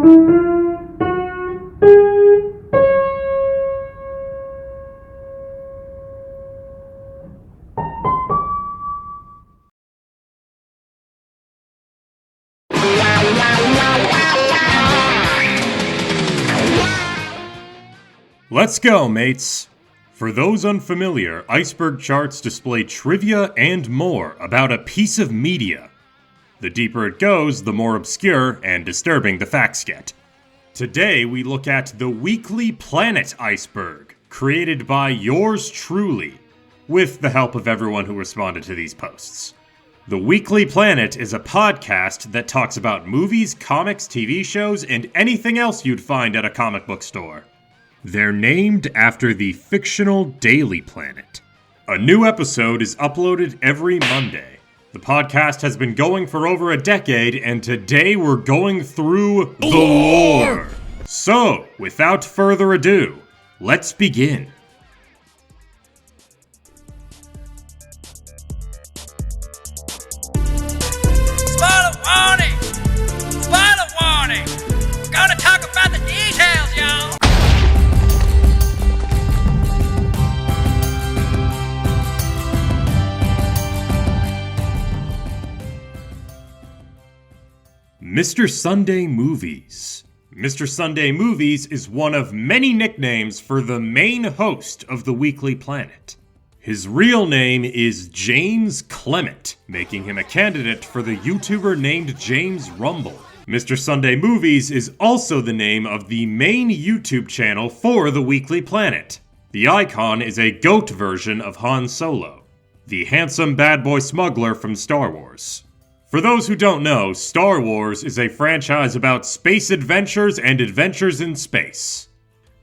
Let's go, mates! For those unfamiliar, Iceberg charts display trivia and more about a piece of media. The deeper it goes, the more obscure and disturbing the facts get. Today we look at the Weekly Planet Iceberg, created by yours truly, with the help of everyone who responded to these posts. The Weekly Planet is a podcast that talks about movies, comics, TV shows, and anything else you'd find at a comic book store. They're named after the fictional Daily Planet. A new episode is uploaded every Monday. The podcast has been going for over a decade, and today we're going through the lore. So, without further ado, let's begin. Spoiler warning! Spoiler warning! We're gonna talk about the details, y'all! Mr. Sunday Movies. Mr. Sunday Movies is one of many nicknames for the main host of the Weekly Planet. His real name is James Clement, making him a candidate for the YouTuber named James Rumble. Mr. Sunday Movies is also the name of the main YouTube channel for the Weekly Planet. The icon is a goat version of Han Solo, the handsome bad boy smuggler from Star Wars. For those who don't know, Star Wars is a franchise about space adventures and adventures in space.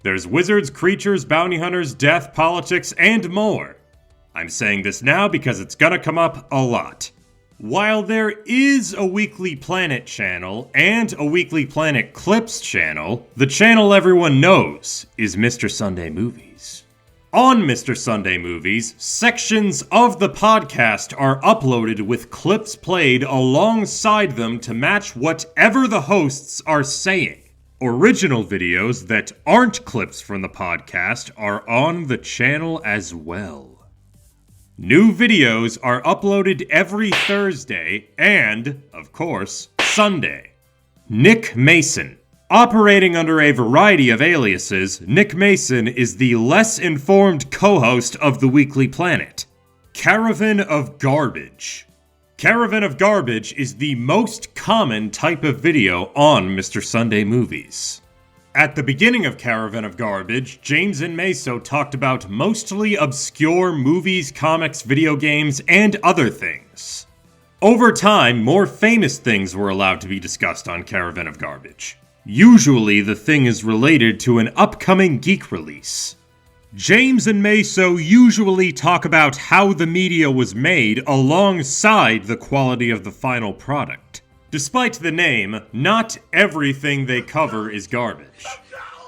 There's wizards, creatures, bounty hunters, death, politics, and more. I'm saying this now because it's gonna come up a lot. While there is a Weekly Planet channel and a Weekly Planet Clips channel, the channel everyone knows is Mr. Sunday Movies. On Mr. Sunday Movies, sections of the podcast are uploaded with clips played alongside them to match whatever the hosts are saying. Original videos that aren't clips from the podcast are on the channel as well. New videos are uploaded every Thursday and, of course, Sunday. Nick Mason. Operating under a variety of aliases, Nick Mason is the less informed co-host of the Weekly Planet. Caravan of Garbage. Caravan of Garbage is the most common type of video on Mr. Sunday Movies. At the beginning of Caravan of Garbage, James and Maso talked about mostly obscure movies, comics, video games, and other things. Over time, more famous things were allowed to be discussed on Caravan of Garbage. Usually, the thing is related to an upcoming geek release. James and Maso usually talk about how the media was made alongside the quality of the final product. Despite the name, not everything they cover is garbage.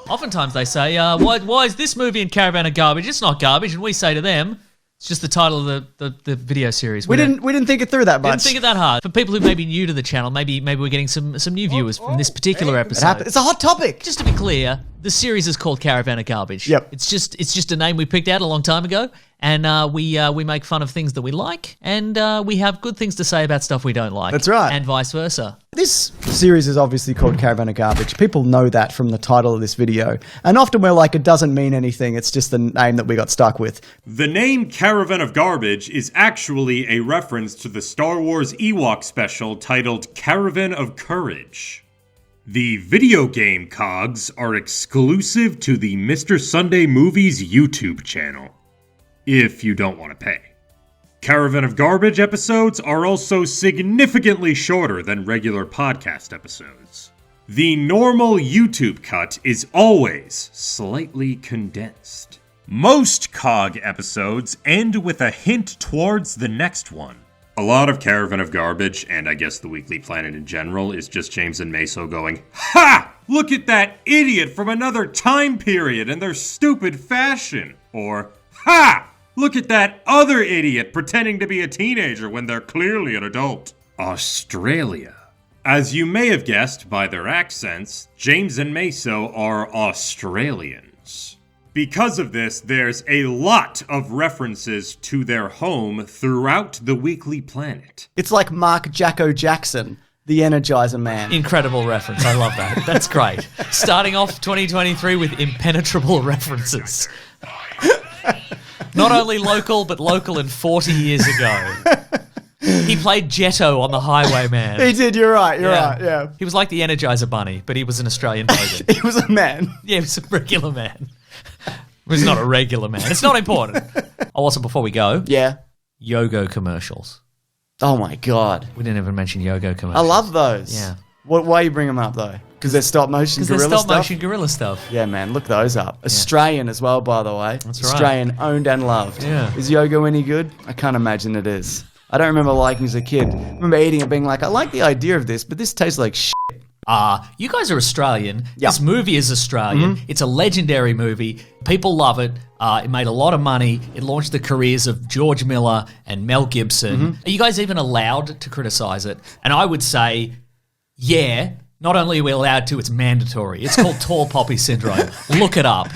Oftentimes they say, why is this movie in Caravan of Garbage? It's not garbage, and we say to them, it's just the title of the video series. We didn't think it through that much. Didn't think it that hard. For people who may be new to the channel, maybe we're getting some new viewers from this particular episode. It's a hot topic. Just to be clear, the series is called Caravan of Garbage. Yep. It's just a name we picked out a long time ago, and we make fun of things that we like, and we have good things to say about stuff we don't like. That's right. And vice versa. This series is obviously called Caravan of Garbage. People know that from the title of this video. And often we're like, it doesn't mean anything. It's just the name that we got stuck with. The name Caravan of Garbage is actually a reference to the Star Wars Ewok special titled Caravan of Courage. The video game cogs are exclusive to the Mr. Sunday Movies YouTube channel, if you don't want to pay. Caravan of Garbage episodes are also significantly shorter than regular podcast episodes. The normal YouTube cut is always slightly condensed. Most COG episodes end with a hint towards the next one. A lot of Caravan of Garbage, and I guess the Weekly Planet in general, is just James and Maso going, "Ha! Look at that idiot from another time period and their stupid fashion!" Or, "Ha! Look at that other idiot pretending to be a teenager when they're clearly an adult." Australia. As you may have guessed by their accents, James and Maso are Australians. Because of this, there's a lot of references to their home throughout the Weekly Planet. It's like Mark Jacko Jackson, the Energizer Man. Incredible reference. I love that. That's great. Starting off 2023 with impenetrable references. Not only local, but local and 40 years ago. He played Jetto on The Highwayman. He did, you're right, yeah. He was like the Energizer Bunny, but he was an Australian pagan. He was a man. Yeah, he was a regular man. He was not a regular man. It's not important. Oh, also, before we go, Yeah. Yogo commercials. Oh my God. We didn't even mention Yogo commercials. I love those. Yeah. Why you bring them up though? Because they're stop motion Because they're gorilla stop stuff? motion gorilla stuff. Yeah, man, look those up. Australian as well, by the way. That's right. Australian owned and loved. Yeah. Is Yogo any good? I can't imagine it is. I don't remember liking it as a kid. I remember eating it being like, I like the idea of this, but this tastes like shit. You guys are Australian. Yeah. This movie is Australian. It's a legendary movie. People love it. It made a lot of money. It launched the careers of George Miller and Mel Gibson. Are you guys even allowed to criticize it? And I would say, yeah, not only are we allowed to, it's mandatory. It's called tall poppy syndrome. Look it up.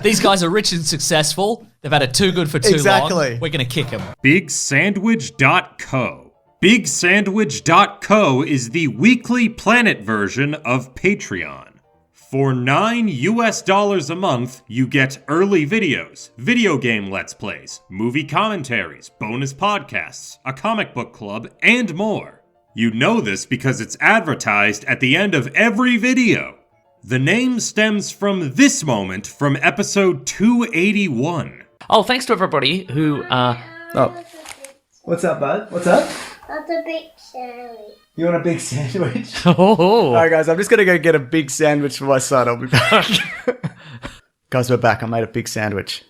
These guys are rich and successful. They've had it too good for too Exactly. long. We're going to kick them. BigSandwich.co. BigSandwich.co is the Weekly Planet version of Patreon. For $9 a month, you get early videos, video game Let's Plays, movie commentaries, bonus podcasts, a comic book club, and more. You know this because it's advertised at the end of every video. The name stems from this moment from episode 281. Oh, thanks to everybody who... Oh. What's up, bud? What's up? That's a big sandwich. You want a big sandwich? Oh. Alright guys, I'm just going to go get a big sandwich for my son. I'll be back. Guys, we're back. I made a big sandwich.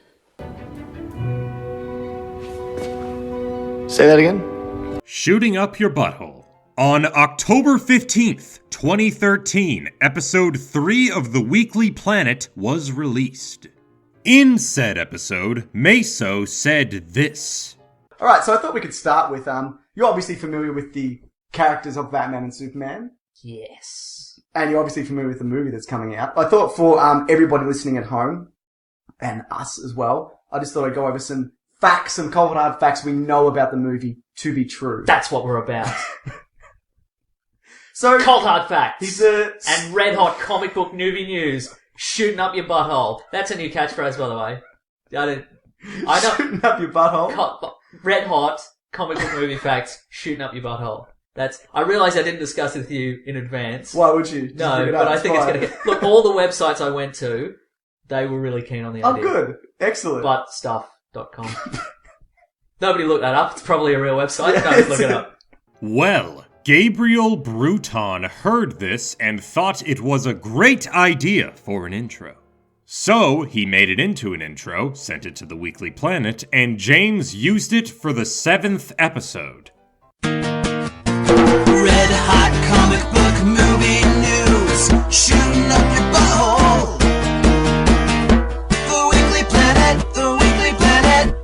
Say that again? Shooting Up Your Butthole. On October 15th, 2013, episode 3 of The Weekly Planet was released. In said episode, Maso said this. Alright, so I thought we could start with, you're obviously familiar with the characters of Batman and Superman. Yes. And you're obviously familiar with the movie that's coming out. I thought for everybody listening at home, and us as well, I just thought I'd go over some facts, some cold hard facts we know about the movie to be true. That's what we're about. So Cold hard facts. he's a... And red hot comic book movie news. Shooting up your butthole. That's a new catchphrase, by the way. I know. Shooting up your butthole. Red hot comic book movie facts. Shooting up your butthole. I realised I didn't discuss it with you in advance. Why would you? Just No, bring it up, but I think it's fine. going to get... Look, all the websites I went to, they were really keen on the Oh, idea. good. Excellent. Buttstuff.com. Nobody looked that up. It's probably a real website. Yeah, Don't look it up. Well, Gabriel Bruton heard this and thought it was a great idea for an intro. So he made it into an intro, sent it to the Weekly Planet, and James used it for the 7th episode. Red hot comic book movie news, shooting up your butthole. The Weekly Planet, the Weekly Planet.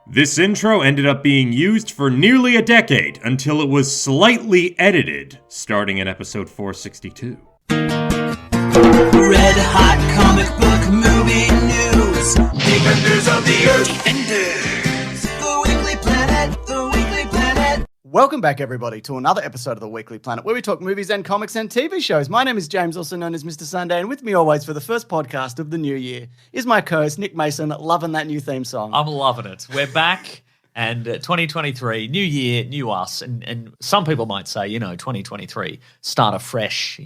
This intro ended up being used for nearly a decade until it was slightly edited, starting at episode 462. Red hot comic book movie news, Defenders of the Earth. Defenders. The Weekly Planet, the Weekly Planet. Welcome back, everybody, to another episode of The Weekly Planet, where we talk movies and comics and TV shows. My name is James, also known as Mr. Sunday, and with me always for the first podcast of the new year is my co-host, Nick Mason, loving that new theme song. I'm loving it. We're back, and 2023, new year, new us, and some people might say, 2023, start afresh,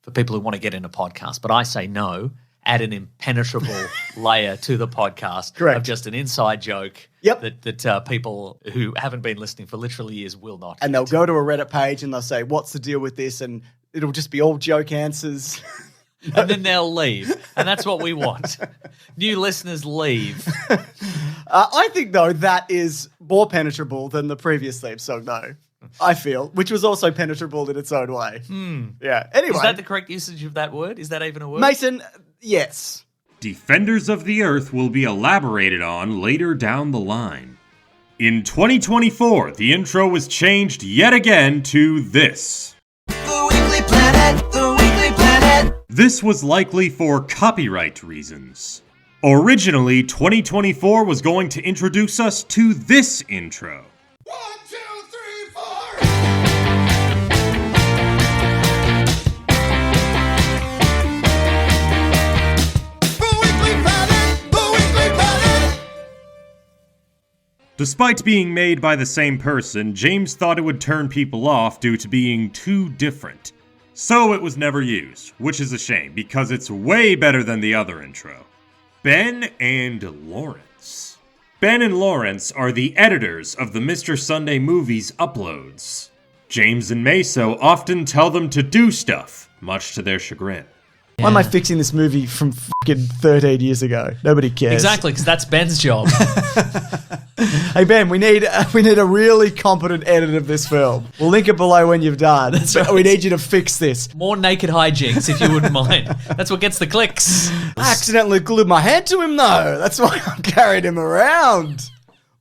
for people who want to get into podcasts. But I say no, add an impenetrable layer to the podcast Correct. of just an inside joke that people who haven't been listening for literally years will not And get. they'll go to a Reddit page and they'll say, what's the deal with this? And it'll just be all joke answers. And then they'll leave. And that's what we want. New listeners leave. I think, though, that is more penetrable than the previous theme song, though. I feel, which was also penetrable in its own way. Yeah. Anyway. Is that the correct usage of that word? Is that even a word? Mason, yes. Defenders of the Earth will be elaborated on later down the line. In 2024, the intro was changed yet again to this. This was likely for copyright reasons. Originally, 2024 was going to introduce us to this intro. 1, 2, 3, 4. The Weekly Planet, the Weekly Planet. Despite being made by the same person, James thought it would turn people off due to being too different. So it was never used, which is a shame because it's way better than the other intro. Ben and Laurence. Ben and Laurence are the editors of the Mr. Sunday Movies uploads. James and Maso often tell them to do stuff, much to their chagrin. Why am I fixing this movie from fucking 13 years ago? Nobody cares. Exactly, because that's Ben's job. Hey Ben, we need a really competent edit of this film. We'll link it below when you've done. That's right. We need you to fix this. More naked hijinks, if you wouldn't mind. That's what gets the clicks. I accidentally glued my hand to him though. That's why I'm carrying him around.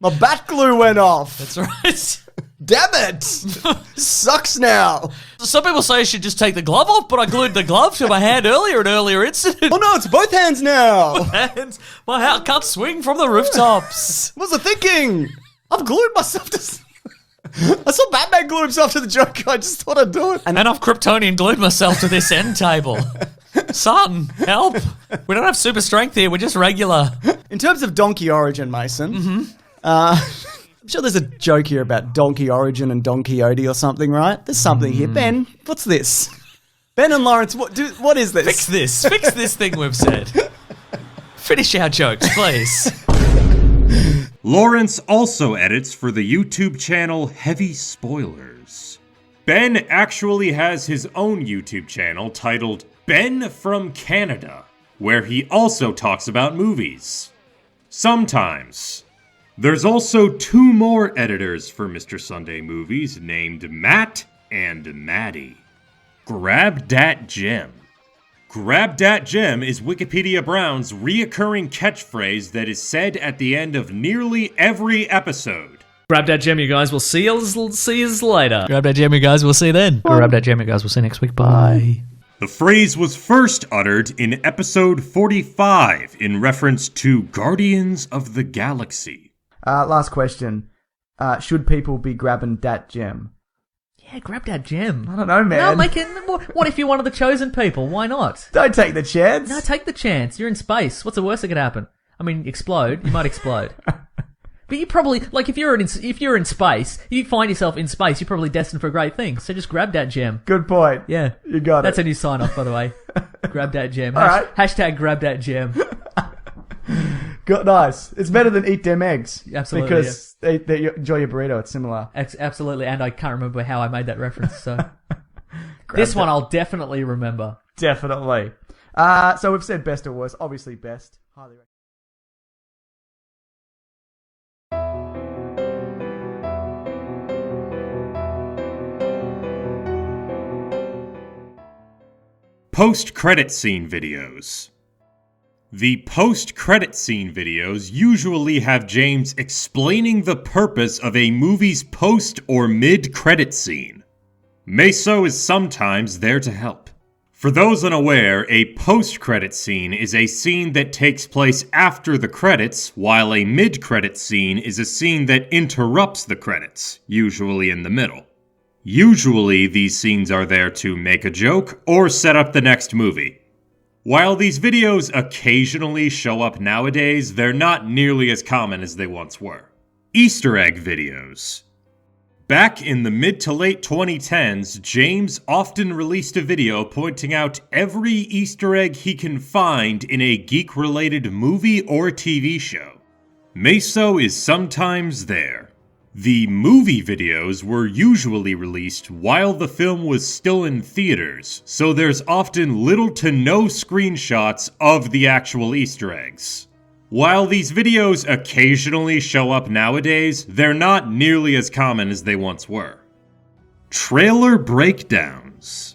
My bat glue went off. That's right. Damn it! Sucks now. Some people say I should just take the glove off, but I glued the glove to my hand earlier in an earlier incident. Oh no, it's both hands now. Hands, my hand can't swing from the rooftops. What was I thinking? I've glued myself to... I saw Batman glue himself to the Joker. I just thought I'd do it. And I've Kryptonian glued myself to this end table. Son, help. We don't have super strength here, we're just regular. In terms of donkey origin, Mason, I'm sure there's a joke here about donkey origin and Don Quixote or something, right? There's something here. Ben, what's this? Ben and Laurence, what is this? Fix this thing we've said. Finish our jokes, please. Laurence also edits for the YouTube channel Heavy Spoilers. Ben actually has his own YouTube channel titled Ben from Canada, where he also talks about movies. Sometimes. There's also 2 more editors for Mr. Sunday Movies named Matt and Maddie. Grab Dat Gem. Grab Dat Gem is Wikipedia Brown's reoccurring catchphrase that is said at the end of nearly every episode. Grab that gem, you guys. We'll see you later. Grab that gem, you guys. We'll see you then. Grab that gem, you guys. We'll see you next week. Bye. The phrase was first uttered in episode 45 in reference to Guardians of the Galaxy. Last question. Should people be grabbing Dat Gem? Yeah, grab that gem. I don't know, man. No, make it. What if you're one of the chosen people? Why not? Don't take the chance. No, take the chance. You're in space. What's the worst that could happen? I mean, explode. You might explode. But you probably, like, if you're in space, if you find yourself in space, you're probably destined for a great thing. So just grab that gem. Good point. Yeah. You got That's it. a new sign off, by the way. Grab that gem. All right. Hashtag grab that gem. Nice. It's better than eat them eggs. Absolutely, Because they enjoy your burrito. It's similar. Absolutely, and I can't remember how I made that reference, so... This one I'll definitely remember. Definitely. So we've said best or worst. Obviously best. Highly recommend. Post-credit scene videos. The post-credit scene videos usually have James explaining the purpose of a movie's post or mid-credit scene. Maso is sometimes there to help. For those unaware, a post-credit scene is a scene that takes place after the credits, while a mid-credit scene is a scene that interrupts the credits, usually in the middle. Usually, these scenes are there to make a joke or set up the next movie. While these videos occasionally show up nowadays, they're not nearly as common as they once were. Easter egg videos. Back in the mid to late 2010s, James often released a video pointing out every Easter egg he can find in a geek-related movie or TV show. Maso is sometimes there. The movie videos were usually released while the film was still in theaters, so there's often little to no screenshots of the actual Easter eggs. While these videos occasionally show up nowadays, they're not nearly as common as they once were. Trailer breakdowns.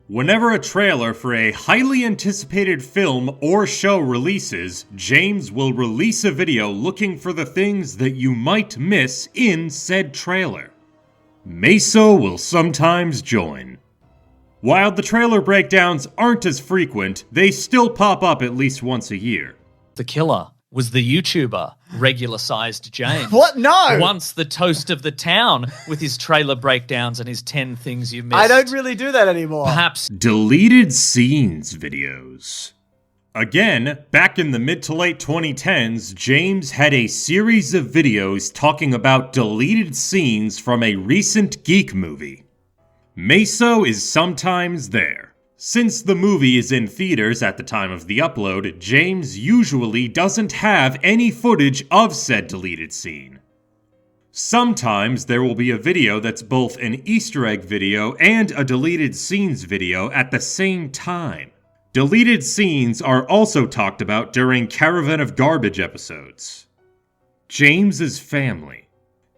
Whenever a trailer for a highly anticipated film or show releases, James will release a video looking for the things that you might miss in said trailer. Maso will sometimes join. While the trailer breakdowns aren't as frequent, they still pop up at least once a year. The killer was the YouTuber, regular-sized James. What? No! Once the toast of the town with his trailer breakdowns and his 10 things you missed. I don't really do that anymore. Perhaps Deleted scenes videos. Again, back in the mid to late 2010s, James had a series of videos talking about deleted scenes from a recent geek movie. Maso is sometimes there. Since the movie is in theaters at the time of the upload, James usually doesn't have any footage of said deleted scene. Sometimes there will be a video that's both an Easter egg video and a deleted scenes video at the same time. Deleted scenes are also talked about during Caravan of Garbage episodes. James's family.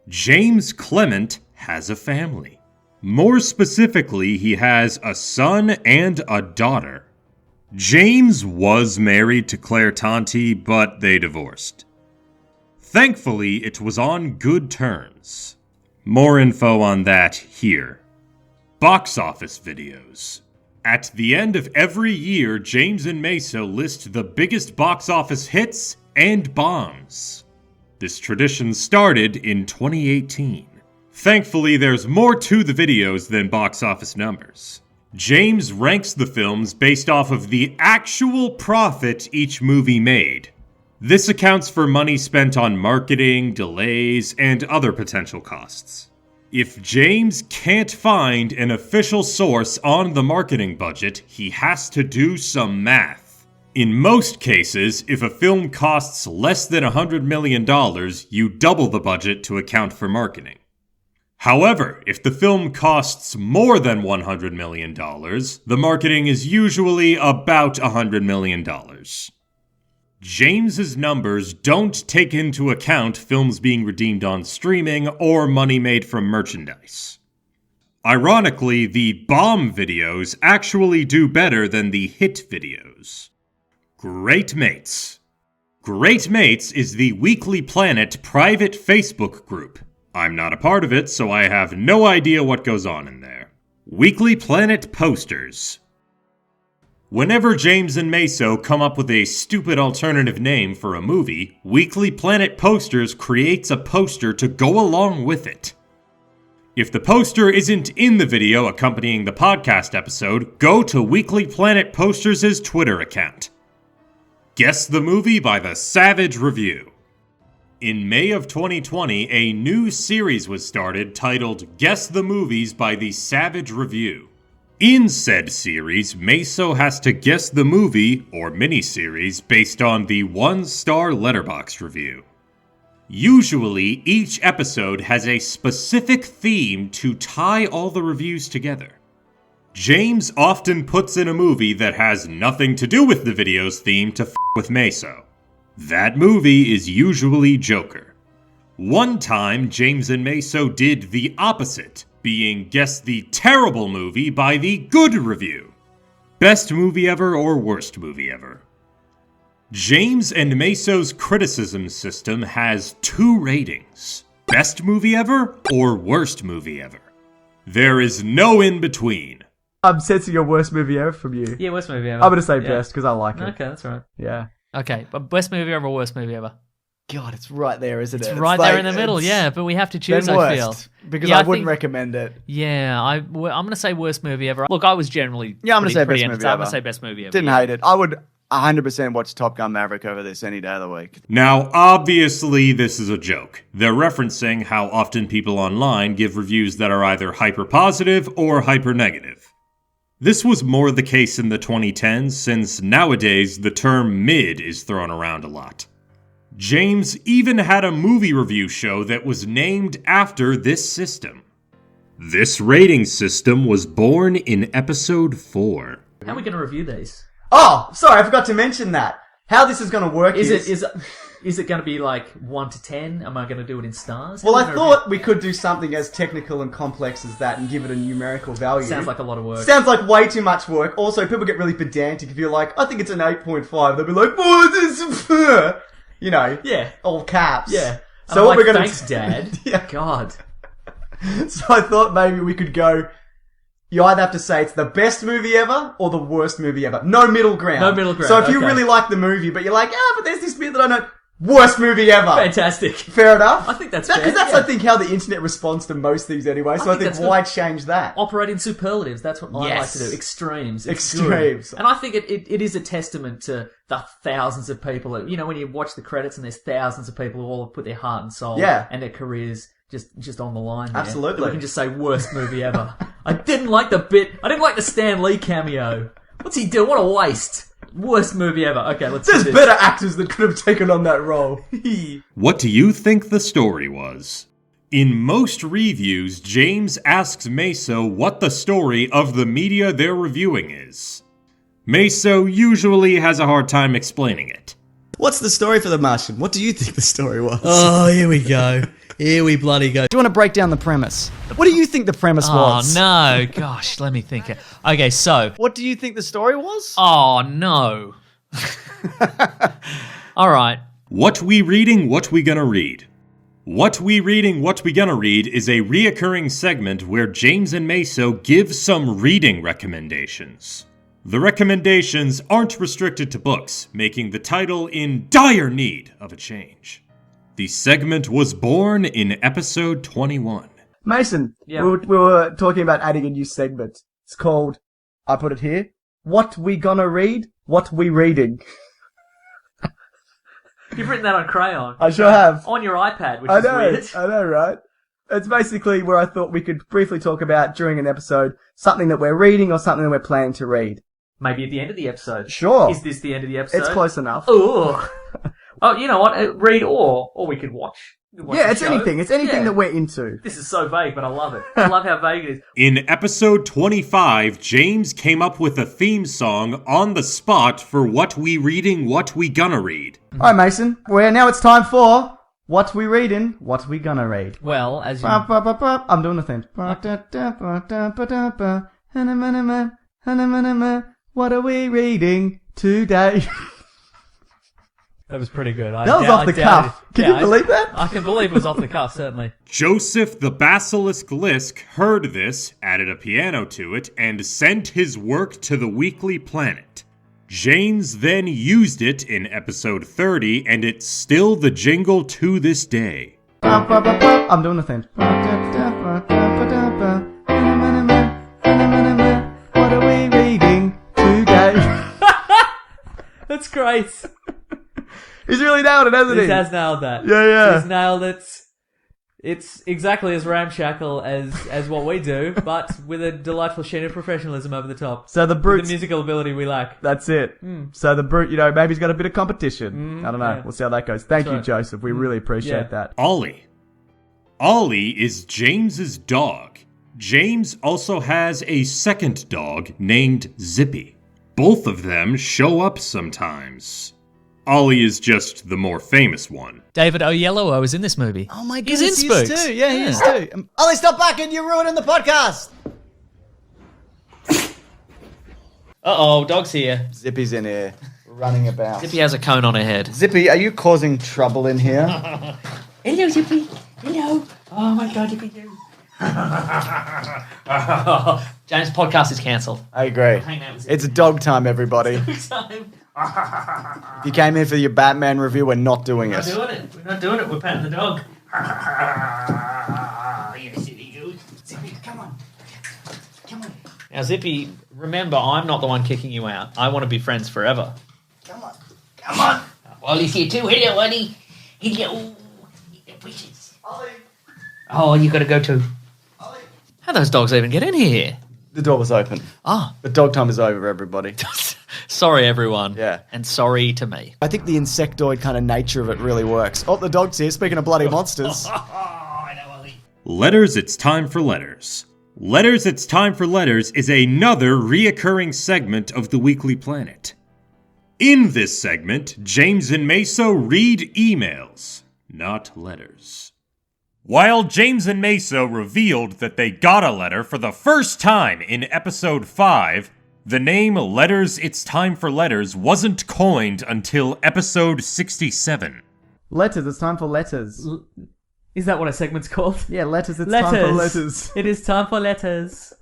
James Clement has a family. More specifically, he has a son and a daughter. James was married to Claire Tonti, but they divorced. Thankfully, it was on good terms. More info on that here. Box office videos. At the end of every year, James and Maso list the biggest box office hits and bombs. This tradition started in 2018. Thankfully, there's more to the videos than box office numbers. James ranks the films based off of the actual profit each movie made. This accounts for money spent on marketing, delays, and other potential costs. If James can't find an official source on the marketing budget, he has to do some math. In most cases, if a film costs less than $100 million, you double the budget to account for marketing. However, if the film costs more than $100 million, the marketing is usually about $100 million. James's numbers don't take into account films being redeemed on streaming or money made from merchandise. Ironically, the bomb videos actually do better than the hit videos. Great Mates. Great Mates is the Weekly Planet private Facebook group. I'm not a part of it, so I have no idea what goes on in there. Weekly Planet posters. Whenever James and Maso come up with a stupid alternative name for a movie, Weekly Planet Posters creates a poster to go along with it. If the poster isn't in the video accompanying the podcast episode, go to Weekly Planet Posters' Twitter account. Guess the movie by the Savage Review. In May of 2020, a new series was started titled Guess the Movies by the Savage Review. In said series, Maso has to guess the movie, or miniseries, based on the 1-star Letterboxd review. Usually, each episode has a specific theme to tie all the reviews together. James often puts in a movie that has nothing to do with the video's theme to f with Maso. That movie is usually Joker. One time, James and Maso did the opposite, being Guess the Terrible Movie by the Good Review. Best movie ever or worst movie ever? James and Maso's criticism system has 2 ratings. Best movie ever or worst movie ever? There is no in between. I'm sensing a worst movie ever from you. Yeah, worst movie ever. I'm going to say best because I like it. Okay, that's right. Yeah. Okay, but best movie ever or worst movie ever? God, it's right there, isn't it? It's right there in the middle, yeah, but we have to choose, Then I feel. worst, because Yeah, I I wouldn't think- recommend it. Yeah, I'm going to say worst movie ever. Look, I was generally Yeah, I'm gonna say pretty best movie entertained. I'm ever. going to say best movie ever. Didn't yeah. hate it. I would 100% watch Top Gun Maverick over this any day of the week. Now, obviously, this is a joke. They're referencing how often people online give reviews that are either hyper-positive or hyper-negative. This was more the case in the 2010s, since nowadays the term mid is thrown around a lot. James even had a movie review show that was named after this system. This rating system was born in episode 4. How are we going to review these? Oh, sorry, I forgot to mention that. How this is going to work Is it going to be like 1 to 10? Am I going to do it in stars? Well, How I am gonna thought we could do something as technical and complex as that and give it a numerical value. review- Sounds like a lot of work. Sounds like way too much work. Also, people get really pedantic if you're like, I think it's an 8.5. They'll be like, what is this? You know, Yeah. all caps. Yeah. So I'm what like, we're gonna thanks, Dad. Yeah. God. So I thought maybe we could go you either have to say it's the best movie ever or the worst movie ever. No middle ground. No middle ground, So if you okay. really like the movie, but you're like, but there's this bit that I know, worst movie ever. Fantastic. Fair enough. I think that's fair. Because that's, yeah. I think, how the internet responds to most things anyway. So I think that's why good. change that? Operate in superlatives. That's what I like Yes. to do. Extremes. It's Extremes. good. And I think it is a testament to the thousands of people. That, when you watch the credits and there's thousands of people who all have put their heart and soul and their careers just on the line there. Absolutely. That we can just say worst movie ever. I didn't like the bit. I didn't like the Stan Lee cameo. What's he doing? What a waste. Worst movie ever. Okay, let's There's do this. better actors that could have taken on that role. What do you think the story was? In most reviews, James asks Maso what the story of the media they're reviewing is. Maso usually has a hard time explaining it. What's the story for The Martian? What do you think the story was? Oh, here we go. Here we bloody go. Do you want to break down the premise? What do you think the premise was? Oh, no. Gosh, let me think. Okay, so. What do you think the story was? Oh, no. All right. What we reading, what we gonna read? What we reading, what we gonna read is a reoccurring segment where James and Maso give some reading recommendations. The recommendations aren't restricted to books, making the title in dire need of a change. The segment was born in episode 21. Mason, Yeah. we were talking about adding a new segment. It's called, I put it here, What We Gonna Read, What We Reading. You've written that on crayon. I sure have. On your iPad, which I is know, weird. I know, right? It's basically where I thought we could briefly talk about during an episode something that we're reading or something that we're planning to read. Maybe at the end of the episode. Sure. Is this the end of the episode? It's close enough. Ooh. Oh, you know what? Read or we could watch. We could watch Yeah, the it's show. anything. It's anything Yeah. that we're into. This is so vague, but I love it. I love how vague it is. In episode 25, James came up with a theme song on the spot for What We Reading, What We Gonna Read. Alright, Mason. Well, now it's time for What We Reading, What We Gonna Read. Well, as you... I'm doing the thing. What are we reading today? That was pretty good. That was off the cuff. Can you believe that? I can believe it was off the cuff, certainly. Joseph the Basilisk Lisk heard this, added a piano to it, and sent his work to the Weekly Planet. James then used it in episode 30, and it's still the jingle to this day. I'm doing the thing. What are we reading today? That's great. He's really nailed it, hasn't he? He has nailed that. Yeah. He's nailed it. It's exactly as ramshackle as what we do, but with a delightful sheen of professionalism over the top. So the With brute. the musical ability we lack. That's it. So the brute, maybe he's got a bit of competition. I don't know. yeah. We'll see how that goes. Thank That's you, right. Joseph. We really appreciate Yeah. that. Ollie. Ollie is James's dog. James also has a second dog named Zippy. Both of them show up sometimes. Ollie is just the more famous one. David Oyelowo is in this movie. Oh my He's goodness, in he is Spooks. too. Yeah, he is too. Ollie, stop backing. You're ruining the podcast. Uh-oh, dog's here. Zippy's in here, running about. Zippy has a cone on her head. Zippy, are you causing trouble in here? Hello, Zippy. Hello. Oh my god, Zippy. James' podcast is cancelled. I agree. Hang out with Zippy. It's dog time, everybody. Time. If you came here for your Batman review, we're not doing it. We're not doing it. We're patting the dog. Yes, Zippy, good. Zippy, come on. Come on. Now, Zippy, remember, I'm not the one kicking you out. I want to be friends forever. Come on. Come on. Ollie's here too. Hello, Ollie. Hello. Wishes. Ollie. Oh, you got to go too. Ollie. How those dogs even get in here? The door was open. Ah, But dog time is over, everybody. sorry, everyone. Yeah. And sorry to me. I think the insectoid kind of nature of it really works. Oh, the dog's here. Speaking of bloody monsters. Letters, it's time for letters. Letters, it's time for letters is another reoccurring segment of the Weekly Planet. In this segment, James and Maso read emails, not letters. While James and Maso revealed that they got a letter for the first time in episode 5, the name Letters, It's Time for Letters wasn't coined until episode 67. Letters. It's time for letters. Is that what a segment's called? Yeah, letters. It's time for letters. It is time for letters.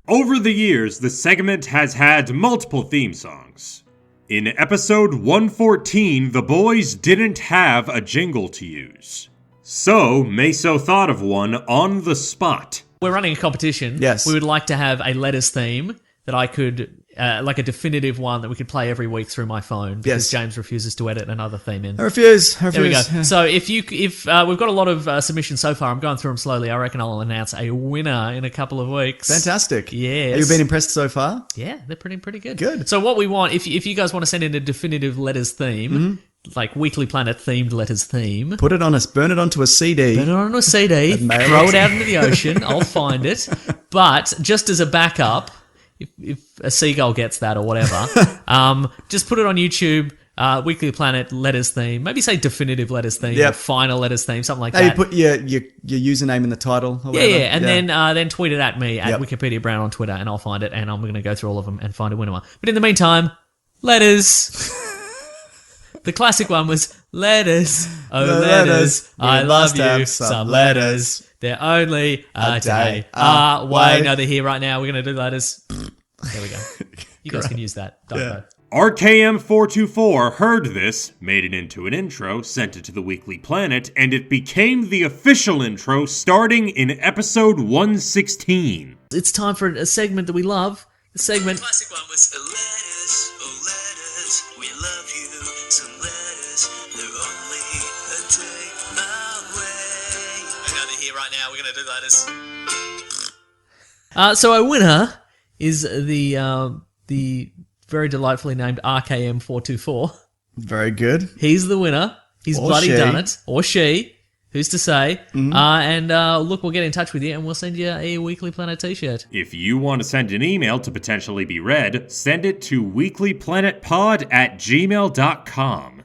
Over the years, the segment has had multiple theme songs. In episode 114, the boys didn't have a jingle to use. So, Maso thought of one on the spot. We're running a competition. Yes. We would like to have a letters theme that I could, like a definitive one that we could play every week through my phone because Yes. James refuses to edit another theme in. I refuse. There we go. So if we've got a lot of submissions so far, I'm going through them slowly. I reckon I'll announce a winner in a couple of weeks. Fantastic. Yes. Have you been impressed so far? Yeah, they're pretty good. Good. So what we want, if you guys want to send in a definitive letters theme, like Weekly Planet themed letters theme, Put it on us. Burn it onto a CD. put it on a CD, mail throw it. it out into the ocean. I'll find it. But just as a backup, if a seagull gets that or whatever, just put it on YouTube. Weekly Planet letters theme. Maybe say definitive letters theme. Yep. Or final letters theme. Something like Maybe that. put your username in the title. Or Yeah, whatever. and then tweet it at me at Yep. Wikipedia Brown on Twitter, and I'll find it, and I'm going to go through all of them and find a winner. But in the meantime, letters. The classic one was letters. Oh, The letters. letters. I We love must you. have Some some letters. They're only A today. day away. No, they're here right now. We're going to do letters. There we go. You guys can use that. Don't go. RKM424 heard this, made it into an intro, sent it to the Weekly Planet, and it became the official intro starting in episode 116. It's time for a segment that we love. The segment. Classic one was letters, oh letters, we love you. Some letters, they're only a day away. I know they're here right now. We're gonna do letters. So our winner is the very delightfully named RKM424. Very good. He's the winner. He's Or bloody she. done it. Or she. Who's to say? Look, we'll get in touch with you and we'll send you a Weekly Planet t-shirt. If you want to send an email to potentially be read, send it to weeklyplanetpod@gmail.com.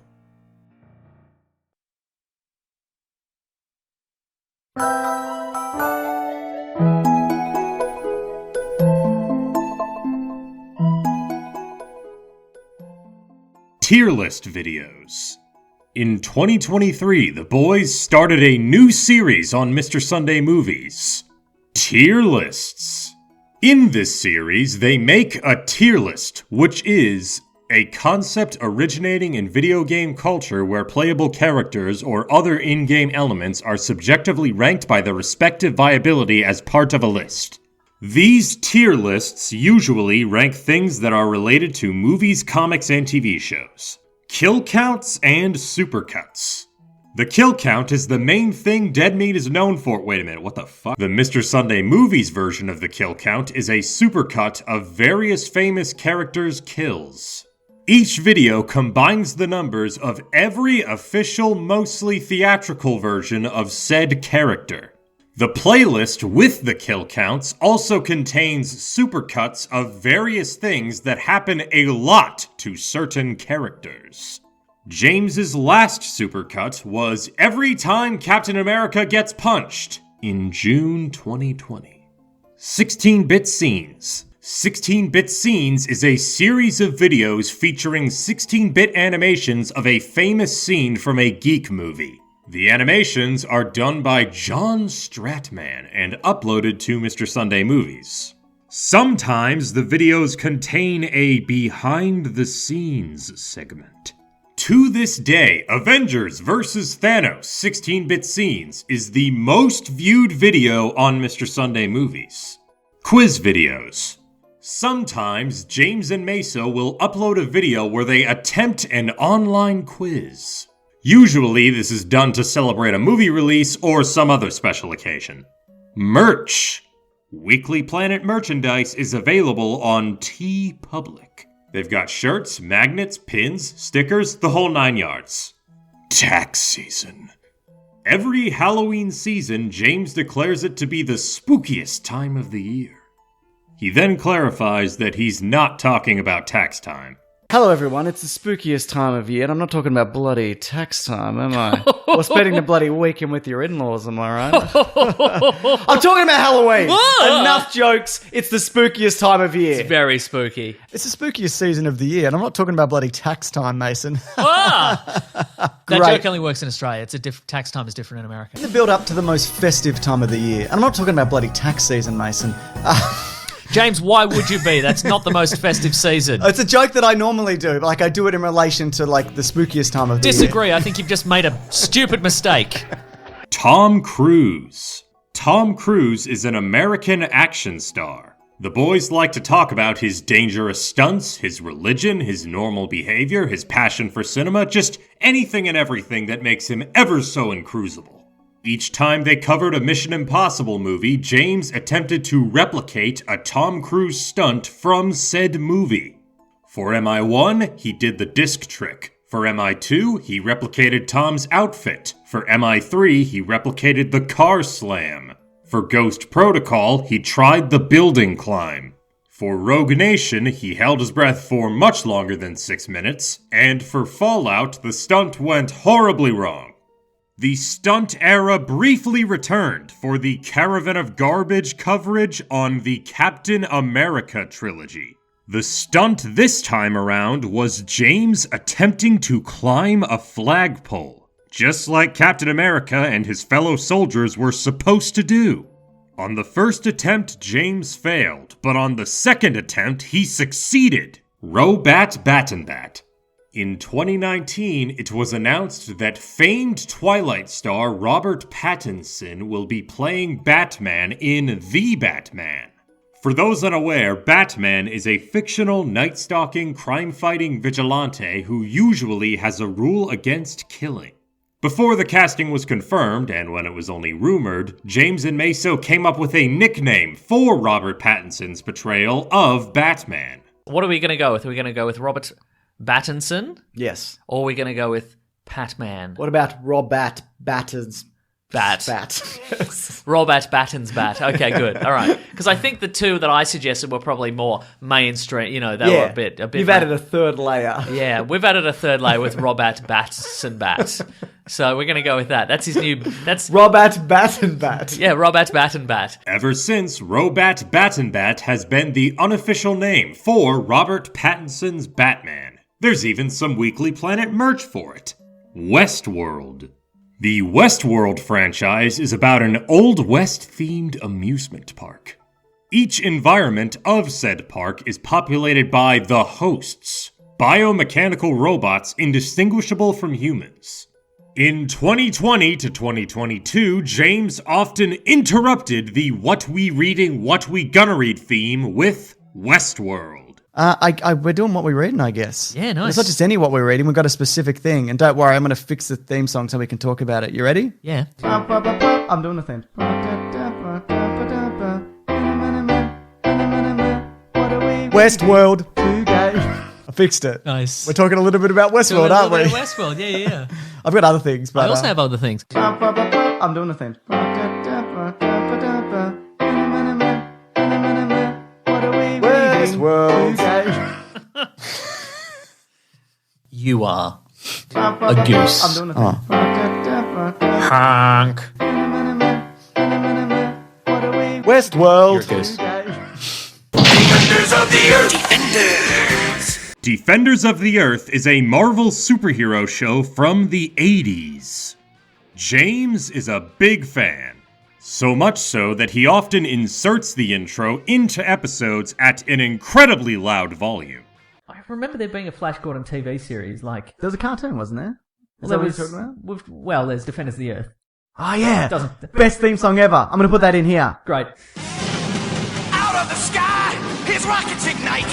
Tier list videos. In 2023, the boys started a new series on Mr. Sunday Movies. Tier lists. In this series, they make a tier list, which is a concept originating in video game culture where playable characters or other in-game elements are subjectively ranked by their respective viability as part of a list. These tier lists usually rank things that are related to movies, comics, and TV shows. Kill counts and supercuts. The kill count is the main thing Dead Meat is known for. Wait a minute, what the fuck? The Mr. Sunday Movies version of the kill count is a supercut of various famous characters' kills. Each video combines the numbers of every official, mostly theatrical version of said character. The playlist with the kill counts also contains supercuts of various things that happen a lot to certain characters. James's last supercut was Every Time Captain America Gets Punched in June 2020. 16-bit scenes. 16-bit scenes is a series of videos featuring 16-bit animations of a famous scene from a geek movie. The animations are done by John Stratman and uploaded to Mr. Sunday Movies. Sometimes the videos contain a behind-the-scenes segment. To this day, Avengers vs. Thanos 16-bit scenes is the most viewed video on Mr. Sunday Movies. Quiz videos. Sometimes James and Maso will upload a video where they attempt an online quiz. Usually, this is done to celebrate a movie release or some other special occasion. Merch. Weekly Planet merchandise is available on TeePublic. They've got shirts, magnets, pins, stickers, the whole 9 yards. Tax season. Every Halloween season, James declares it to be the spookiest time of the year. He then clarifies that he's not talking about tax time. Hello, everyone. It's the spookiest time of year, and I'm not talking about bloody tax time, am I? Or spending the bloody weekend with your in-laws, am I right? I'm talking about Halloween. Enough jokes. It's the spookiest time of year. It's very spooky. It's the spookiest season of the year, and I'm not talking about bloody tax time, Mason. That Great. joke only works in Australia. It's tax time is different in America. The build up to the most festive time of the year, and I'm not talking about bloody tax season, Mason. James, why would you be? That's not the most festive season. It's a joke that I normally do. Like, I do it in relation to, like, the spookiest time of the year. Disagree. I think you've just made a stupid mistake. Tom Cruise. Tom Cruise is an American action star. The boys like to talk about his dangerous stunts, his religion, his normal behavior, his passion for cinema, just anything and everything that makes him ever so incruisable. Each time they covered a Mission Impossible movie, James attempted to replicate a Tom Cruise stunt from said movie. For MI1, he did the disc trick. For MI2, he replicated Tom's outfit. For MI3, he replicated the car slam. For Ghost Protocol, he tried the building climb. For Rogue Nation, he held his breath for much longer than 6 minutes. And for Fallout, the stunt went horribly wrong. The stunt era briefly returned for the Caravan of Garbage coverage on the Captain America trilogy. The stunt this time around was James attempting to climb a flagpole, just like Captain America and his fellow soldiers were supposed to do. On the first attempt, James failed, but on the second attempt, he succeeded. Robat Battinbat. In 2019, it was announced that famed Twilight star Robert Pattinson will be playing Batman in The Batman. For those unaware, Batman is a fictional night-stalking, crime-fighting vigilante who usually has a rule against killing. Before the casting was confirmed, and when it was only rumored, James and Maso came up with a nickname for Robert Pattinson's portrayal of Batman. What are we going to go with? Are we going to go with Robert Battinson? Yes. Or are we going to go with Patman? What about Robat Battin's Bat. Robat Battin's Bat. Okay, good. All right. Because I think the two that I suggested were probably more mainstream. You know, they were a bit. You've added a third layer. Yeah, we've added a third layer with Robat Battinbat. So we're going to go with that. That's his new. That's Robat Battinbat. Yeah, Robat Battinbat. Ever since, Robat Battinbat has been the unofficial name for Robert Pattinson's Batman. There's even some Weekly Planet merch for it. Westworld. The Westworld franchise is about an Old West-themed amusement park. Each environment of said park is populated by the hosts, biomechanical robots indistinguishable from humans. In 2020 to 2022, James often interrupted the what we reading, what we gonna read theme with Westworld. We're doing what we're reading, I guess. Yeah, nice. It's not just any what we're reading. We've got a specific thing. And don't worry, I'm going to fix the theme song so we can talk about it. You ready? Yeah. I'm doing the theme. Westworld. I fixed it. Nice. We're talking a little bit about Westworld, aren't we? Westworld, yeah. I've got other things, but I also have other things. I'm doing the theme. Westworld. You are a goose. I'm doing the theme. Honk. Westworld. You're a goose. Defenders of the Earth. Defenders of the Earth is a Marvel superhero show from the 80s. James is a big fan. So much so that he often inserts the intro into episodes at an incredibly loud volume. I remember there being a Flash Gordon TV series, like... There was a cartoon, wasn't there? Is Well, that what there you're talking about? well, there's Defenders of the Earth. Oh, yeah. Doesn't- Best theme song ever. I'm going to put that in here. Great. Out of the sky, his rockets ignite.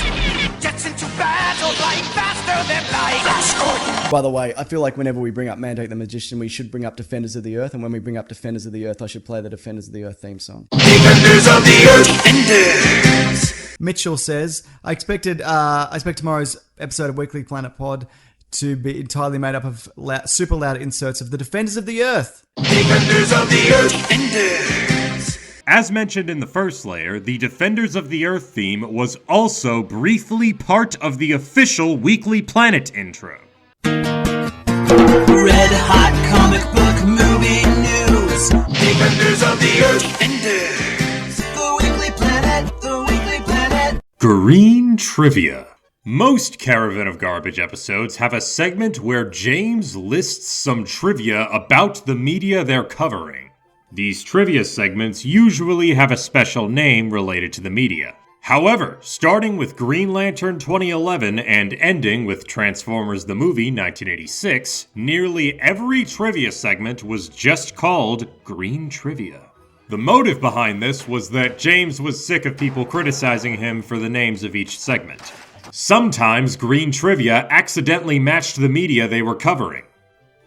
Jets into battle, flying faster than light. Flash Gordon. By the way, I feel like whenever we bring up Mandate the Magician, we should bring up Defenders of the Earth, and when we bring up Defenders of the Earth, I should play the Defenders of the Earth theme song. Defenders of the Earth. Defenders. Mitchell says, I expect tomorrow's episode of Weekly Planet Pod to be entirely made up of super loud inserts of the Defenders of the Earth. Defenders of the Earth. Defenders. As mentioned in the first layer, the Defenders of the Earth theme was also briefly part of the official Weekly Planet intro. Red hot comic book movie news. Defenders of the Earth. Defenders. The Weekly Planet. The Weekly Planet. Green Trivia. Most Caravan of Garbage episodes have a segment where James lists some trivia about the media they're covering. These trivia segments usually have a special name related to the media. However, starting with Green Lantern 2011 and ending with Transformers the Movie 1986, nearly every trivia segment was just called Green Trivia. The motive behind this was that James was sick of people criticizing him for the names of each segment. Sometimes Green Trivia accidentally matched the media they were covering.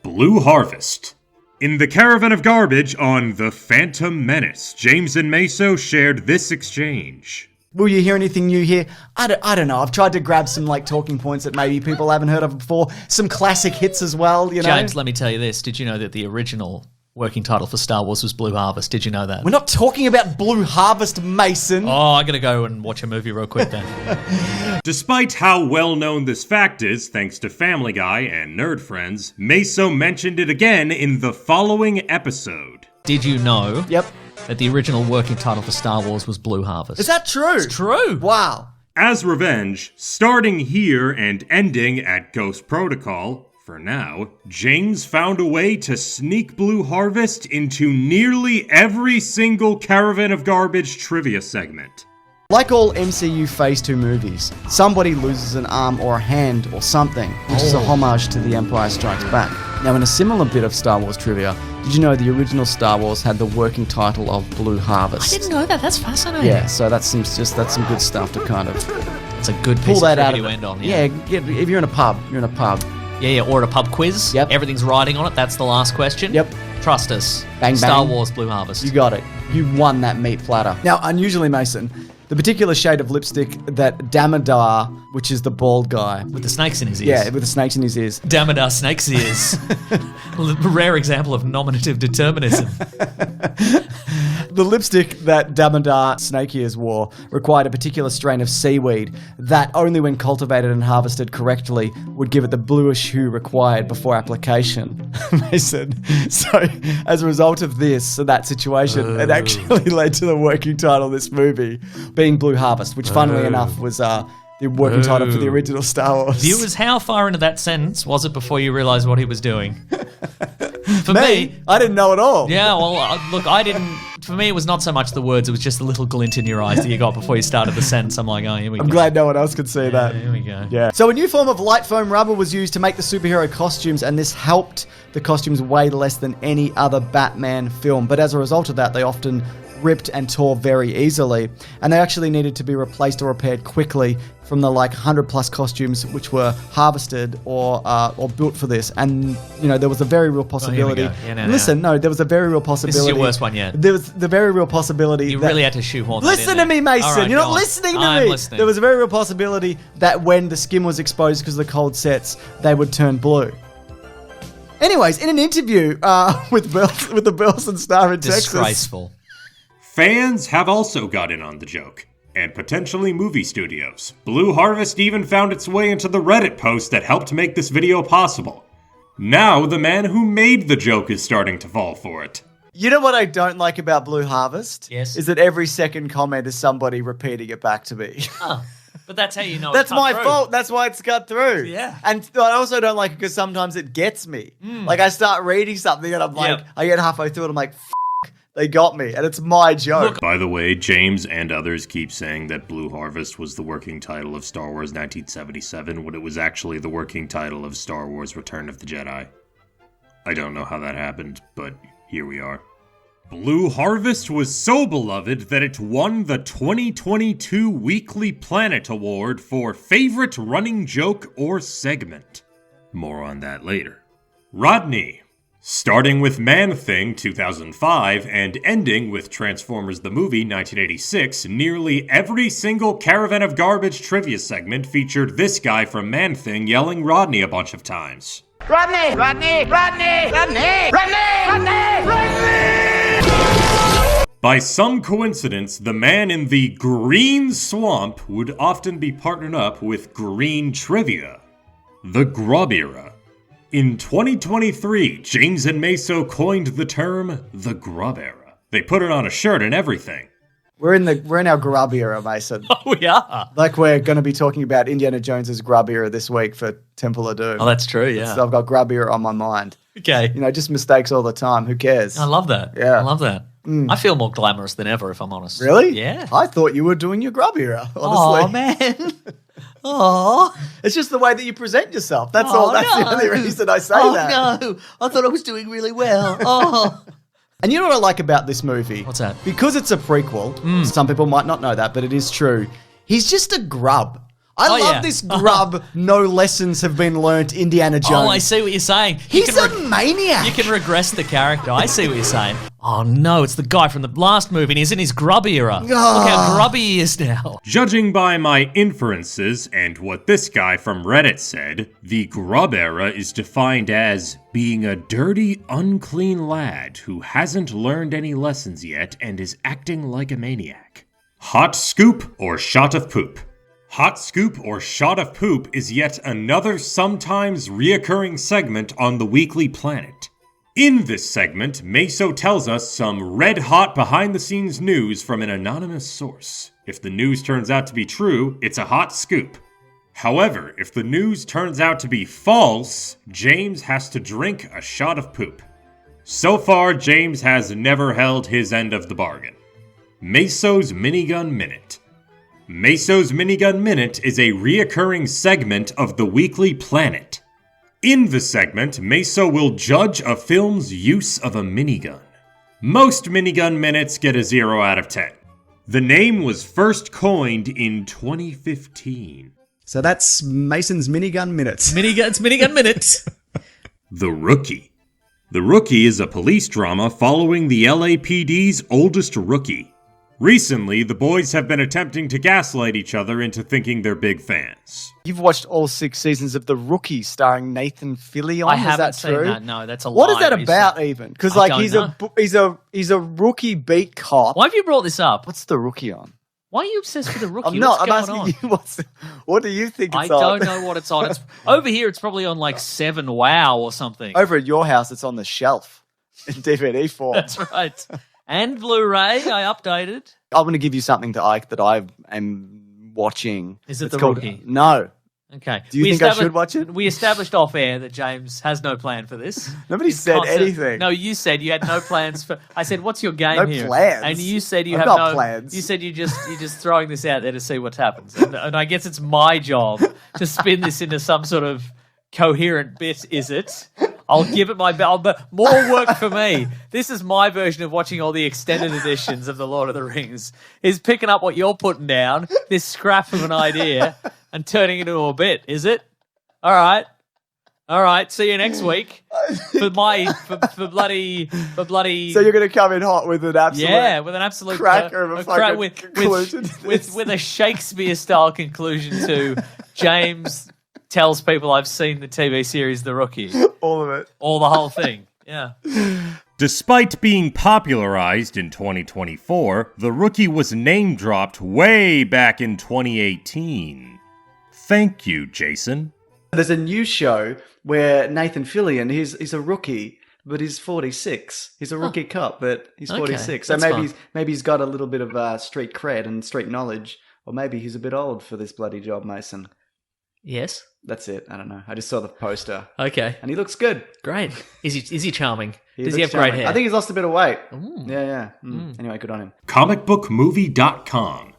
Blue Harvest. In the Caravan of Garbage on The Phantom Menace, James and Maso shared this exchange. Will you hear anything new here? I don't know. I've tried to grab some talking points that maybe people haven't heard of before. Some classic hits as well, James, let me tell you this. Did you know that the original working title for Star Wars was Blue Harvest? Did you know that? We're not talking about Blue Harvest, Mason. Oh, I gotta go and watch a movie real quick then. Despite how well known this fact is, thanks to Family Guy and Nerd Friends, Maso mentioned it again in the following episode. Did you know Yep. that the original working title for Star Wars was Blue Harvest? Is that true? It's true. Wow. As revenge, starting here and ending at Ghost Protocol, for now, James found a way to sneak Blue Harvest into nearly every single Caravan of Garbage trivia segment. Like all MCU Phase 2 movies, somebody loses an arm or a hand or something, which is a homage to The Empire Strikes Back. Now, in a similar bit of Star Wars trivia, did you know the original Star Wars had the working title of Blue Harvest? I didn't know that. That's fascinating. Yeah, so that's some good stuff to kind of It's a good pull piece that of out trivia of to end on. Yeah, if you're in a pub, Yeah, or at a pub quiz. Yep. Everything's riding on it. That's the last question. Yep. Trust us. Bang, Star bang. Wars Blue Harvest. You got it. You won that meat platter. Now, unusually, Mason, the particular shade of lipstick that Damodar, which is the bald guy, With the snakes in his ears. yeah, with the snakes in his ears, Damodar snake's ears. Rare example of nominative determinism. the lipstick that Damodar snake ears wore required a particular strain of seaweed that only when cultivated and harvested correctly would give it the bluish hue required before application. Mason. So, as a result of that situation, it actually led to the working title of this movie being Blue Harvest, which funnily enough was the working title for the original Star Wars. Viewers, how far into that sentence was it before you realised what he was doing? For me, I didn't know at all. yeah, well, look, I didn't. For me, it was not so much the words, it was just the little glint in your eyes that you got before you started the sentence. I'm like, oh, here we go. I'm glad no one else could see that. Here we go. Yeah. So a new form of light foam rubber was used to make the superhero costumes, and this helped the costumes weigh less than any other Batman film. But as a result of that, they often ripped and tore very easily, and they actually needed to be replaced or repaired quickly from the 100 plus costumes which were harvested or built for this. And there was a very real possibility. There was a very real possibility. This is your worst one yet. There was the very real possibility. You really had to shoehorn that Listen in to there. me, Mason. All right, You're go not on. listening to me. I'm listening. There was a very real possibility that when the skin was exposed because of the cold sets, they would turn blue. Anyways, in an interview with the Burleson Star in Texas. Disgraceful. Fans have also got in on the joke, and potentially movie studios. Blue Harvest even found its way into the Reddit post that helped make this video possible. Now the man who made the joke is starting to fall for it. You know what I don't like about Blue Harvest? Yes. Is that every second comment is somebody repeating it back to me. But that's how you know That's it's cut my through. fault. That's why it's cut through. Yeah. And I also don't like it because sometimes it gets me. I start reading something and I'm like, Yep. I get halfway through and I'm like, they got me. And it's my joke. By the way, James and others keep saying that Blue Harvest was the working title of Star Wars 1977 when it was actually the working title of Star Wars Return of the Jedi. I don't know how that happened, but here we are. Blue Harvest was so beloved that it won the 2022 Weekly Planet Award for Favorite Running Joke or Segment. More on that later. RODNEY. Starting with Man-Thing 2005 and ending with Transformers the Movie 1986, nearly every single Caravan of Garbage trivia segment featured this guy from Man-Thing yelling Rodney a bunch of times. Rodney! Rodney! Rodney! Rodney! Rodney! Rodney! Rodney! By some coincidence, the man in the Green Swamp would often be partnered up with Green Trivia. The Grub Era. In 2023, James and Maso coined the term the Grub Era. They put it on a shirt and everything. We're in our Grub Era, Mason. Oh, we are. Like we're going to be talking about Indiana Jones's Grub Era this week for Temple of Doom. Oh, that's true, yeah. So I've got Grub Era on my mind. Okay. Just mistakes all the time. Who cares? I love that. Yeah. I love that. I feel more glamorous than ever, if I'm honest. Really? Yeah. I thought you were doing your Grub Era, honestly. Oh, man. Oh. It's just the way that you present yourself. That's all. That's the only reason I say that. No. I thought I was doing really well. Oh. And you know what I like about this movie? What's that? Because it's a prequel, some people might not know that, but it is true. He's just a grub. I love this grub, no lessons have been learnt, Indiana Jones. Oh, I see what you're saying. He's a maniac. You can regress the character. I see what you're saying. Oh, no, it's the guy from the last movie, and he's in his Grub Era. Look how grubby he is now. Judging by my inferences and what this guy from Reddit said, the Grub Era is defined as being a dirty, unclean lad who hasn't learned any lessons yet and is acting like a maniac. Hot scoop or shot of poop? Hot Scoop or Shot of Poop is yet another sometimes reoccurring segment on the Weekly Planet. In this segment, Maso tells us some red-hot behind-the-scenes news from an anonymous source. If the news turns out to be true, it's a hot scoop. However, if the news turns out to be false, James has to drink a shot of poop. So far, James has never held his end of the bargain. Maso's Minigun Minute. Maso's Minigun Minute is a reoccurring segment of the Weekly Planet. In the segment, Maso will judge a film's use of a minigun. Most Minigun Minutes get a 0 out of 10. The name was first coined in 2015. So that's Mason's Minigun Minutes. It's Minigun Minute. The Rookie. The Rookie is a police drama following the LAPD's oldest rookie. Recently, the boys have been attempting to gaslight each other into thinking they're big fans. You've watched all 6 seasons of The Rookie starring Nathan Fillion. I Is haven't that seen true? that. No, that's a lie. What is that about even? Because I like don't he's a rookie beat cop. Why have you brought this up? What's The Rookie on? Why are you obsessed with the rookie? I'm not. What's I'm going asking on? you. What do you think I it's on? don't know what it's on. It's over here. It's probably on like 7 Wow or something. Over at your house, it's on the shelf in DVD form. That's right. And Blu-ray. I updated. I'm going to give you something that I am watching. Is it It's The called- Rookie? No. Okay. Do you think I should watch it? We established off air that James has no plan for this. Nobody He's said anything. No, you said you had no plans for. I said, "What's your game No here?" plans. And you said you I've have got no plans. You said you're just throwing this out there to see what happens. And I guess it's my job to spin this into some sort of coherent bit. Is it? I'll give it my bell, but more work for me. This is my version of watching all the extended editions of The Lord of the Rings, is picking up what you're putting down, this scrap of an idea, and turning it into a bit, is it? All right. See you next week for bloody. So you're going to come in hot with an absolute With an absolute cracker of a fucking conclusion. with a Shakespeare style conclusion to James tells people I've seen the TV series The Rookie. all of it. All the whole thing. Yeah. Despite being popularized in 2024, The Rookie was name-dropped way back in 2018. Thank you, Jason. There's a new show where Nathan Fillion, he's a rookie, but he's 46. He's a rookie cop, but he's 46. So that's maybe he's got a little bit of street cred and street knowledge, or maybe he's a bit old for this bloody job, Mason. Yes. That's it. I don't know. I just saw the poster. Okay. And he looks good. Great. Is he charming? Does he looks have great charming. hair? I think he's lost a bit of weight. Yeah. Anyway, good on him. Comicbookmovie.com.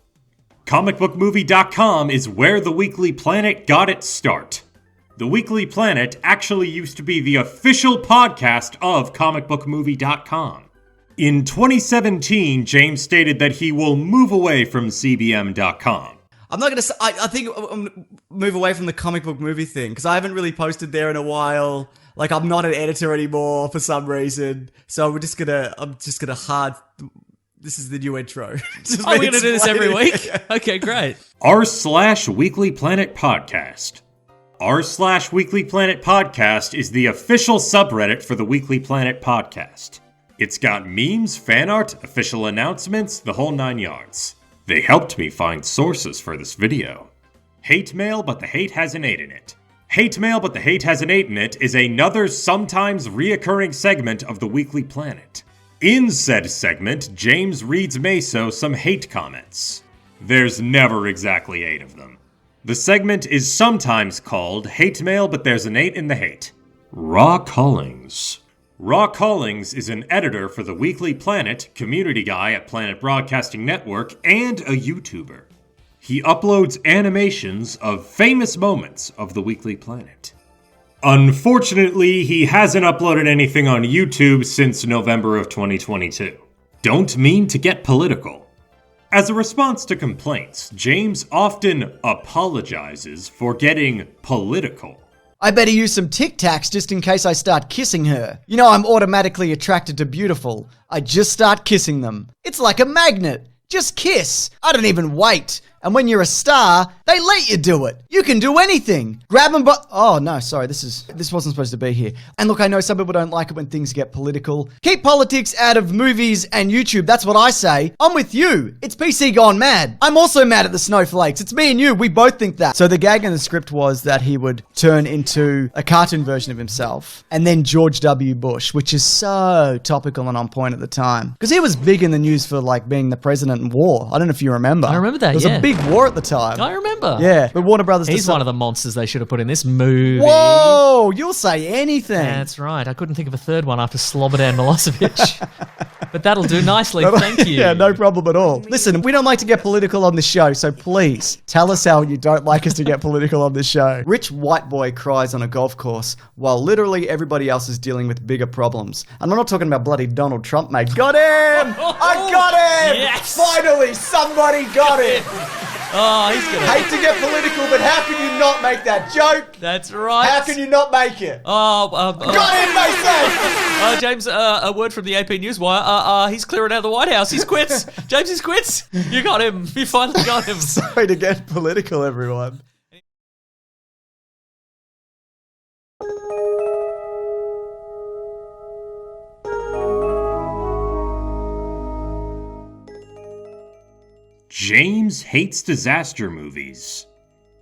Comicbookmovie.com is where the Weekly Planet got its start. The Weekly Planet actually used to be the official podcast of comicbookmovie.com. In 2017, James stated that he will move away from CBM.com. I'm not going to say, I think move away from the comic book movie thing, because I haven't really posted there in a while. Like, I'm not an editor anymore for some reason. So I'm just gonna this is the new intro. We're going to do this every week? Okay, great. r/Weekly Planet Podcast. r/Weekly Planet Podcast is the official subreddit for the Weekly Planet Podcast. It's got memes, fan art, official announcements, the whole 9 yards. They helped me find sources for this video. Hate Mail But the Hate Has an 8 in it. Hate Mail But the Hate Has an 8 in it is another sometimes reoccurring segment of the Weekly Planet. In said segment, James reads Maso some hate comments. There's never exactly 8 of them. The segment is sometimes called Hate Mail But There's an 8 in the Hate. Raw Callings. Raw Collings is an editor for the Weekly Planet, community guy at Planet Broadcasting Network, and a YouTuber. He uploads animations of famous moments of the Weekly Planet. Unfortunately, he hasn't uploaded anything on YouTube since November of 2022. Don't mean to get political. As a response to complaints, James often apologizes for getting political. I better use some Tic Tacs just in case I start kissing her. You know I'm automatically attracted to beautiful. I just start kissing them. It's like a magnet. Just kiss. I don't even wait. And when you're a star, they let you do it. You can do anything. Grab them by... Oh, no, sorry. This wasn't supposed to be here. And look, I know some people don't like it when things get political. Keep politics out of movies and YouTube. That's what I say. I'm with you. It's PC gone mad. I'm also mad at the snowflakes. It's me and you. We both think that. So the gag in the script was that he would turn into a cartoon version of himself. And then George W. Bush, which is so topical and on point at the time. Because he was big in the news for, like, being the president in war. I don't know if you remember. I remember that, There was a big war at the time. I remember. Yeah, but Warner Brothers... He's one of the monsters they should have put in this movie. Whoa, you'll say anything. That's right. I couldn't think of a third one after Slobodan Milosevic. But that'll do nicely, thank you. Yeah, no problem at all. Listen, we don't like to get political on this show, so please tell us how you don't like us to get political on this show. Rich white boy cries on a golf course while literally everybody else is dealing with bigger problems. And I'm not talking about bloody Donald Trump, mate. Got him! I got him! Yes! Finally, somebody got him! Oh, he's gonna... Hate to get political, but how can you not make that joke? That's right. How can you not make it? Got him, Maso! James, a word from the AP Newswire. He's clearing out of the White House. He's quits. James, he's quits. You got him. You finally got him. Sorry to get political, everyone. James hates disaster movies.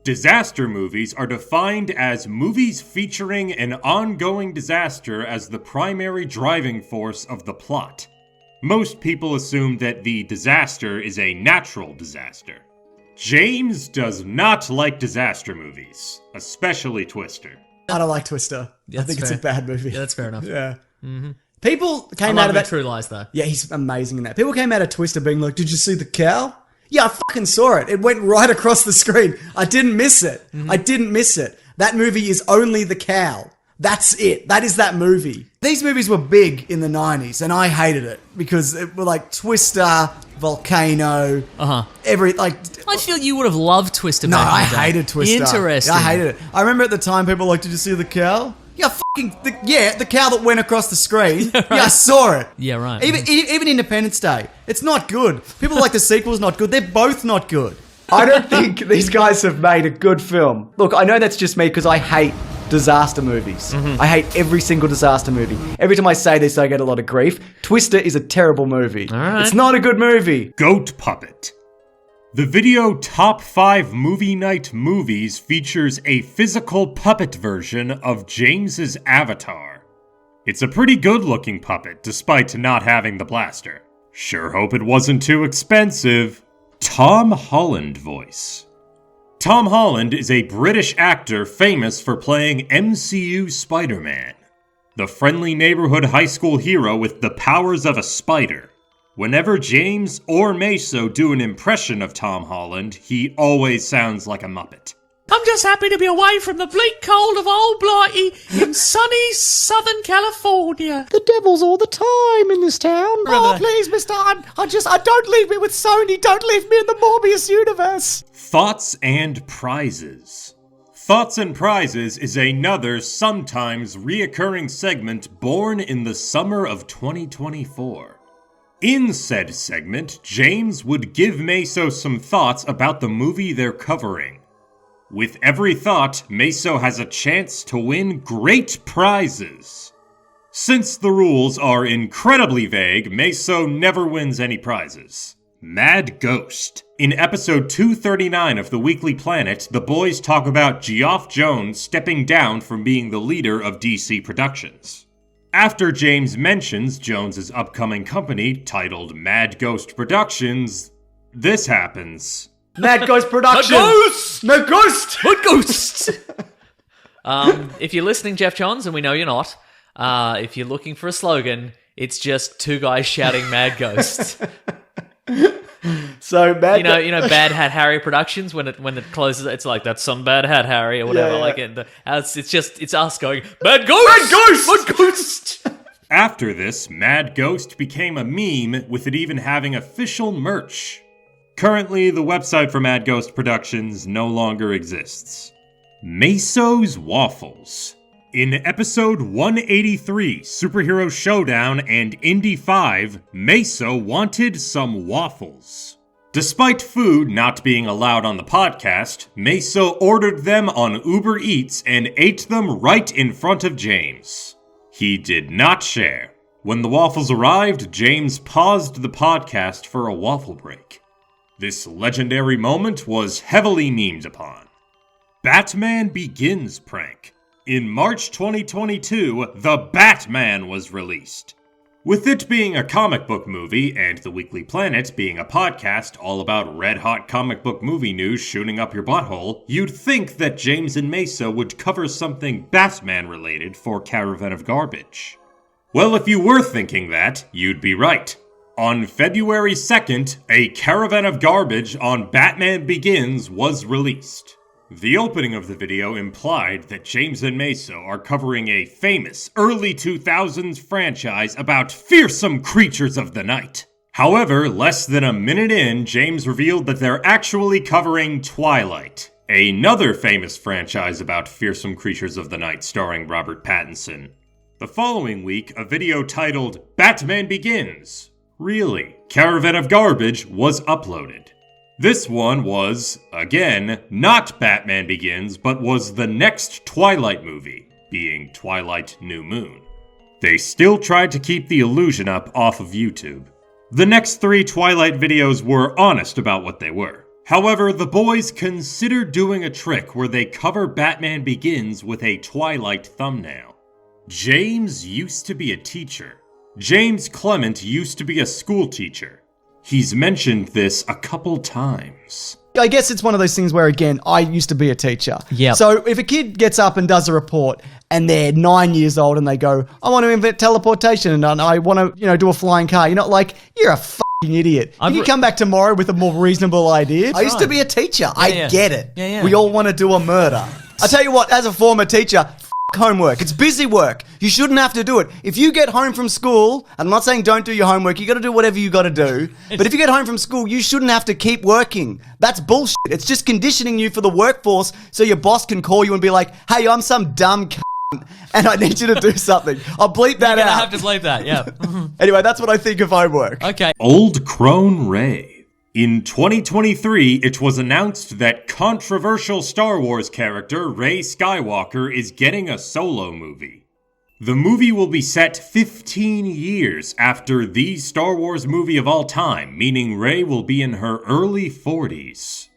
Disaster movies are defined as movies featuring an ongoing disaster as the primary driving force of the plot. Most people assume that the disaster is a natural disaster. James does not like disaster movies, especially Twister. I don't like Twister. I think it's a bad movie. Yeah, that's fair enough. Yeah. People came I out of love that. True Lies, though. Yeah, he's amazing in that. People came out of Twister being like, "Did you see the cow?" Yeah, I fucking saw it. It went right across the screen. I didn't miss it. I didn't miss it. That movie is only the cow. That's it. That is that movie. These movies were big in the 90s, and I hated it because it were like Twister, Volcano, I feel you would have loved Twister. No, back I in the day. hated Twister. Interesting. I hated it. I remember at the time people were like, "Did you see the cow?" Yeah, the cow that went across the screen. Yeah, I saw it. Yeah, right. Even Independence Day, it's not good. People like the sequel's not good. They're both not good. I don't think these guys have made a good film. Look, I know that's just me because I hate disaster movies. I hate every single disaster movie. Every time I say this, I get a lot of grief. Twister is a terrible movie. All right. It's not a good movie. Goat Puppet. The video Top 5 Movie Night Movies features a physical puppet version of James's avatar. It's a pretty good-looking puppet, despite not having the blaster. Sure hope it wasn't too expensive. Tom Holland voice. Tom Holland is a British actor famous for playing MCU Spider-Man, the friendly neighborhood high school hero with the powers of a spider. Whenever James or Maso do an impression of Tom Holland, he always sounds like a Muppet. I'm just happy to be away from the bleak cold of old Blighty in sunny Southern California. The devil's all the time in this town. Oh, please, mister, I don't leave me with Sony. Don't leave me in the Morbius universe. Thoughts and Prizes. Thoughts and Prizes is another sometimes reoccurring segment born in the summer of 2024. In said segment, James would give Maso some thoughts about the movie they're covering. With every thought, Maso has a chance to win great prizes. Since the rules are incredibly vague, Maso never wins any prizes. Mad Ghost. In episode 239 of The Weekly Planet, the boys talk about Geoff Jones stepping down from being the leader of DC Productions. After James mentions Jones's upcoming company, titled Mad Ghost Productions, this happens. Mad Ghost Productions. Mad Ghost! Mad Ghost. If you're listening, Geoff Johns, and we know you're not, if you're looking for a slogan, it's just two guys shouting "Mad Ghost." So Mad you know, Bad Hat Harry Productions when it closes, it's like that's some Bad Hat Harry or whatever. Yeah. Like it's us going Mad Ghost, Mad Ghost, Mad Ghost. After this, Mad Ghost became a meme, with it even having official merch. Currently, the website for Mad Ghost Productions no longer exists. Maso's Waffles. In episode 183, Superhero Showdown and Indy 5, Maso wanted some waffles. Despite food not being allowed on the podcast, Maso ordered them on Uber Eats and ate them right in front of James. He did not share. When the waffles arrived, James paused the podcast for a waffle break. This legendary moment was heavily memed upon. Batman Begins prank. In March 2022, The Batman was released. With it being a comic book movie and The Weekly Planet being a podcast all about red-hot comic book movie news shooting up your butthole, you'd think that James and Maso would cover something Batman-related for Caravan of Garbage. Well, if you were thinking that, you'd be right. On February 2nd, a Caravan of Garbage on Batman Begins was released. The opening of the video implied that James and Maso are covering a famous early 2000s franchise about fearsome creatures of the night. However, less than a minute in, James revealed that they're actually covering Twilight, another famous franchise about fearsome creatures of the night starring Robert Pattinson. The following week, a video titled Batman Begins, really, Caravan of Garbage was uploaded. This one was, again, not Batman Begins, but was the next Twilight movie, being Twilight New Moon. They still tried to keep the illusion up off of YouTube. The next 3 Twilight videos were honest about what they were. However, the boys considered doing a trick where they cover Batman Begins with a Twilight thumbnail. James used to be a teacher. James Clement used to be a school teacher. He's mentioned this a couple times. I guess it's one of those things where, again, I used to be a teacher. Yep. So if a kid gets up and does a report and they're 9 years old and they go, I want to invent teleportation and I want to, do a flying car. You're not like, you're a fucking idiot. Can you come back tomorrow with a more reasonable idea? I used to be a teacher. I get it. Yeah. We all want to do a murder. I tell you what, as a former teacher, homework. It's busy work. You shouldn't have to do it. If you get home from school, and I'm not saying don't do your homework, you got to do whatever you got to do. But if you get home from school, you shouldn't have to keep working. That's bullshit. It's just conditioning you for the workforce so your boss can call you and be like, hey, I'm some dumb cunt and I need you to do something. I'll bleep that You're out. gonna have to bleep that, yeah. Anyway, that's what I think of homework. Okay. Old Crone Ray. In 2023, it was announced that controversial Star Wars character Rey Skywalker is getting a solo movie. The movie will be set 15 years after the Star Wars movie of all time, meaning Rey will be in her early 40s.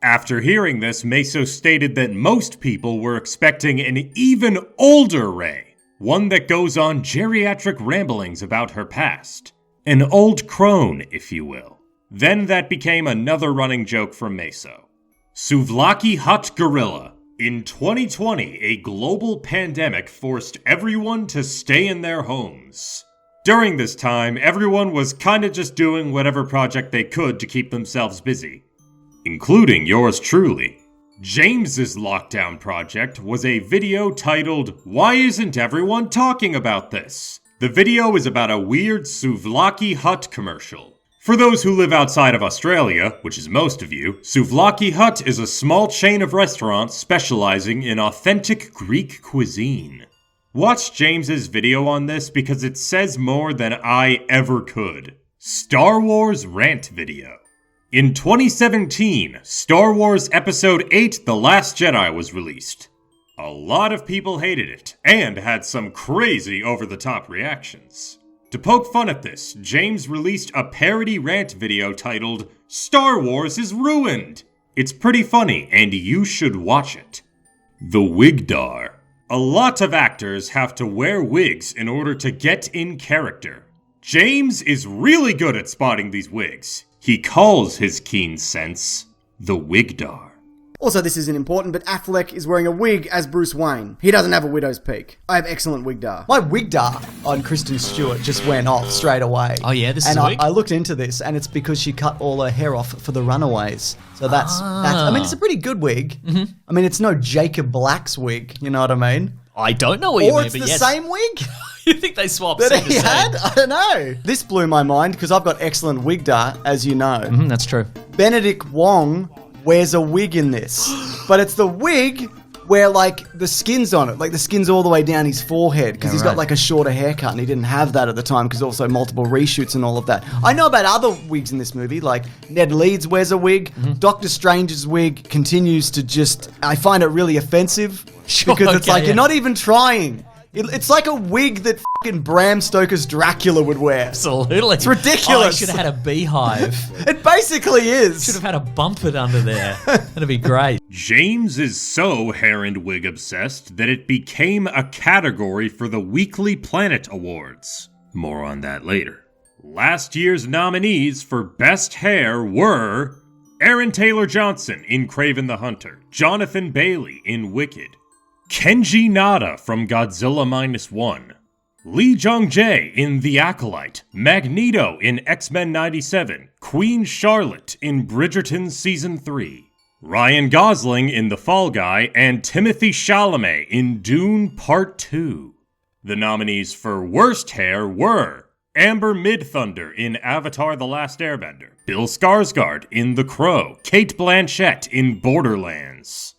After hearing this, Maso stated that most people were expecting an even older Rey, one that goes on geriatric ramblings about her past. An old crone, if you will. Then that became another running joke from Maso. Souvlaki Hut Gorilla. In 2020, a global pandemic forced everyone to stay in their homes. During this time, everyone was kinda just doing whatever project they could to keep themselves busy. Including yours truly. James's lockdown project was a video titled, Why Isn't Everyone Talking About This? The video is about a weird Souvlaki Hut commercial. For those who live outside of Australia, which is most of you, Souvlaki Hut is a small chain of restaurants specializing in authentic Greek cuisine. Watch James's video on this because it says more than I ever could. Star Wars rant video. In 2017, Star Wars Episode 8 The Last Jedi was released. A lot of people hated it, and had some crazy over-the-top reactions. To poke fun at this, James released a parody rant video titled, Star Wars is Ruined! It's pretty funny, and you should watch it. The Wigdar. A lot of actors have to wear wigs in order to get in character. James is really good at spotting these wigs. He calls his keen sense the Wigdar. Also, this isn't important, but Affleck is wearing a wig as Bruce Wayne. He doesn't have a widow's peak. I have excellent wigdar. My wigdar on Kristen Stewart just went off straight away. Oh yeah, this And is a wig? I looked into this, and it's because she cut all her hair off for the Runaways. So that's I mean, it's a pretty good wig. Mm-hmm. I mean, it's no Jacob Black's wig, you know what I mean? I don't know what you Or mean, it's but the yes. same wig You think they swapped that scene to he scene? had? I don't know. This blew my mind because I've got excellent wigdar, as you know. That's true. Benedict Wong wears a wig in this, but it's the wig where, like, the skin's on it. Like, the skin's all the way down his forehead because he's got, like, a shorter haircut and he didn't have that at the time because also multiple reshoots and all of that. I know about other wigs in this movie, like Ned Leeds wears a wig. Doctor Strange's wig continues to just... I find it really offensive because it's like, you're not even trying. It's like a wig that fucking Bram Stoker's Dracula would wear. Absolutely. It's ridiculous. Oh, he should have had a beehive. It basically is. Should have had a bumper under there. That'd be great. James is so hair and wig obsessed that it became a category for the Weekly Planet Awards. More on that later. Last year's nominees for Best Hair were Aaron Taylor Johnson in Kraven the Hunter, Jonathan Bailey in Wicked, Kenji Nada from Godzilla -1, Lee Jung-jae in The Acolyte, Magneto in X-Men 97, Queen Charlotte in Bridgerton Season 3, Ryan Gosling in The Fall Guy, and Timothée Chalamet in Dune Part 2. The nominees for Worst Hair were Amber Midthunder in Avatar The Last Airbender, Bill Skarsgård in The Crow, Cate Blanchett in Borderlands,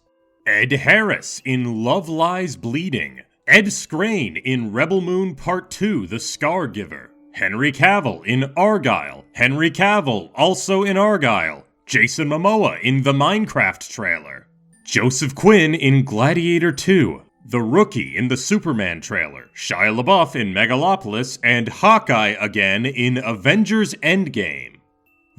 Ed Harris in Love Lies Bleeding, Ed Skrein in Rebel Moon Part 2, The Scargiver, Henry Cavill in Argyle, Henry Cavill also in Argyle, Jason Momoa in the Minecraft trailer, Joseph Quinn in Gladiator 2, The Rookie in the Superman trailer, Shia LaBeouf in Megalopolis, and Hawkeye again in Avengers Endgame.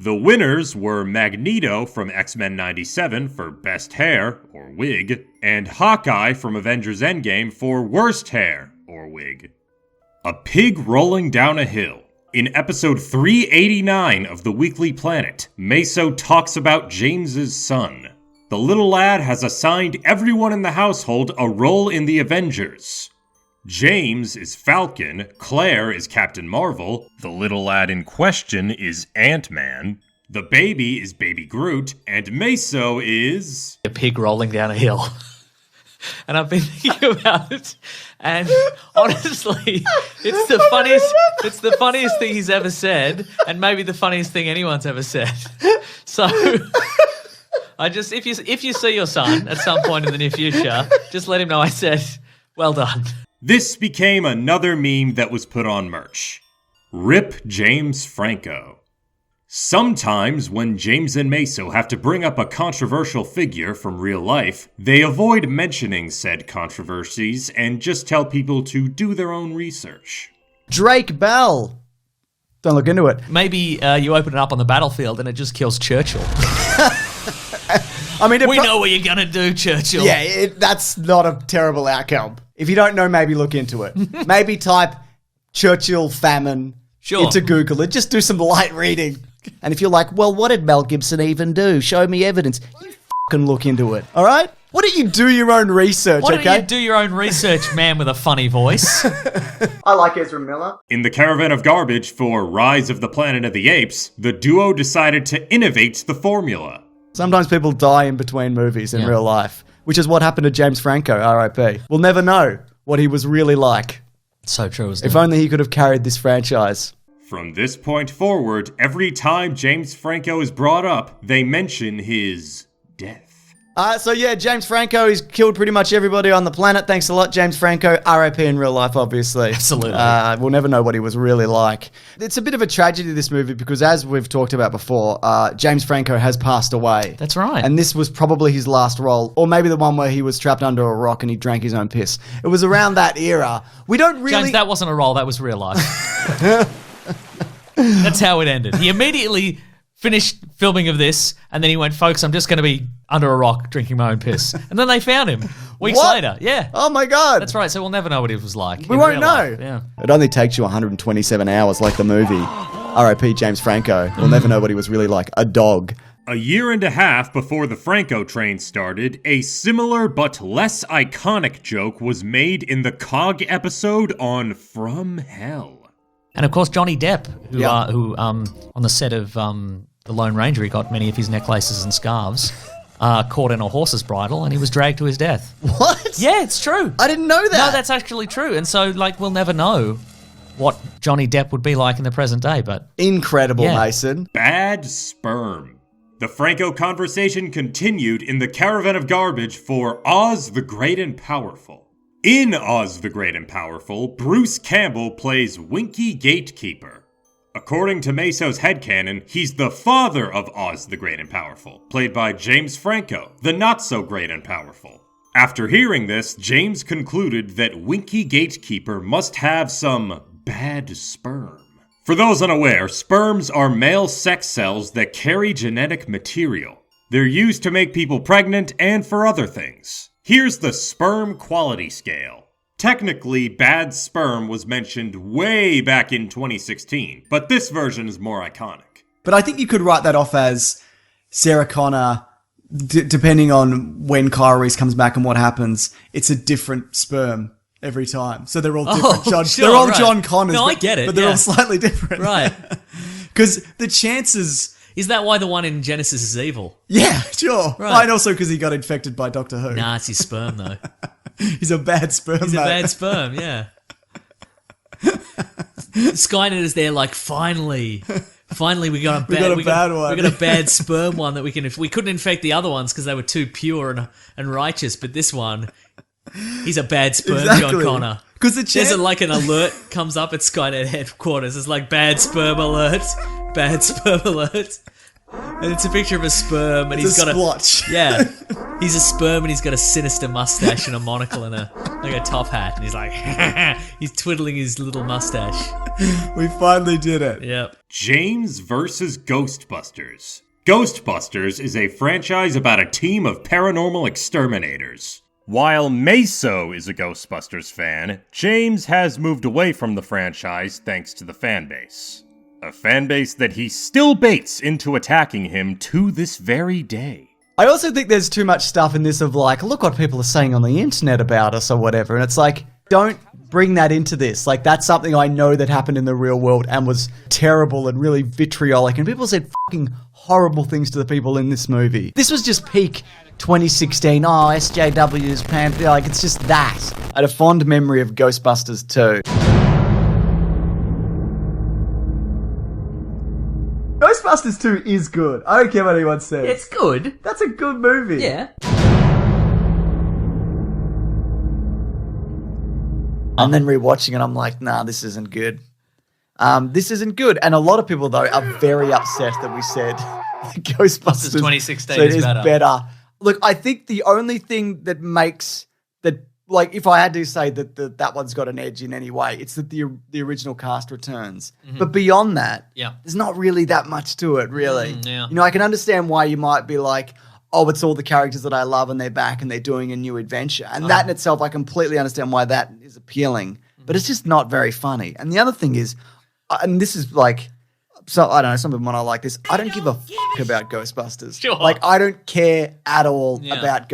The winners were Magneto from X-Men 97 for Best Hair, or Wig, and Hawkeye from Avengers Endgame for Worst Hair, or Wig. A Pig Rolling Down a Hill. In episode 389 of The Weekly Planet, Maso talks about James's son. The little lad has assigned everyone in the household a role in the Avengers. James is Falcon, Claire is Captain Marvel, the little lad in question is Ant-Man, the baby is Baby Groot, and Maso is... A pig rolling down a hill. And I've been thinking about it, and honestly, it's the funniest thing he's ever said, and maybe the funniest thing anyone's ever said. So... if you see your son at some point in the near future, just let him know I said, well done. This became another meme that was put on merch. Rip James Franco. Sometimes when James and Maso have to bring up a controversial figure from real life, they avoid mentioning said controversies and just tell people to do their own research. Drake Bell. Don't look into it. Maybe you open it up on the battlefield and it just kills Churchill. I mean, we know what you're going to do, Churchill. Yeah, that's not a terrible outcome. If you don't know, maybe look into it. Maybe type Churchill famine into Google and just do some light reading. And if you're like, well, what did Mel Gibson even do? Show me evidence. You fucking look into it, all right? Why don't you do your own research, Why okay? don't you do your own research, man with a funny voice? I like Ezra Miller. In the Caravan of Garbage for Rise of the Planet of the Apes, the duo decided to innovate the formula. Sometimes people die in between movies in real life, which is what happened to James Franco, R.I.P. We'll never know what he was really like. So true, isn't it? If only he could have carried this franchise. From this point forward, every time James Franco is brought up, they mention his death. So yeah, James Franco, he's killed pretty much everybody on the planet. Thanks a lot, James Franco. R.I.P. in real life, obviously. Absolutely. We'll never know what he was really like. It's a bit of a tragedy, this movie, because as we've talked about before, James Franco has passed away. That's right. And this was probably his last role, or maybe the one where he was trapped under a rock and he drank his own piss. It was around that era. We don't really... James, that wasn't a role, that was real life. That's how it ended. He immediately finished filming of this, and then he went, folks, I'm just going to be under a rock drinking my own piss. And then they found him weeks later. Yeah. Oh my God. That's right. So we'll never know what it was like. We won't know. Life. Yeah. It only takes you 127 hours like the movie. R.I.P. James Franco. We'll never know what he was really like. A dog. A year and a half before the Franco train started, a similar but less iconic joke was made in the COG episode on From Hell. And of course, Johnny Depp, who on the set of The Lone Ranger, he got many of his necklaces and scarves caught in a horse's bridle, and he was dragged to his death. What? Yeah, it's true. I didn't know that. No, that's actually true. And so, we'll never know what Johnny Depp would be like in the present day, but... Incredible, Yeah. Mason. Bad sperm. The Franco conversation continued in the Caravan of Garbage for Oz the Great and Powerful. In Oz the Great and Powerful, Bruce Campbell plays Winky Gatekeeper. According to Maso's headcanon, he's the father of Oz the Great and Powerful, played by James Franco, the not-so-great and powerful. After hearing this, James concluded that Winky Gatekeeper must have some bad sperm. For those unaware, sperms are male sex cells that carry genetic material. They're used to make people pregnant and for other things. Here's the sperm quality scale. Technically, bad sperm was mentioned way back in 2016, but this version is more iconic. But I think you could write that off as Sarah Connor, depending on when Kyle Reese comes back and what happens, it's a different sperm every time. So they're all different. They're all right. John Connors. No, I get it, But they're yeah. all slightly different. Right. Because the chances... Is that why the one in Genesis is evil? Yeah, sure. Right. And also because he got infected by Doctor Who. Nah, it's his sperm, though. He's a bad sperm, He's mate. a bad sperm, yeah. Skynet is there finally we got a bad one. We got a bad sperm one that we can... We couldn't infect the other ones because they were too pure and righteous, but this one, he's a bad sperm, John Connor. Because There's an alert comes up at Skynet headquarters. It's bad sperm alert, bad sperm alert. And it's a picture of a sperm, and he's got splotch. Yeah, he's a sperm, and he's got a sinister mustache and a monocle and a top hat, and he's he's twiddling his little mustache. We finally did it. Yep. James vs. Ghostbusters. Ghostbusters is a franchise about a team of paranormal exterminators. While Maso is a Ghostbusters fan, James has moved away from the franchise thanks to the fanbase. A fanbase that he still baits into attacking him to this very day. I also think there's too much stuff in this of look what people are saying on the internet about us or whatever. And it's don't bring that into this. That's something I know that happened in the real world and was terrible and really vitriolic. And people said fucking horrible things to the people in this movie. This was just peak 2016. Oh, SJW's pan. It's just that. I had a fond memory of Ghostbusters 2. Ghostbusters 2 is good. I don't care what anyone says. It's good. That's a good movie. Yeah. And then rewatching it, I'm like, nah, this isn't good. This isn't good. And a lot of people, though, are very upset that we said Ghostbusters 2016 is is better. Look, I think the only thing that makes that, if I had to say that one's got an edge in any way, it's that the original cast returns. But beyond that, Yeah. there's not really that much to it, really. yeah. I can understand why you might be like, oh, it's all the characters that I love and they're back and they're doing a new adventure. And that in itself, I completely understand why that is appealing. But it's just not very funny. And the other thing is, and this is so I don't know, some people might not like this. I don't give a fuck about Ghostbusters. Sure. I don't care at all Yeah. about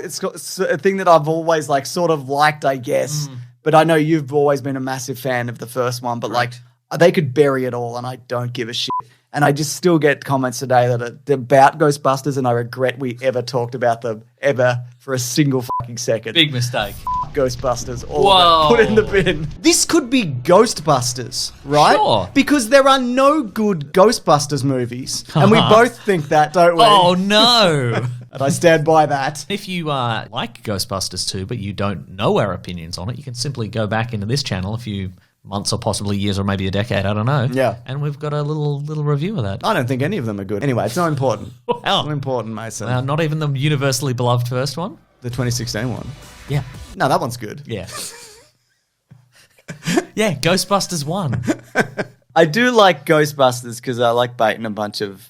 it's a thing that I've always sort of liked, I guess. But I know you've always been a massive fan of the first one. But they could bury it all, and I don't give a shit. And I just still get comments today that are about Ghostbusters, and I regret we ever talked about them ever for a single fucking second. Big mistake. Ghostbusters. All Whoa. of it. Put in the bin. This could be Ghostbusters, right? Sure. Because there are no good Ghostbusters movies. And we both think that, don't we? Oh, no. And I stand by that. If you like Ghostbusters 2, but you don't know our opinions on it, you can simply go back into this channel a few months or possibly years or maybe a decade, I don't know. Yeah. And we've got a little review of that. I don't think any of them are good. Anyway, it's not important. Wow. It's not important, Mason. Not even the universally beloved first one? The 2016 one. Yeah. No, that one's good. Yeah. Yeah, Ghostbusters 1. I do like Ghostbusters because I like baiting a bunch of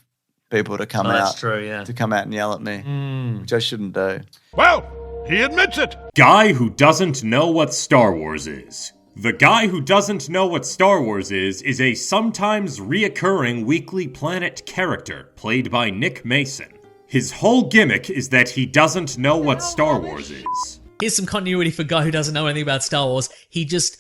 people to come out. That's true, yeah. To come out and yell at me, which I shouldn't do. Well, he admits it. Guy who doesn't know what Star Wars is. The guy who doesn't know what Star Wars is a sometimes reoccurring Weekly Planet character played by Nick Mason. His whole gimmick is that he doesn't know what Star Wars is. Here's some continuity for a guy who doesn't know anything about Star Wars. He just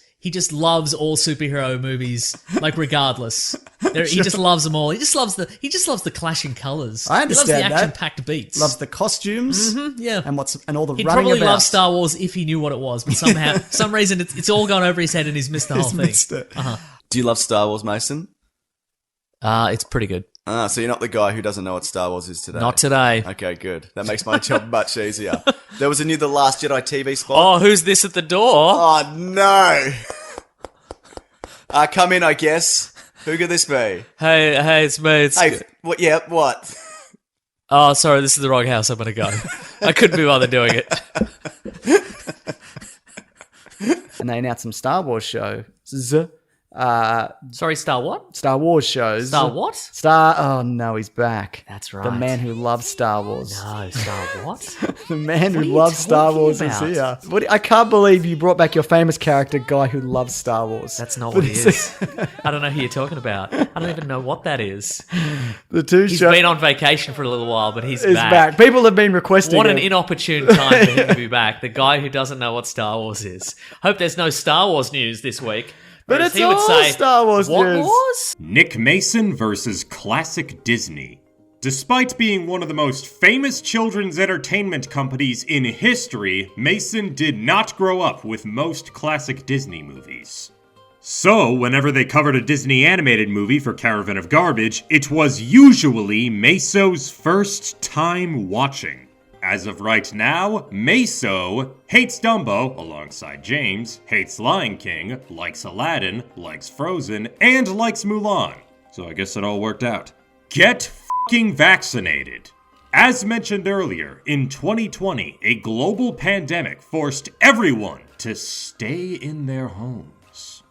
loves all superhero movies, like regardless. He just loves them all. He just loves the clashing colours. I understand He loves the action-packed beats. Loves the costumes. Yeah. And all the He'd running probably about. love Star Wars if he knew what it was, but somehow, for some reason, it's all gone over his head and he's missed the whole thing. Missed it. Do you love Star Wars, Mason? It's pretty good. So you're not the guy who doesn't know what Star Wars is today? Not today. Okay, good. That makes my job much easier. There was a new The Last Jedi TV spot. Oh, who's this at the door? Oh, no. Come in, I guess. Who could this be? Hey, it's me. Hey, what? Yeah, what? Oh, sorry, this is the wrong house. I'm gonna go. I couldn't be bothered doing it. And they announced some Star Wars shows. Sorry, Star what? Star Wars shows. Star what? Oh no, he's back. That's right. The man who loves Star Wars. No, Star what? The man who are you loves Star talking Wars about? is here. I can't believe you brought back your famous character, guy who loves Star Wars. That's not what he is. I don't know who you're talking about. I don't even know what that is. The two He's shows. been on vacation for a little while, but he's Is back. People have been requesting. What an it. inopportune time for him to be back. The guy who doesn't know what Star Wars is. Hope there's no Star Wars news this week. But Whereas it's all Star Wars what news. Wars? Nick Mason versus Classic Disney. Despite being one of the most famous children's entertainment companies in history, Mason did not grow up with most classic Disney movies. So, whenever they covered a Disney animated movie for Caravan of Garbage, it was usually Maso's first time watching. As of right now, Maso hates Dumbo alongside James, hates Lion King, likes Aladdin, likes Frozen, and likes Mulan. So I guess it all worked out. Get f***ing vaccinated. As mentioned earlier, in 2020, a global pandemic forced everyone to stay in their homes.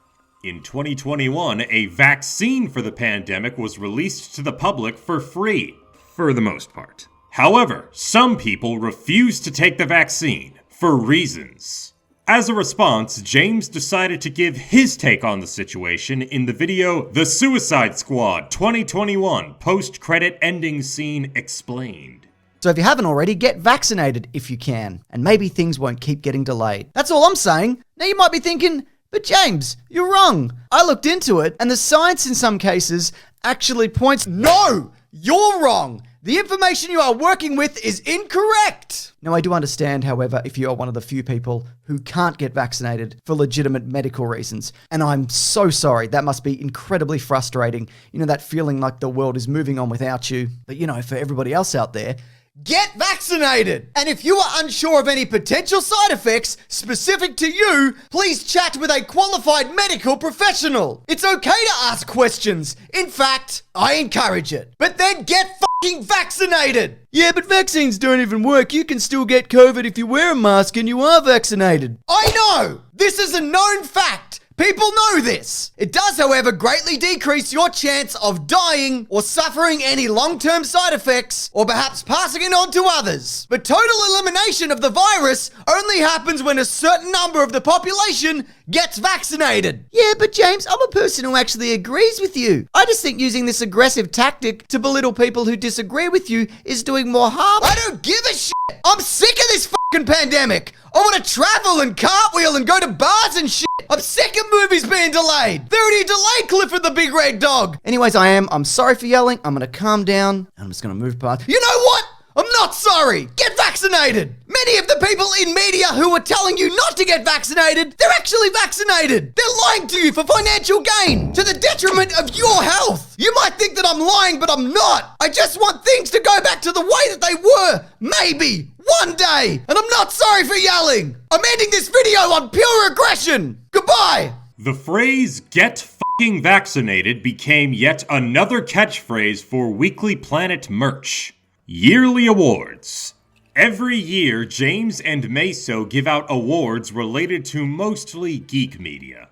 In 2021, a vaccine for the pandemic was released to the public for free, for the most part. However, some people refused to take the vaccine, for reasons. As a response, James decided to give his take on the situation in the video The Suicide Squad 2021 Post-Credit Ending Scene Explained. So if you haven't already, get vaccinated if you can, and maybe things won't keep getting delayed. That's all I'm saying. Now you might be thinking, but James, you're wrong. I looked into it, and the science in some cases actually points... No! You're wrong! The information you are working with is incorrect! Now, I do understand, however, if you are one of the few people who can't get vaccinated for legitimate medical reasons. And I'm so sorry. That must be incredibly frustrating. You know, that feeling like the world is moving on without you. But, you know, for everybody else out there, get vaccinated! And if you are unsure of any potential side effects specific to you, please chat with a qualified medical professional. It's okay to ask questions. In fact, I encourage it. But then get fucking vaccinated! Yeah, but vaccines don't even work. You can still get COVID if you wear a mask and you are vaccinated. I know! This is a known fact! People know this. It does, however, greatly decrease your chance of dying or suffering any long-term side effects or perhaps passing it on to others. But total elimination of the virus only happens when a certain number of the population gets vaccinated. Yeah, but James, I'm a person who actually agrees with you. I just think using this aggressive tactic to belittle people who disagree with you is doing more harm. I don't give a shit. I'm sick of this fucking pandemic. I want to travel and cartwheel and go to bars and shit. I'm sick of movies being delayed. They already delayed Clifford the Big Red Dog. Anyways, I'm sorry for yelling. I'm going to calm down. And I'm just going to move past. You know what? I'm not sorry. Get vaccinated. Many of the people in media who are telling you not to get vaccinated, they're actually vaccinated. They're lying to you for financial gain, to the detriment of your health. You might think that I'm lying, but I'm not. I just want things to go back to the way that they were. Maybe. One day. And I'm not sorry for yelling. I'm ending this video on pure aggression. Goodbye. The phrase "get f***ing vaccinated" became yet another catchphrase for Weekly Planet merch. Yearly awards. Every year, James and Maso give out awards related to mostly geek media.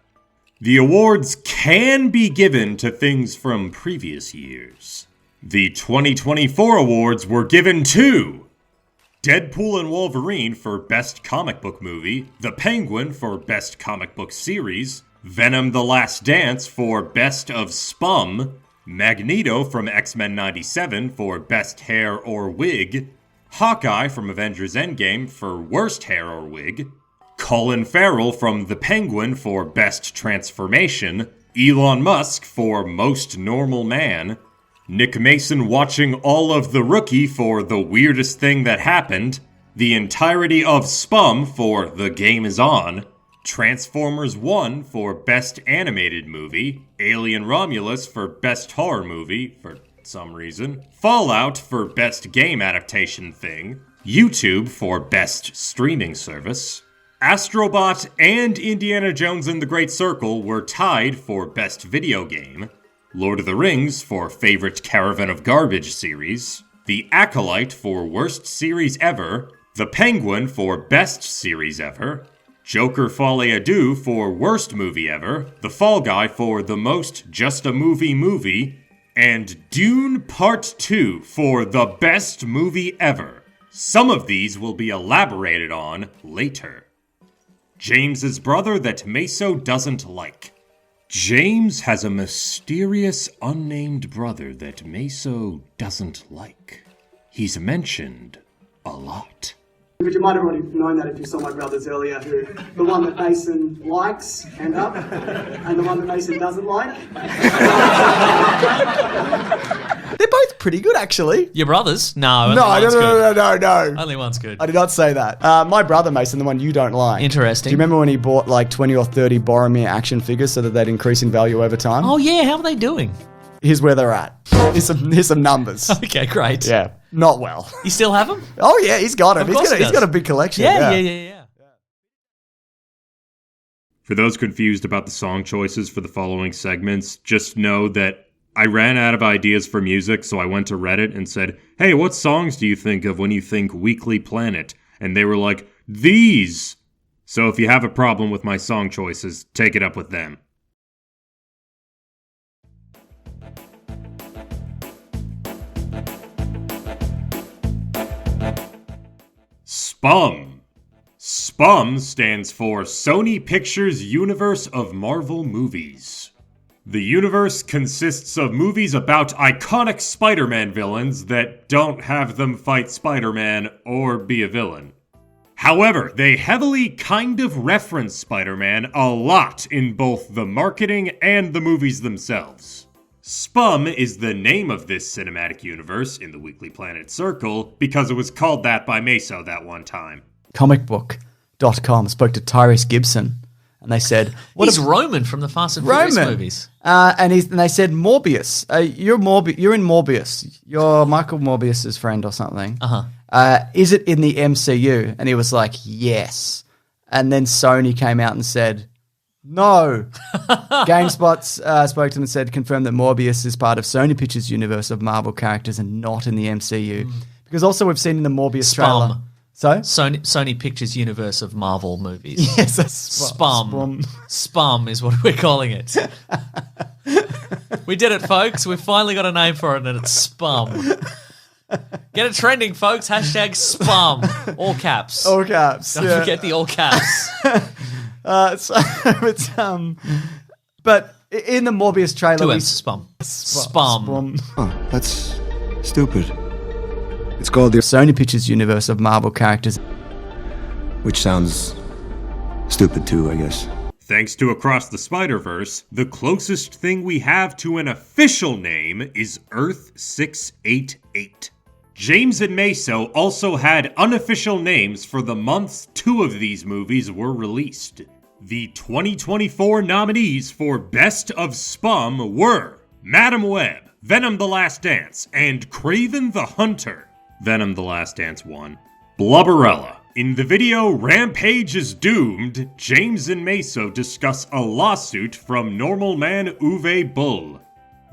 The awards can be given to things from previous years. The 2024 awards were given to Deadpool and Wolverine for Best Comic Book Movie, The Penguin for Best Comic Book Series, Venom: The Last Dance for Best of Spum, Magneto from X-Men 97 for Best Hair or Wig, Hawkeye from Avengers Endgame for Worst Hair or Wig, Colin Farrell from The Penguin for Best Transformation, Elon Musk for Most Normal Man, Nick Mason watching all of The Rookie for The Weirdest Thing That Happened, the entirety of Spum for The Game Is On, Transformers 1 for Best Animated Movie, Alien Romulus for Best Horror Movie, for some reason, Fallout for Best Game Adaptation Thing, YouTube for Best Streaming Service, Astrobot and Indiana Jones and the Great Circle were tied for Best Video Game, Lord of the Rings for Favorite Caravan of Garbage Series, The Acolyte for Worst Series Ever, The Penguin for Best Series Ever, Joker Folie à Deux for Worst Movie Ever, The Fall Guy for the Most Just a Movie, and Dune Part 2 for the Best Movie Ever. Some of these will be elaborated on later. James's brother that Maso doesn't like. James has a mysterious unnamed brother that Maso doesn't like. He's mentioned a lot. But you might have already known that if you saw my brothers earlier, who the one that Mason likes, hand up, and the one that Mason doesn't like. They're both pretty good, actually. Your brothers? No. No. Only one's good. I did not say that. My brother, Mason, the one you don't like. Interesting. Do you remember when he bought like 20 or 30 Boromir action figures so that they'd increase in value over time? Oh, yeah. How are they doing? Here's where they're at. Here's some numbers. Okay, great. Yeah, not well. You still have them? Oh, yeah, he's got them. Of course He's got a big collection. Yeah. For those confused about the song choices for the following segments, just know that I ran out of ideas for music, so I went to Reddit and said, hey, what songs do you think of when you think Weekly Planet? And they were like, these! So if you have a problem with my song choices, take it up with them. SPUM. SPUM stands for Sony Pictures Universe of Marvel Movies. The universe consists of movies about iconic Spider-Man villains that don't have them fight Spider-Man or be a villain. However, they heavily kind of reference Spider-Man a lot in both the marketing and the movies themselves. SPUM is the name of this cinematic universe in the Weekly Planet Circle because it was called that by Maso that one time. Comicbook.com spoke to Tyrese Gibson, and they said, He's Roman from the Fast and Furious movies. And they said, Morbius. You're in Morbius. You're Michael Morbius's friend or something. Is it in the MCU? And he was like, yes. And then Sony came out and said, no. GameSpot spoke to them and said, confirmed that Morbius is part of Sony Pictures' universe of Marvel characters and not in the MCU. Because also we've seen in the Morbius trailer. So? Sony Pictures universe of Marvel movies. Yes, SPUM. SPUM is what we're calling it. We did it, folks. We've finally got a name for it, and it's SPUM. Get it trending, folks. Hashtag SPUM. All caps. All caps. Don't forget the all caps. But in the Morbius trailer, SPUM. Oh, that's stupid. It's called the Sony Pictures universe of Marvel characters. Which sounds stupid too, I guess. Thanks to Across the Spider-Verse, the closest thing we have to an official name is Earth 688. James and Maso also had unofficial names for the months 2 of these movies were released. The 2024 nominees for Best of SPUM were Madam Web, Venom: The Last Dance, and Kraven the Hunter. Venom: The Last Dance won. Blubberella. In the video Rampage is Doomed, James and Maso discuss a lawsuit from Normal Man Uwe Boll.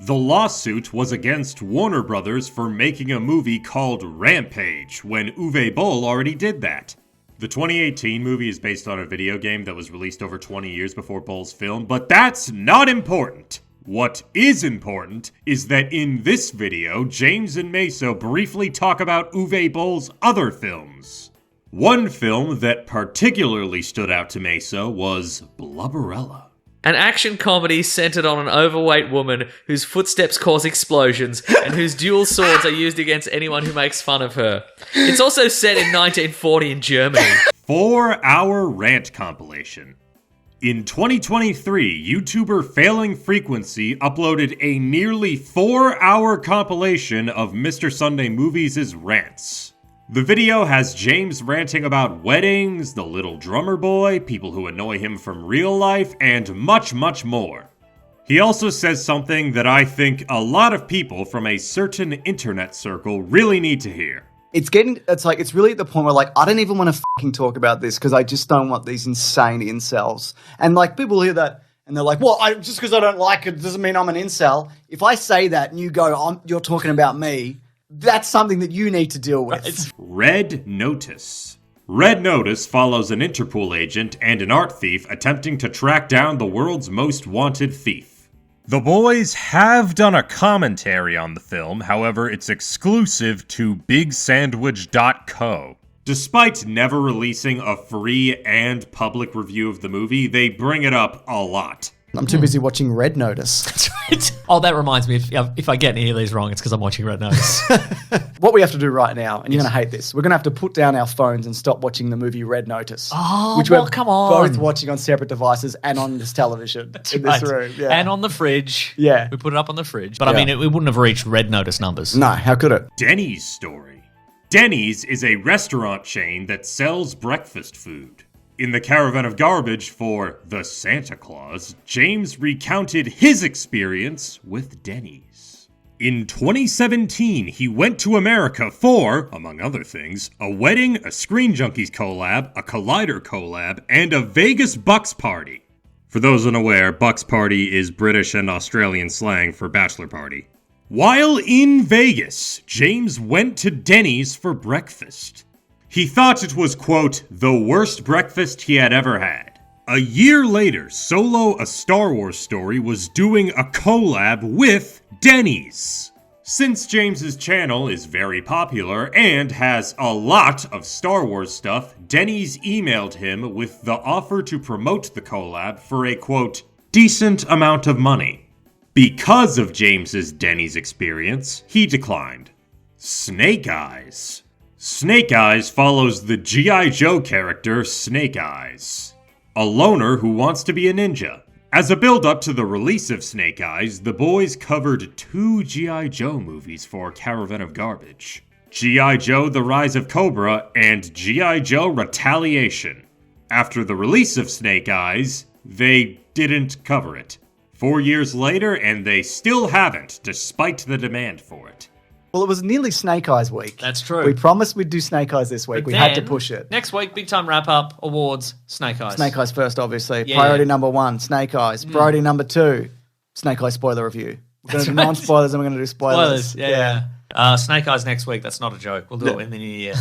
The lawsuit was against Warner Brothers for making a movie called Rampage, when Uwe Boll already did that. The 2018 movie is based on a video game that was released over 20 years before Boll's film, but that's not important. What is important is that in this video, James and Maso briefly talk about Uwe Boll's other films. One film that particularly stood out to Maso was Blubberella. An action comedy centered on an overweight woman whose footsteps cause explosions and whose dual swords are used against anyone who makes fun of her. It's also set in 1940 in Germany. 4-hour rant compilation. In 2023, YouTuber Failing Frequency uploaded a nearly 4-hour compilation of Mr. Sunday Movies' rants. The video has James ranting about weddings, the little drummer boy, people who annoy him from real life, and much, much more. He also says something that I think a lot of people from a certain internet circle really need to hear. It's really at the point where, I don't even want to fucking talk about this because I just don't want these insane incels. And, people hear that and they're like, well, just because I don't like it doesn't mean I'm an incel. If I say that and you go, you're talking about me, that's something that you need to deal with. Red Notice. Red Notice follows an Interpol agent and an art thief attempting to track down the world's most wanted thief. The boys have done a commentary on the film, however, it's exclusive to BigSandwich.co. Despite never releasing a free and public review of the movie, they bring it up a lot. I'm too busy watching Red Notice. That's right. Oh, that reminds me, if I get any of these wrong, it's because I'm watching Red Notice. What we have to do right now, and you're going to hate this, we're going to have to put down our phones and stop watching the movie Red Notice. Oh, which well, we're come on. both watching on separate devices and on this television in this room. Yeah. And on the fridge. Yeah. We put it up on the fridge. But I mean, it wouldn't have reached Red Notice numbers. No, how could it? Denny's story. Denny's is a restaurant chain that sells breakfast food. In the Caravan of Garbage for The Santa Claus, James recounted his experience with Denny's. In 2017, he went to America for, among other things, a wedding, a Screen Junkies collab, a Collider collab, and a Vegas Bucks party. For those unaware, Bucks party is British and Australian slang for bachelor party. While in Vegas, James went to Denny's for breakfast. He thought it was, quote, the worst breakfast he had ever had. A year later, Solo, a Star Wars story, was doing a collab with Denny's. Since James's channel is very popular and has a lot of Star Wars stuff, Denny's emailed him with the offer to promote the collab for a, quote, decent amount of money. Because of James's Denny's experience, he declined. Snake Eyes. Snake Eyes follows the G.I. Joe character Snake Eyes, a loner who wants to be a ninja. As a build-up to the release of Snake Eyes, the boys covered 2 G.I. Joe movies for Caravan of Garbage. G.I. Joe The Rise of Cobra and G.I. Joe Retaliation. After the release of Snake Eyes, they didn't cover it. 4 years later, and they still haven't, despite the demand for it. Well, it was nearly Snake Eyes week. That's true. We promised we'd do Snake Eyes this week. But we then, had to push it. Next week, big time wrap up, awards, Snake Eyes. Snake Eyes first, obviously. Yeah, Priority number 1, Snake Eyes. Priority number 2, Snake Eyes spoiler review. We're going to do non-spoilers and we're going to do spoilers. Yeah. Snake Eyes next week. That's not a joke. We'll do it in the new year.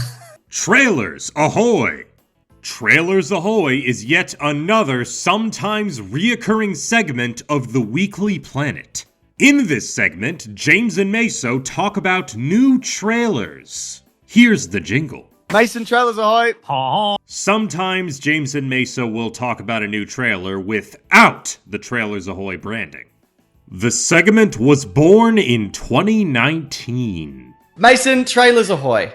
Trailers Ahoy! Trailers Ahoy is yet another sometimes reoccurring segment of the Weekly Planet. In this segment, James and Maso talk about new trailers. Here's the jingle. Mason, trailers ahoy! Sometimes James and Maso will talk about a new trailer without the Trailers Ahoy branding. The segment was born in 2019. Mason, trailers ahoy.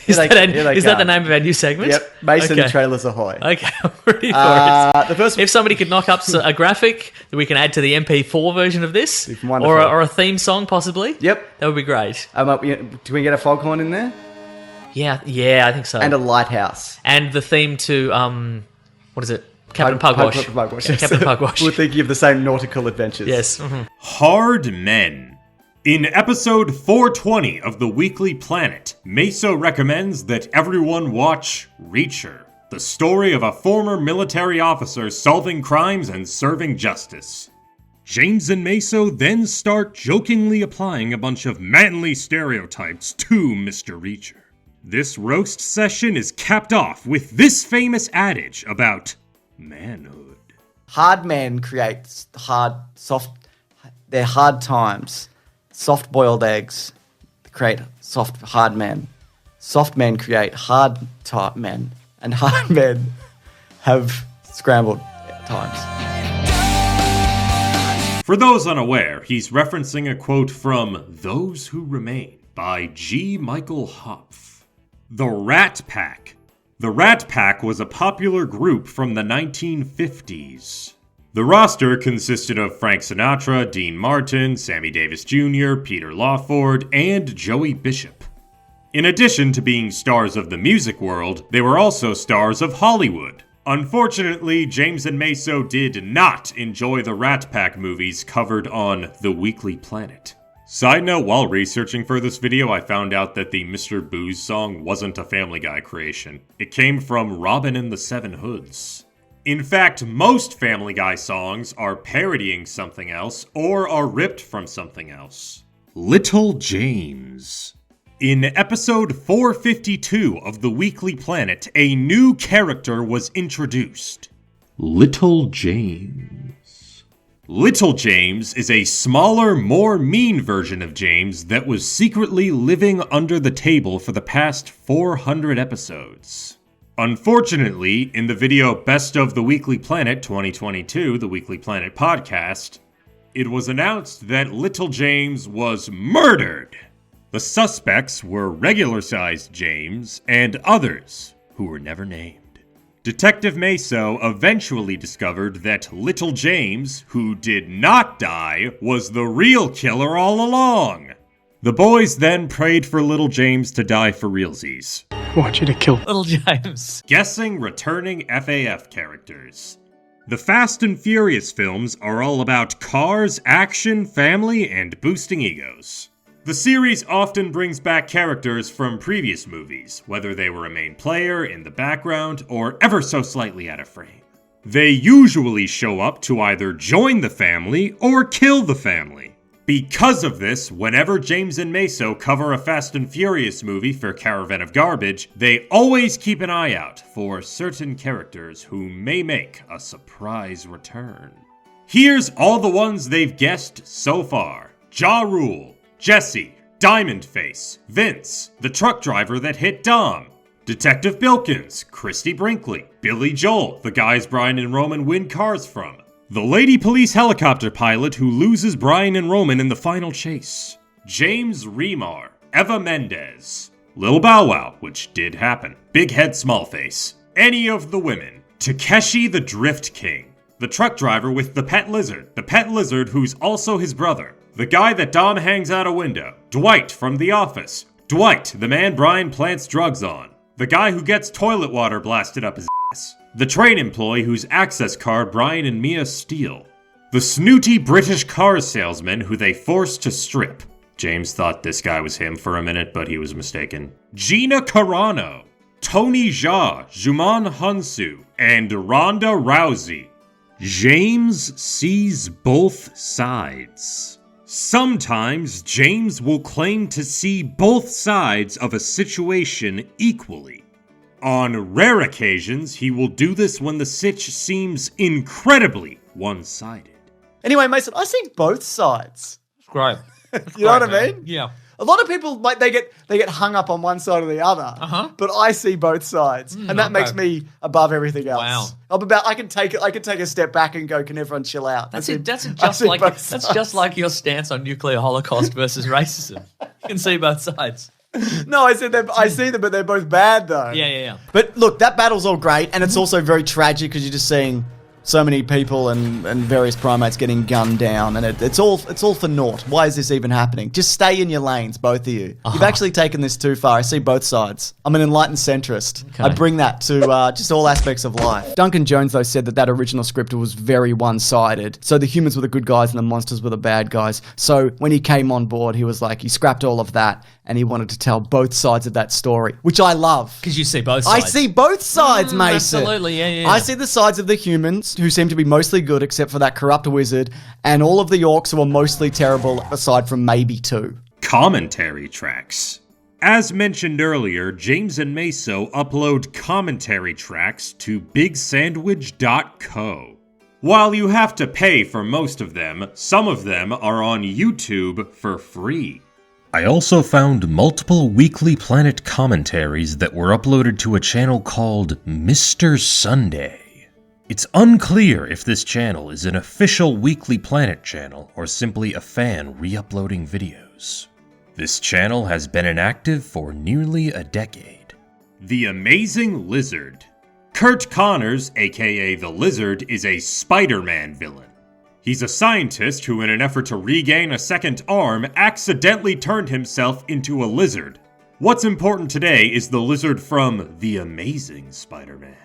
Is that the name of our new segment? Yep, Mason, trailers ahoy. Okay, I'm ready for it. If somebody could knock up a graphic that we can add to the MP4 version of this, or a theme song possibly, yep, that would be great. Do we get a foghorn in there? Yeah, I think so. And a lighthouse. And the theme to, what is it? Captain Pugwash. Captain Pugwash. We're thinking of the same nautical adventures. Yes. Mm-hmm. Hard Men. In episode 420 of the Weekly Planet, Maso recommends that everyone watch Reacher, the story of a former military officer solving crimes and serving justice. James and Maso then start jokingly applying a bunch of manly stereotypes to Mr. Reacher. This roast session is capped off with this famous adage about manhood. Hard men create hard, soft They're hard times. Soft boiled eggs create soft, hard men. Soft men create hard type men. And hard men have scrambled times. For those unaware, he's referencing a quote from Those Who Remain by G. Michael Hopf. The Rat Pack. The Rat Pack was a popular group from the 1950s. The roster consisted of Frank Sinatra, Dean Martin, Sammy Davis Jr., Peter Lawford, and Joey Bishop. In addition to being stars of the music world, they were also stars of Hollywood. Unfortunately, James and Maso did not enjoy the Rat Pack movies covered on The Weekly Planet. Side note, while researching for this video, I found out that the Mr. Booze song wasn't a Family Guy creation. It came from Robin and the Seven Hoods. In fact, most Family Guy songs are parodying something else or are ripped from something else. Little James. In episode 452 of The Weekly Planet, a new character was introduced. Little James. Little James is a smaller, more mean version of James that was secretly living under the table for the past 400 episodes. Unfortunately, in the video Best of The Weekly Planet 2022, the Weekly Planet podcast, it was announced that Little James was murdered. The suspects were regular-sized James and others who were never named. Detective Maso eventually discovered that Little James, who did not die, was the real killer all along. The boys then prayed for Little James to die for realsies. I want you to kill Little James. Guessing returning FAF characters. The Fast and Furious films are all about cars, action, family, and boosting egos. The series often brings back characters from previous movies, whether they were a main player, in the background, or ever so slightly out of frame. They usually show up to either join the family or kill the family. Because of this, whenever James and Maso cover a Fast and Furious movie for Caravan of Garbage, they always keep an eye out for certain characters who may make a surprise return. Here's all the ones they've guessed so far. Ja Rule, Jesse, Diamond Face, Vince, the truck driver that hit Dom, Detective Bilkins, Christy Brinkley, Billy Joel, the guys Brian and Roman win cars from, the lady police helicopter pilot who loses Brian and Roman in the final chase, James Remar, Eva Mendes, Lil Bow Wow, which did happen, Big Head Small Face, any of the women, Takeshi the Drift King, the truck driver with the pet lizard who's also his brother, the guy that Dom hangs out a window, Dwight from The Office, Dwight, the man Brian plants drugs on, the guy who gets toilet water blasted up his ass, the train employee whose access card Brian and Mia steal, the snooty British car salesman who they force to strip. James thought this guy was him for a minute, but he was mistaken. Gina Carano, Tony Jaa, Juman Hunsu, and Ronda Rousey. James sees both sides. Sometimes James will claim to see both sides of a situation equally. On rare occasions, he will do this when the sitch seems incredibly one-sided. Anyway, Mason, I see both sides. Great. You know what I mean? Yeah. A lot of people they get hung up on one side or the other. But I see both sides, and that makes me above everything else. Wow. I can take a step back and go, can everyone chill out? That's just like your stance on nuclear holocaust versus racism. You can see both sides. No, I said that. I see them, but they're both bad, though. Yeah. But look, that battle's all great, and it's also very tragic because you're just seeing so many people and various primates getting gunned down, and it's all for naught. Why is this even happening? Just stay in your lanes, both of you. You've actually taken this too far. I see both sides. I'm an enlightened centrist. Okay. I bring that to just all aspects of life. Duncan Jones, though, said that original script was very one-sided. So the humans were the good guys and the monsters were the bad guys. So when he came on board, he was like, he scrapped all of that, and he wanted to tell both sides of that story, which I love. Because you see both sides. I see both sides, Mason. Absolutely, yeah. I see the sides of the humans, who seem to be mostly good, except for that corrupt wizard, and all of the orcs who are mostly terrible, aside from maybe two. Commentary tracks. As mentioned earlier, James and Maso upload commentary tracks to bigsandwich.co. While you have to pay for most of them, some of them are on YouTube for free. I also found multiple Weekly Planet commentaries that were uploaded to a channel called Mr. Sunday. It's unclear if this channel is an official Weekly Planet channel or simply a fan re-uploading videos. This channel has been inactive for nearly a decade. The Amazing Lizard. Kurt Connors, aka the Lizard, is a Spider-Man villain. He's a scientist who, in an effort to regain a second arm, accidentally turned himself into a lizard. What's important today is the lizard from The Amazing Spider-Man.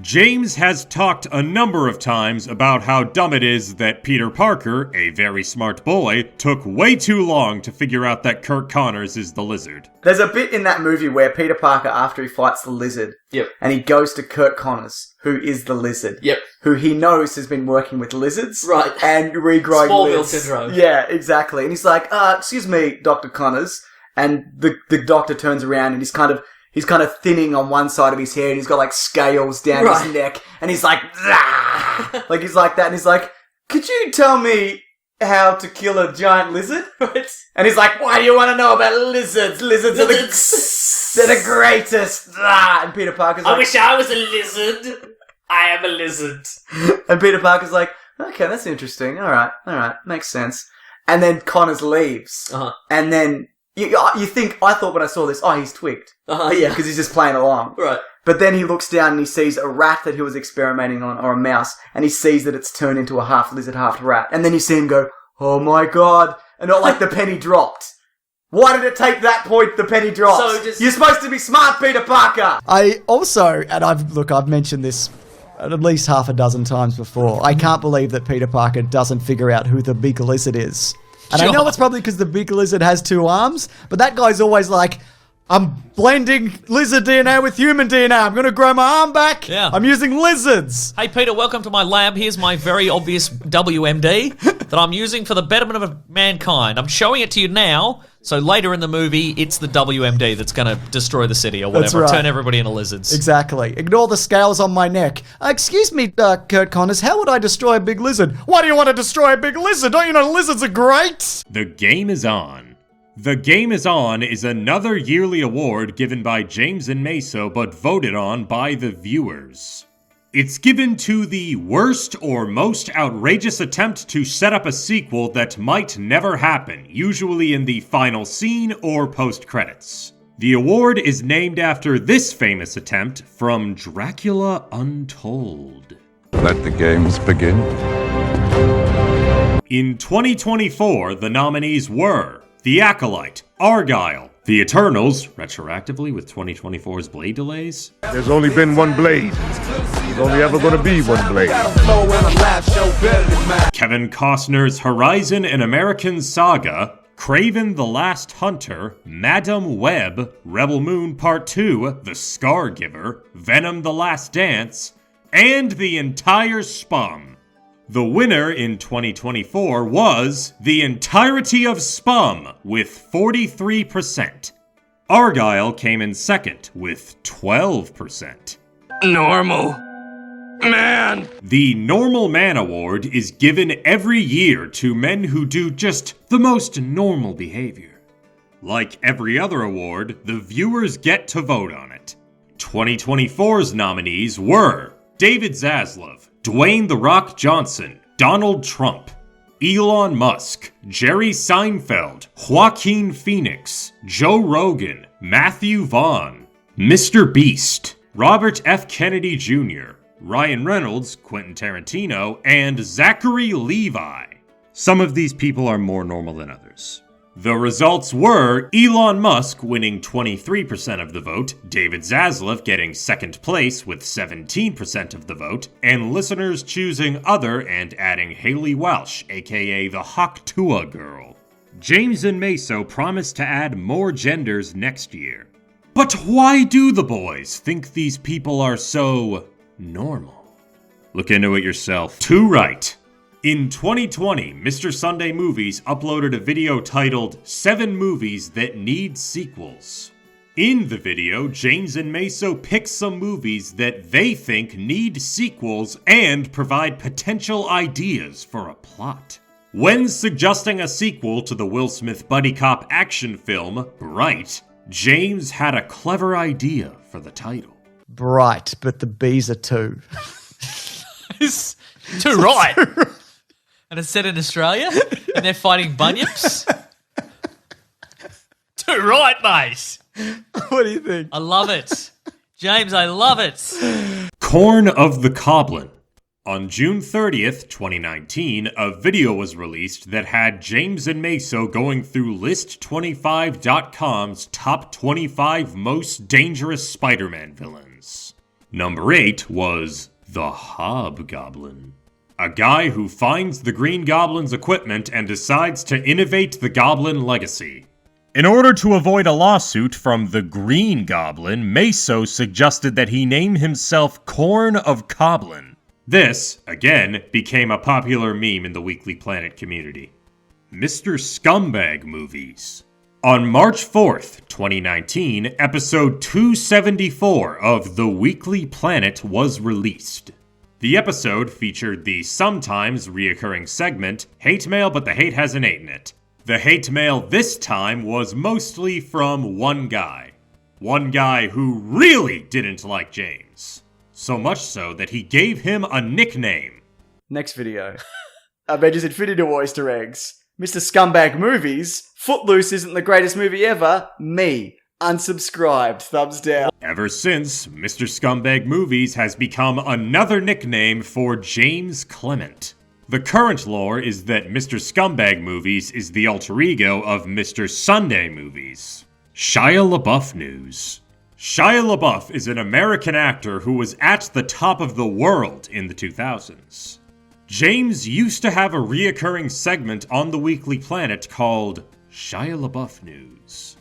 James has talked a number of times about how dumb it is that Peter Parker, a very smart boy, took way too long to figure out that Kurt Connors is the lizard. There's a bit in that movie where Peter Parker, after he fights the lizard, and he goes to Kurt Connors, who is the lizard, who he knows has been working with lizards, and regrowing Smallville syndrome. Yeah, exactly. And he's like, excuse me, Dr. Connors, and the doctor turns around and he's kind of thinning on one side of his hair, and he's got like scales down his neck, and he's like, "Zah!" Like he's like that, and he's like, could you tell me how to kill a giant lizard? And he's like, why do you want to know about lizards? Lizards are they're the greatest. And Peter Parker's like, I wish I was a lizard. I am a lizard. And Peter Parker's like, okay, that's interesting. All right, makes sense. And then Connors leaves, and then you think, I thought when I saw this, he's tweaked. Because he's just playing along. Right. But then he looks down and he sees a rat that he was experimenting on, or a mouse, and he sees that it's turned into a half lizard, half rat. And then you see him go, oh my god, and not like the penny dropped. Why did it take that point the penny dropped? You're supposed to be smart, Peter Parker! I also, and I've mentioned this at least half a dozen times before, I can't believe that Peter Parker doesn't figure out who the big lizard is. And I know it's probably because the big lizard has 2 arms, but that guy's always like, I'm blending lizard DNA with human DNA. I'm going to grow my arm back. Yeah. I'm using lizards. Hey, Peter, welcome to my lab. Here's my very obvious WMD that I'm using for the betterment of mankind. I'm showing it to you now, so later in the movie, it's the WMD that's going to destroy the city or whatever, That's right. turn everybody into lizards. Exactly. Ignore the scales on my neck. Excuse me, Kurt Connors, how would I destroy a big lizard? Why do you want to destroy a big lizard? Don't you know lizards are great? The Game Is On. The Game Is On is another yearly award given by James and Maso but voted on by the viewers. It's given to the worst or most outrageous attempt to set up a sequel that might never happen, usually in the final scene or post-credits. The award is named after this famous attempt from Dracula Untold. Let the games begin. In 2024, the nominees were The Acolyte, Argyle, The Eternals, retroactively with 2024's Blade delays. There's only been one Blade. There's only ever going to be one Blade. Kevin Costner's Horizon: An American Saga, Kraven the Last Hunter, Madam Web, Rebel Moon Part 2, The Scargiver, Venom: The Last Dance, and the entire Spum. The winner in 2024 was the entirety of Spum with 43%. Argyle came in second with 12%. Normal Man. The Normal Man Award is given every year to men who do just the most normal behavior. Like every other award, the viewers get to vote on it. 2024's nominees were David Zaslav, Dwayne "The Rock" Johnson, Donald Trump, Elon Musk, Jerry Seinfeld, Joaquin Phoenix, Joe Rogan, Matthew Vaughn, Mr. Beast, Robert F. Kennedy Jr., Ryan Reynolds, Quentin Tarantino, and Zachary Levi. Some of these people are more normal than others. The results were Elon Musk winning 23% of the vote, David Zaslav getting second place with 17% of the vote, and listeners choosing other and adding Haley Walsh, aka the Hawktua Girl. James and Maso promised to add more genders next year. But why do the boys think these people are so normal? Look into it yourself. To right. In 2020, Mr. Sunday Movies uploaded a video titled 7 Movies That Need Sequels. In the video, James and Maso pick some movies that they think need sequels and provide potential ideas for a plot. When suggesting a sequel to the Will Smith buddy cop action film, Bright, James had a clever idea for the title. Bright, but the bees are two. Too right. And it's set in Australia, and they're fighting bunyips. Too right, mate. What do you think? I love it. James, I love it. Corn of the Coblin. On June 30th, 2019, a video was released that had James and Maso going through List25.com's top 25 most dangerous Spider-Man villains. Number 8 was the Hobgoblin. A guy who finds the Green Goblin's equipment and decides to innovate the Goblin legacy. In order to avoid a lawsuit from the Green Goblin, Maso suggested that he name himself Corn of Coblin. This, again, became a popular meme in the Weekly Planet community. Mr. Scumbag movies. On March 4th, 2019, episode 274 of The Weekly Planet was released. The episode featured the sometimes reoccurring segment, Hate Mail but the Hate Has an 8 in it. The hate mail this time was mostly from one guy. One guy who really didn't like James. So much so that he gave him a nickname. Next video. Avengers Infinity War Easter eggs. Mr. Scumbag Movies. Footloose isn't the greatest movie ever. Me. Unsubscribed. Thumbs down. Ever since, Mr. Scumbag Movies has become another nickname for James Clement. The current lore is that Mr. Scumbag Movies is the alter ego of Mr. Sunday Movies. Shia LaBeouf news. Shia LaBeouf is an American actor who was at the top of the world in the 2000s. James used to have a reoccurring segment on the Weekly Planet called Shia LaBeouf News.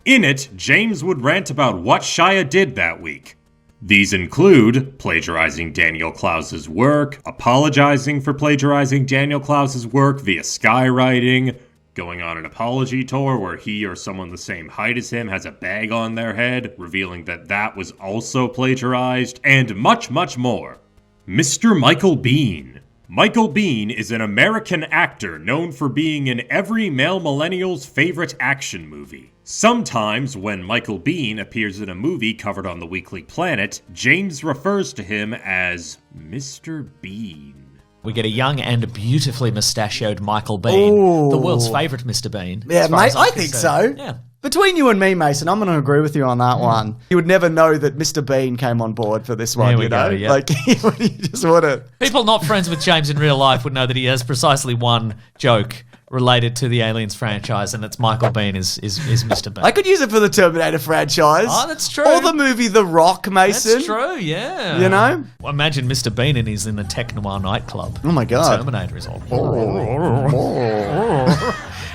In it, James would rant about what Shia did that week. These include plagiarizing Daniel Klaus's work, apologizing for plagiarizing Daniel Klaus's work via skywriting, going on an apology tour where he or someone the same height as him has a bag on their head, revealing that that was also plagiarized, and much, much more. Mr. Michael Biehn. Michael Biehn is an American actor known for being in every male millennial's favorite action movie. Sometimes, when Michael Biehn appears in a movie covered on the Weekly Planet, James refers to him as Mr. Bean. We get a young and beautifully mustachioed Michael Biehn, Ooh. the world's favourite Mr. Bean. Yeah, as far mate, as I'm I think so. concerned. Yeah. Between you and me, Mason, I'm going to agree with you on that one. You would never know that Mr. Bean came on board for this one, There we you know? go, yeah. Like, you just want to... People not friends with James in real life would know that he has precisely one joke related to the Aliens franchise, and it's Michael Biehn is Mr. Bean. I could use it for the Terminator franchise. Oh, that's true. Or the movie The Rock, Mason. That's true, yeah. You know? Well, imagine Mr. Bean and he's in the Tech Noir nightclub. Oh my God. Terminator is all...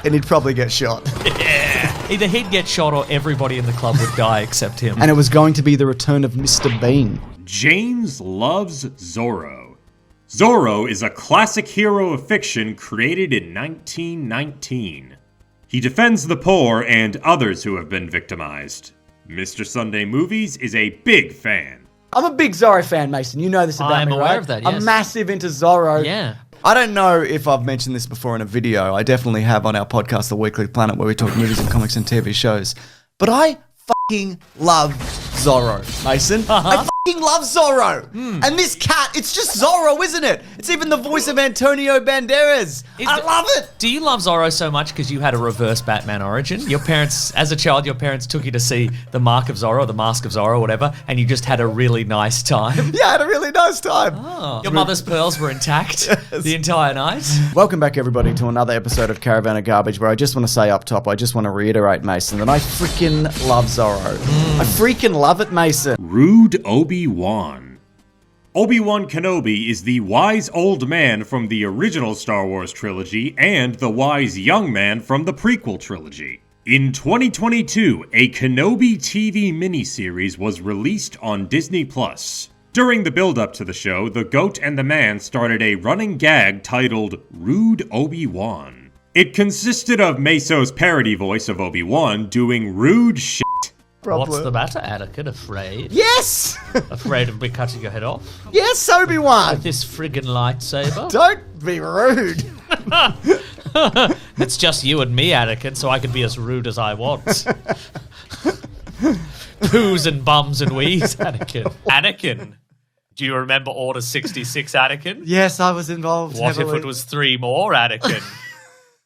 And he'd probably get shot. Yeah. Either he'd get shot or everybody in the club would die except him. And it was going to be the return of Mr. Bean. James loves Zorro. Zorro is a classic hero of fiction created in 1919. He defends the poor and others who have been victimized. Mr. Sunday Movies is a big fan. I'm a big Zorro fan, Mason. You know this about I'm me, aware right? of that, yes. I'm massive into Zorro. Yeah. I don't know if I've mentioned this before in a video. I definitely have on our podcast, The Weekly Planet, where we talk movies and comics and TV shows. But I fucking love Zorro, Mason. I fucking love Zorro. And this cat, it's just Zorro, isn't it? It's even the voice of Antonio Banderas. I love it. Do you love Zorro so much because you had a reverse Batman origin? Your parents, as a child, your parents took you to see The Mark of Zorro, The Mask of Zorro, whatever, and you just had a really nice time? Yeah, I had a really nice time. Oh. Your mother's pearls were intact the entire night? Welcome back, everybody, to another episode of Caravan of Garbage, where I just want to say up top, I just want to reiterate, Mason, that I freaking love Zorro. I freaking love it, Mason. Rude Obi-Wan. Obi-Wan Kenobi is the wise old man from the original Star Wars trilogy and the wise young man from the prequel trilogy. In 2022, a Kenobi TV miniseries was released on Disney+. During the build-up to the show, the goat and the man started a running gag titled Rude Obi-Wan. It consisted of Maso's parody voice of Obi-Wan doing rude shit. What's the matter, Anakin? Afraid? Yes! Afraid of me cutting your head off? Yes, Obi-Wan! With this friggin' lightsaber? Don't be rude. It's just you and me, Anakin, so I can be as rude as I want. Poos and bums and wees, Anakin. Anakin, do you remember Order 66, Anakin? Yes, I was involved What heavily. if it was 3 more, Anakin?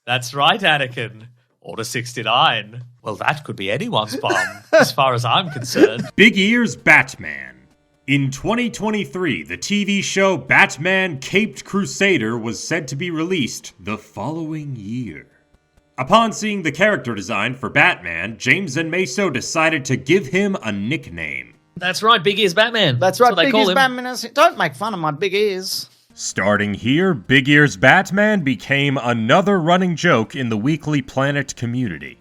That's right, Anakin. Order 69. Well, that could be anyone's bum, as far as I'm concerned. Big Ear's Batman. In 2023, the TV show Batman Caped Crusader was said to be released the following year. Upon seeing the character design for Batman, James and Maso decided to give him a nickname. That's right, Big Ear's Batman. That's right, what they Big call Ears him. Batman. Don't make fun of my big ears. Starting here, Big Ear's Batman became another running joke in the Weekly Planet community.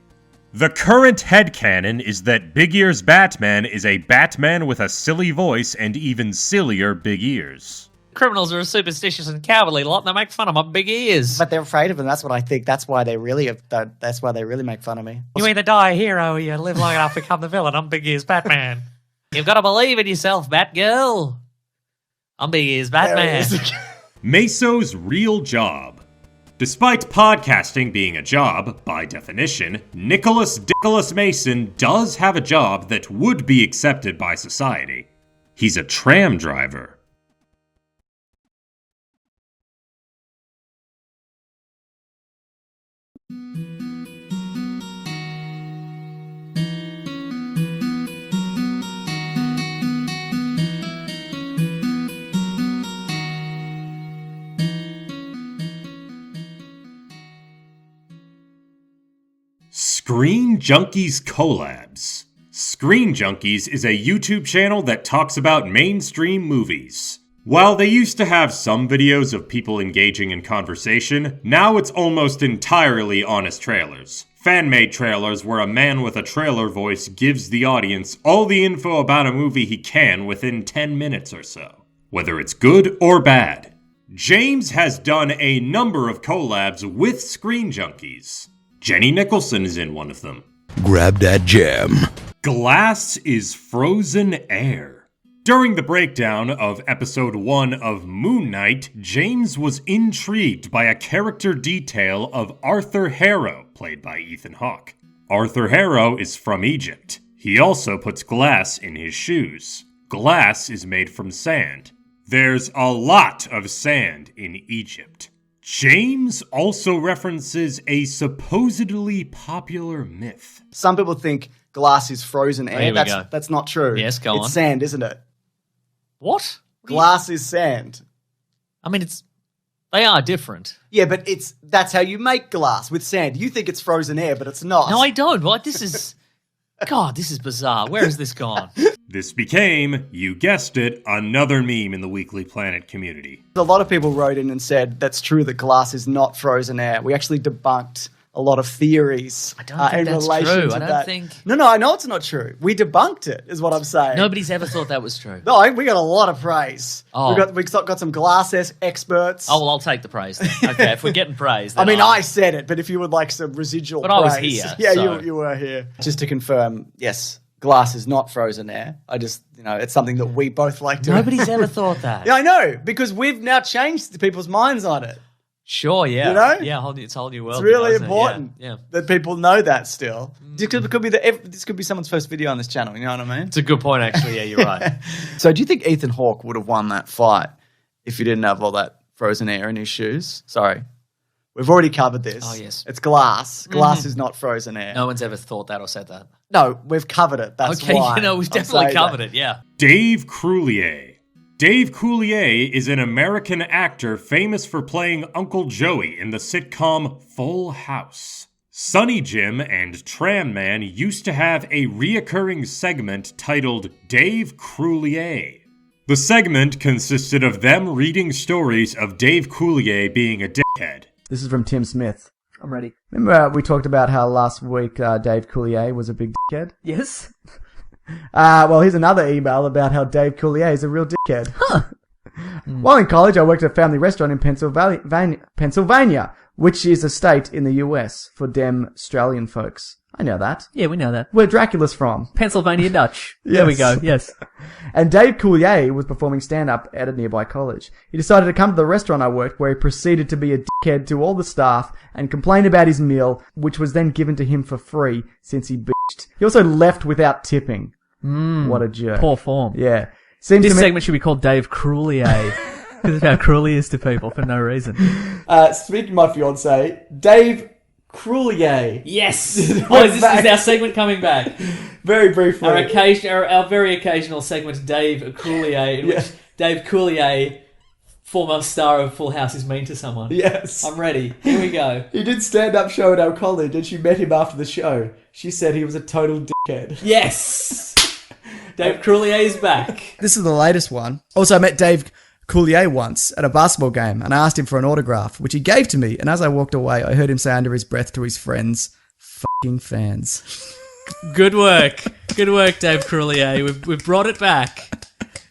The current headcanon is that Big Ear's Batman is a Batman with a silly voice and even sillier big ears. Criminals are a superstitious and cowardly lot, and they make fun of my big ears. But they're afraid of him. That's what I think. That's why they really make fun of me. You either die a hero or you live long enough to become the villain. I'm Big Ear's Batman. You've got to believe in yourself, Batgirl. I'm Big Ear's Batman. Maso's real job. Despite podcasting being a job, by definition, Nicholas Dickolas Mason does have a job that would be accepted by society. He's a tram driver. Screen Junkies Collabs. Screen Junkies is a YouTube channel that talks about mainstream movies. While they used to have some videos of people engaging in conversation, now it's almost entirely honest trailers. Fan-made trailers where a man with a trailer voice gives the audience all the info about a movie he can within 10 minutes or so, whether it's good or bad. James has done a number of collabs with Screen Junkies. Jenny Nicholson is in one of them. Grab that gem. Glass is frozen air. During the breakdown of episode 1 of Moon Knight, James was intrigued by a character detail of Arthur Harrow, played by Ethan Hawke. Arthur Harrow is from Egypt. He also puts glass in his shoes. Glass is made from sand. There's a lot of sand in Egypt. James also references a supposedly popular myth. Some people think glass is frozen air. Here we go. That's not true. Yes, go on. It's sand, isn't it? What? Glass is sand. I mean, they are different. Yeah, but that's how you make glass, with sand. You think it's frozen air, but it's not. No, I don't. What? This is... God, this is bizarre. Where has this gone? This became, you guessed it, another meme in the Weekly Planet community. A lot of people wrote in and said that's true that glass is not frozen air. We actually debunked a lot of theories. I don't think in that's relation true. to I don't that. think... No, I know it's not true. We debunked it, is what I'm saying. Nobody's ever thought that was true. No, we got a lot of praise. Oh. We got some glass experts. Oh, well, I'll take the praise then. Okay, if we're getting praise, then I mean, I said it, but if you would like some residual But praise. I was here, Yeah, so- you were here. Just to confirm, yes, glass is not frozen air. I just, it's something that we both like to... Nobody's ever thought that. Yeah, I know, because we've now changed people's minds on it. Sure, yeah. You know? Yeah, it's a whole new world. It's really isn't it? important Yeah. that people know that still. This could be someone's first video on this channel, you know what I mean? It's a good point, actually. Yeah, you're right. So do you think Ethan Hawke would have won that fight if he didn't have all that frozen air in his shoes? Sorry. We've already covered this. Oh, yes. It's glass. Glass is not frozen air. No one's ever thought that or said that. No, we've covered it. That's Okay, why. we've I'm definitely saying covered that. it, yeah. Dave Coulier. Dave Coulier is an American actor famous for playing Uncle Joey in the sitcom Full House. Sonny Jim and Tram Man used to have a reoccurring segment titled Dave Coulier. The segment consisted of them reading stories of Dave Coulier being a dickhead. This is from Tim Smith. I'm ready. Remember we talked about how last week Dave Coulier was a big dickhead? Yes. Well, here's another email about how Dave Coulier is a real dickhead. While in college, I worked at a family restaurant in Pennsylvania, which is a state in the US for dem Australian folks. I know that. Yeah, we know that. Where Dracula's from. Pennsylvania Dutch. Yes. There we go. Yes. And Dave Coulier was performing stand-up at a nearby college. He decided to come to the restaurant I worked, where he proceeded to be a dickhead to all the staff and complain about his meal, which was then given to him for free since he bitched. He also left without tipping. What a jerk. Poor form. Yeah. This segment should be called Dave Cruelier. Because of how cruel he is to people for no reason. Speaking of my fiance, Dave Cruelier. Yes! Oh, is our segment coming back? Very briefly. Our very occasional segment, Dave Cruelier, in which Dave Cruelier, former star of Full House, is mean to someone. Yes. I'm ready. Here we go. He did stand-up show at our college, and she met him after the show. She said he was a total dickhead. Yes! Dave Cruelier is back. This is the latest one. Also, I met Dave Coulier once at a basketball game, and I asked him for an autograph, which he gave to me, and as I walked away, I heard him say under his breath to his friends, "Fucking fans." Good work. Good work, Dave Cruelier. We've brought it back.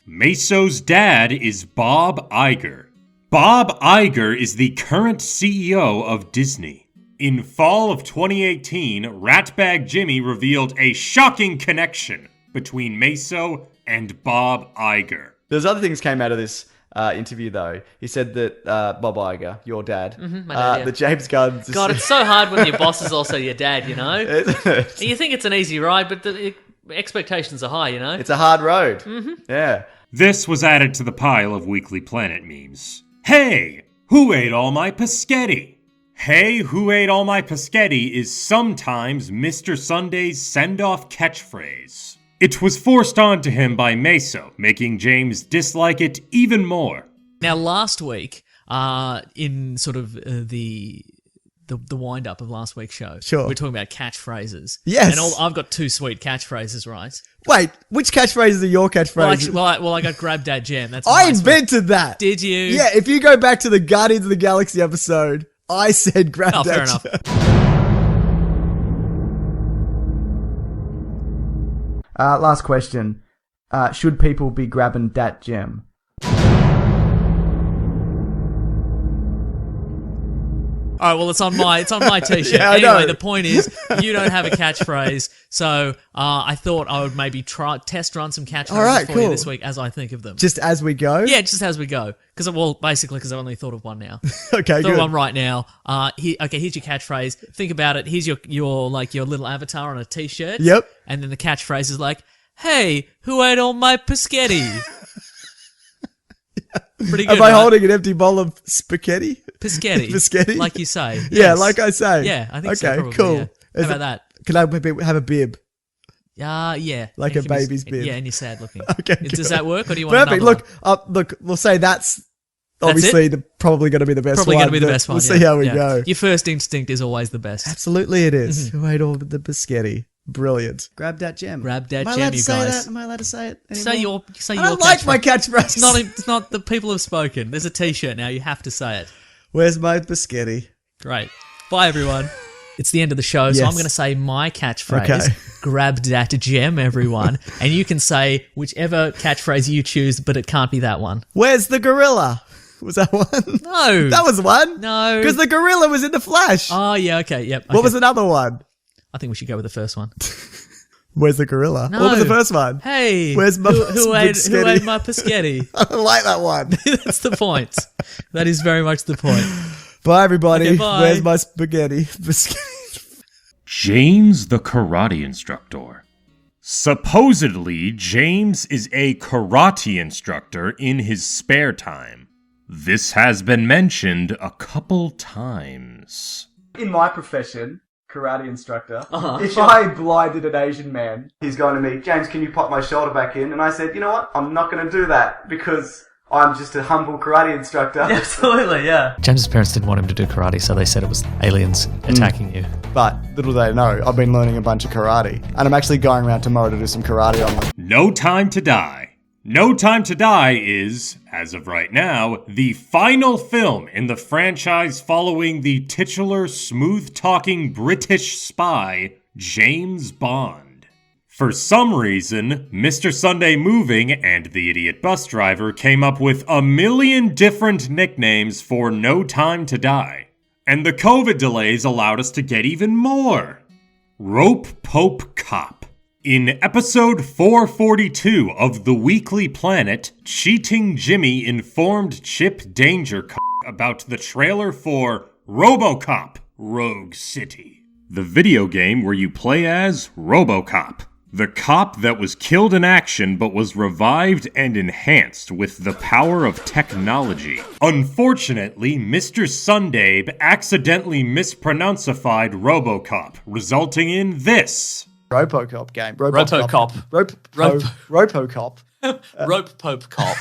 Maso's dad is Bob Iger. Bob Iger is the current CEO of Disney. In fall of 2018, Ratbag Jimmy revealed a shocking connection between Maso and Bob Iger. There's other things came out of this interview, though. He said that Bob Iger, your dad, my dad, yeah. the James Gunn... God, it's so hard when your boss is also your dad, you know? Isn't it? You think it's an easy ride, but the expectations are high, you know? It's a hard road. Yeah. This was added to the pile of Weekly Planet memes. Hey, who ate all my Paschetti? Hey, who ate all my Paschetti is sometimes Mr. Sunday's send-off catchphrase. It was forced onto him by Maso, making James dislike it even more. Now, last week, in sort of the wind-up of last week's show, Sure. we were talking about catchphrases. Yes. And I've got two sweet catchphrases, right? Wait, which catchphrases are your catchphrases? Well, I got Grab Dat Gem. That's I invented that. Did you? Yeah, if you go back to the Guardians of the Galaxy episode, I said Grab Oh, that fair Gem. enough. Last question. Should people be grabbing Dat Gem? All right, well, it's on my t-shirt. Yeah, I anyway, know. the point is, you don't have a catchphrase, so I thought I would maybe test run some catchphrases All right, for cool. you this week as I think of them. Just as we go? Yeah, just as we go. Because I only thought of one now. Okay, Thought good. of one right now. Here's your catchphrase. Think about it. Here's your little avatar on a t-shirt. Yep. And then the catchphrase is like, "Hey, who ate all my Paschetti?" Pretty good. Am I right? holding an empty bowl of spaghetti? Paschetti. Paschetti? Like you say. Yeah, Yes. like I say. Yeah, I think so. Okay, Probably, cool. yeah. How about that? Can I have a bib? Yeah. Like It a can be- baby's bib. Yeah, and you're sad looking. Okay, Does cool. that work, or do you want Perfect. another one? Look, we'll say that's That's obviously it? probably going to be the best Probably one. going to be the but best one. We'll yeah. see how we Yeah. go. Your first instinct is always the best. Absolutely it is. Who ate all the biscotti? Brilliant. Grab that gem. Grab that Am I gem, allowed to you say guys. that? Am I allowed to say it Say anymore? your I don't like my catchphrase. It's not the people have spoken. There's a t-shirt now. You have to say it. Where's my biscotti? Great. Bye, everyone. It's the end of the show, so Yes. I'm going to say my catchphrase. Okay. Grab that gem, everyone. And you can say whichever catchphrase you choose, but it can't be that one. Where's the gorilla? Was that one? No. That was one? No. Because the gorilla was in the Flash. Oh, yeah, okay, yep. What okay. was another one? I think we should go with the first one. Where's the gorilla? No. What was the first one? Hey, Where's my who ate biscotti? my Paschetti? I don't like that one. That's the point. That is very much the point. Bye, everybody. Okay, bye. Where's my spaghetti? Biscotti. James the karate instructor. Supposedly, James is a karate instructor in his spare time. This has been mentioned a couple times. In my profession, karate instructor, if I blinded an Asian man, he's going to me, "James, can you pop my shoulder back in?" And I said, "You know what? I'm not going to do that because I'm just a humble karate instructor." Absolutely, yeah. James's parents didn't want him to do karate, so they said it was aliens attacking you. But little they know, I've been learning a bunch of karate. And I'm actually going around tomorrow to do some karate on them. No Time to Die. No Time to Die is, as of right now, the final film in the franchise following the titular smooth-talking British spy, James Bond. For some reason, Mr. Sunday Moving and the idiot bus driver came up with a million different nicknames for No Time to Die. And the COVID delays allowed us to get even more. Rope Pope Cop. In episode 442 of The Weekly Planet, Cheating Jimmy informed Chip Danger about the trailer for RoboCop Rogue City, the video game where you play as RoboCop, the cop that was killed in action but was revived and enhanced with the power of technology. Unfortunately, Mr. Sundabe accidentally mispronouncified RoboCop, resulting in this. RoboCop game. RoboCop. RoboCop. Rope Pope Cop.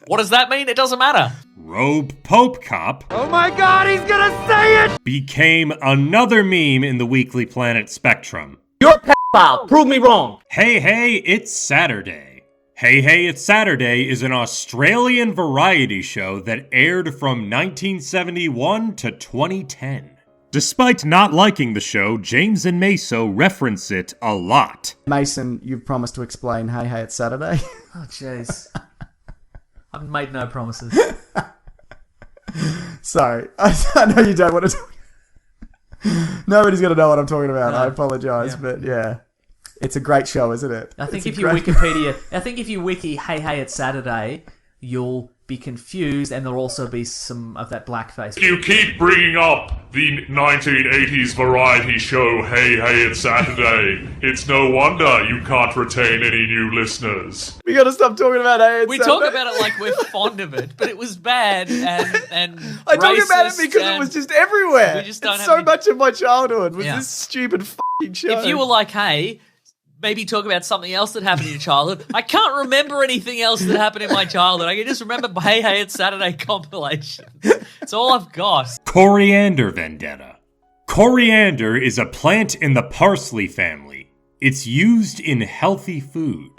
What does that mean? It doesn't matter. Robe Pope Cop. Oh my god, he's gonna say it! Became another meme in the Weekly Planet spectrum. You're a pedophile. Prove me wrong. Hey, hey, it's Saturday. Hey, hey, it's Saturday is an Australian variety show that aired from 1971 to 2010. Despite not liking the show, James and Maso reference it a lot. Mason, you've promised to explain Hey Hey It's Saturday. Oh, jeez. I've made no promises. Sorry. I know you don't want to talk. Nobody's going to know what I'm talking about. No. I apologise, but yeah. It's a great show, isn't it? I think if you wiki Hey Hey It's Saturday, you'll be confused and there'll also be some of that blackface. You keep bringing up the 1980s variety show Hey Hey It's Saturday. It's no wonder you can't retain any new listeners. We gotta stop talking about Hey It's We Saturday. talk about it like we're fond of it, but it was bad and I talk about it racist because it was just everywhere. We just don't it's have so any- much of my childhood was Yeah. this stupid fucking show. If you were like, hey, maybe talk about something else that happened in your childhood. I can't remember anything else that happened in my childhood. I can just remember Hey Hey It's Saturday compilation. It's all I've got. Coriander Vendetta. Coriander is a plant in the parsley family. It's used in healthy food.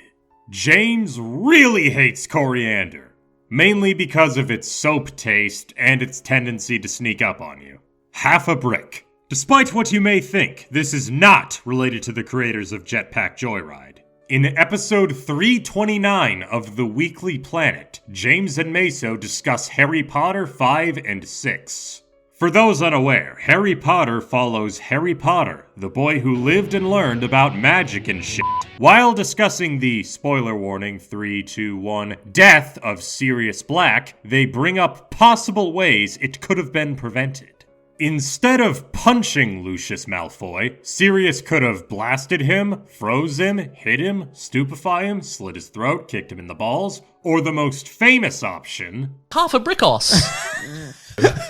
James really hates coriander, mainly because of its soap taste and its tendency to sneak up on you. Half a brick. Despite what you may think, this is not related to the creators of Jetpack Joyride. In episode 329 of The Weekly Planet, James and Maso discuss Harry Potter 5 and 6. For those unaware, Harry Potter follows Harry Potter, the boy who lived and learned about magic and shit. While discussing the, spoiler warning, 3, 2, 1, death of Sirius Black, they bring up possible ways it could have been prevented. Instead of punching Lucius Malfoy, Sirius could have blasted him, froze him, hit him, stupefy him, slit his throat, kicked him in the balls, or the most famous option... Half a brickos.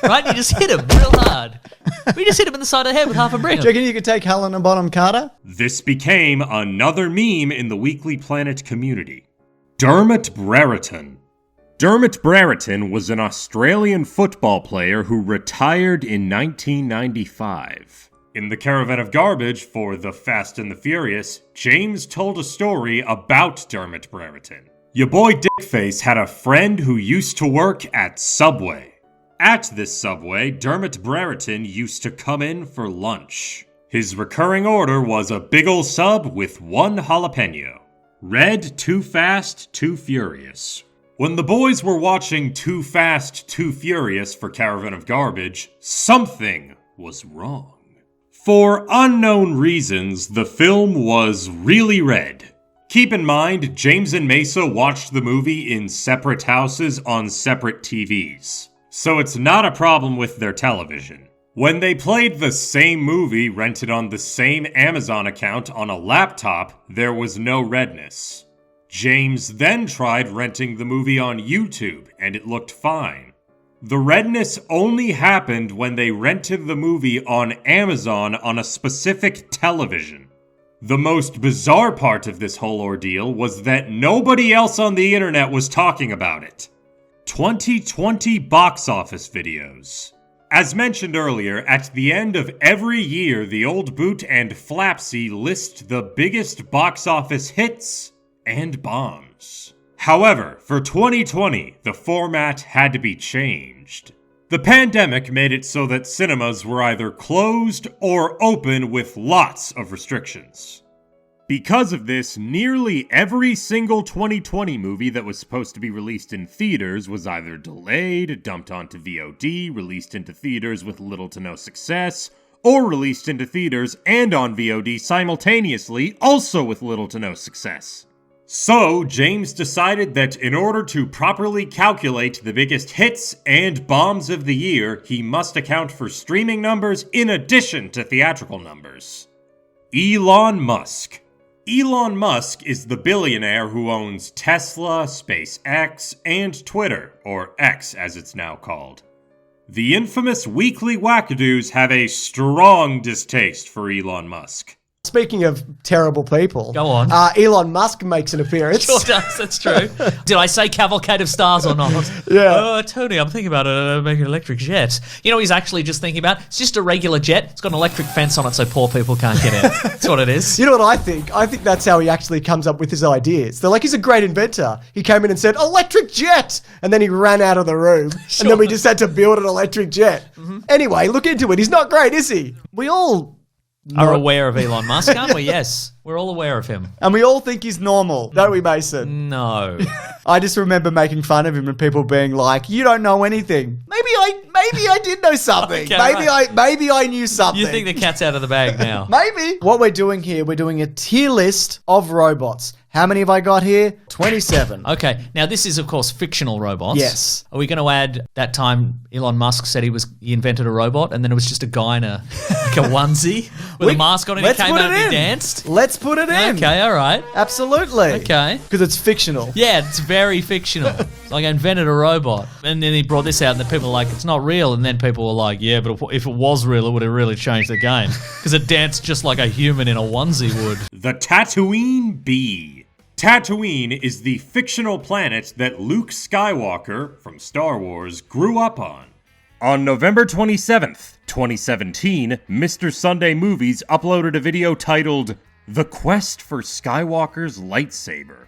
Right? You just hit him real hard. We just hit him in the side of the head with half a brick. Do you reckon you could take Helena Bonham Carter? This became another meme in the Weekly Planet community. Dermot Brereton. Dermot Brereton was an Australian football player who retired in 1995. In the Caravan of Garbage for The Fast and the Furious, James told a story about Dermot Brereton. Your boy Dickface had a friend who used to work at Subway. At this Subway, Dermot Brereton used to come in for lunch. His recurring order was a big ol' sub with 1 jalapeno. Red, Too Fast, Too Furious. When the boys were watching Too Fast, Too Furious for Caravan of Garbage, something was wrong. For unknown reasons, the film was really red. Keep in mind, James and Maso watched the movie in separate houses on separate TVs, so it's not a problem with their television. When they played the same movie rented on the same Amazon account on a laptop, there was no redness. James then tried renting the movie on YouTube, and it looked fine. The redness only happened when they rented the movie on Amazon on a specific television. The most bizarre part of this whole ordeal was that nobody else on the internet was talking about it. 2020 box office videos. As mentioned earlier, at the end of every year, the Old Boot and Flapsy list the biggest box office hits and bombs. However, for 2020, the format had to be changed. The pandemic made it so that cinemas were either closed or open with lots of restrictions. Because of this, nearly every single 2020 movie that was supposed to be released in theaters was either delayed, dumped onto VOD, released into theaters with little to no success, or released into theaters and on VOD simultaneously, also with little to no success. So, James decided that in order to properly calculate the biggest hits and bombs of the year, he must account for streaming numbers in addition to theatrical numbers. Elon Musk. Elon Musk is the billionaire who owns Tesla, SpaceX, and Twitter, or X as it's now called. The infamous Weekly Wackadoos have a strong distaste for Elon Musk. Speaking of terrible people, Go on. Elon Musk makes an appearance. Sure does, that's true. Did I say Cavalcade of Stars or not? Yeah. Tony, I'm thinking about making an electric jet. You know what he's actually just thinking about? It's just a regular jet. It's got an electric fence on it so poor people can't get in. That's what it is. You know what I think? I think that's how he actually comes up with his ideas. They're like, he's a great inventor. He came in and said, electric jet! And then he ran out of the room. Sure. And then we just had to build an electric jet. Mm-hmm. Anyway, look into it. He's not great, is he? We all are aware of Elon Musk, aren't we? Yes, we're all aware of him. And we all think he's normal, don't we, Mason? No. I just remember making fun of him and people being like, you don't know anything. Maybe I did know something. Okay, maybe I knew something. You think the cat's out of the bag now? Maybe. What we're doing here, we're doing a tier list of robots. How many have I got here? 27. Okay. Now, this is, of course, fictional robots. Yes. Are we going to add that time Elon Musk said he invented a robot and then it was just a guy in a onesie with a mask on and he came out and he danced? Let's put it in. Okay, all right. Absolutely. Okay. Because it's fictional. Yeah, it's very fictional. It's like I invented a robot. And then he brought this out and then people were like, it's not real. And then people were like, yeah, but if it was real, it would have really changed the game. Because it danced just like a human in a onesie would. The Tatooine Bee. Tatooine is the fictional planet that Luke Skywalker, from Star Wars, grew up on. On November 27th, 2017, Mr. Sunday Movies uploaded a video titled, The Quest for Skywalker's Lightsaber.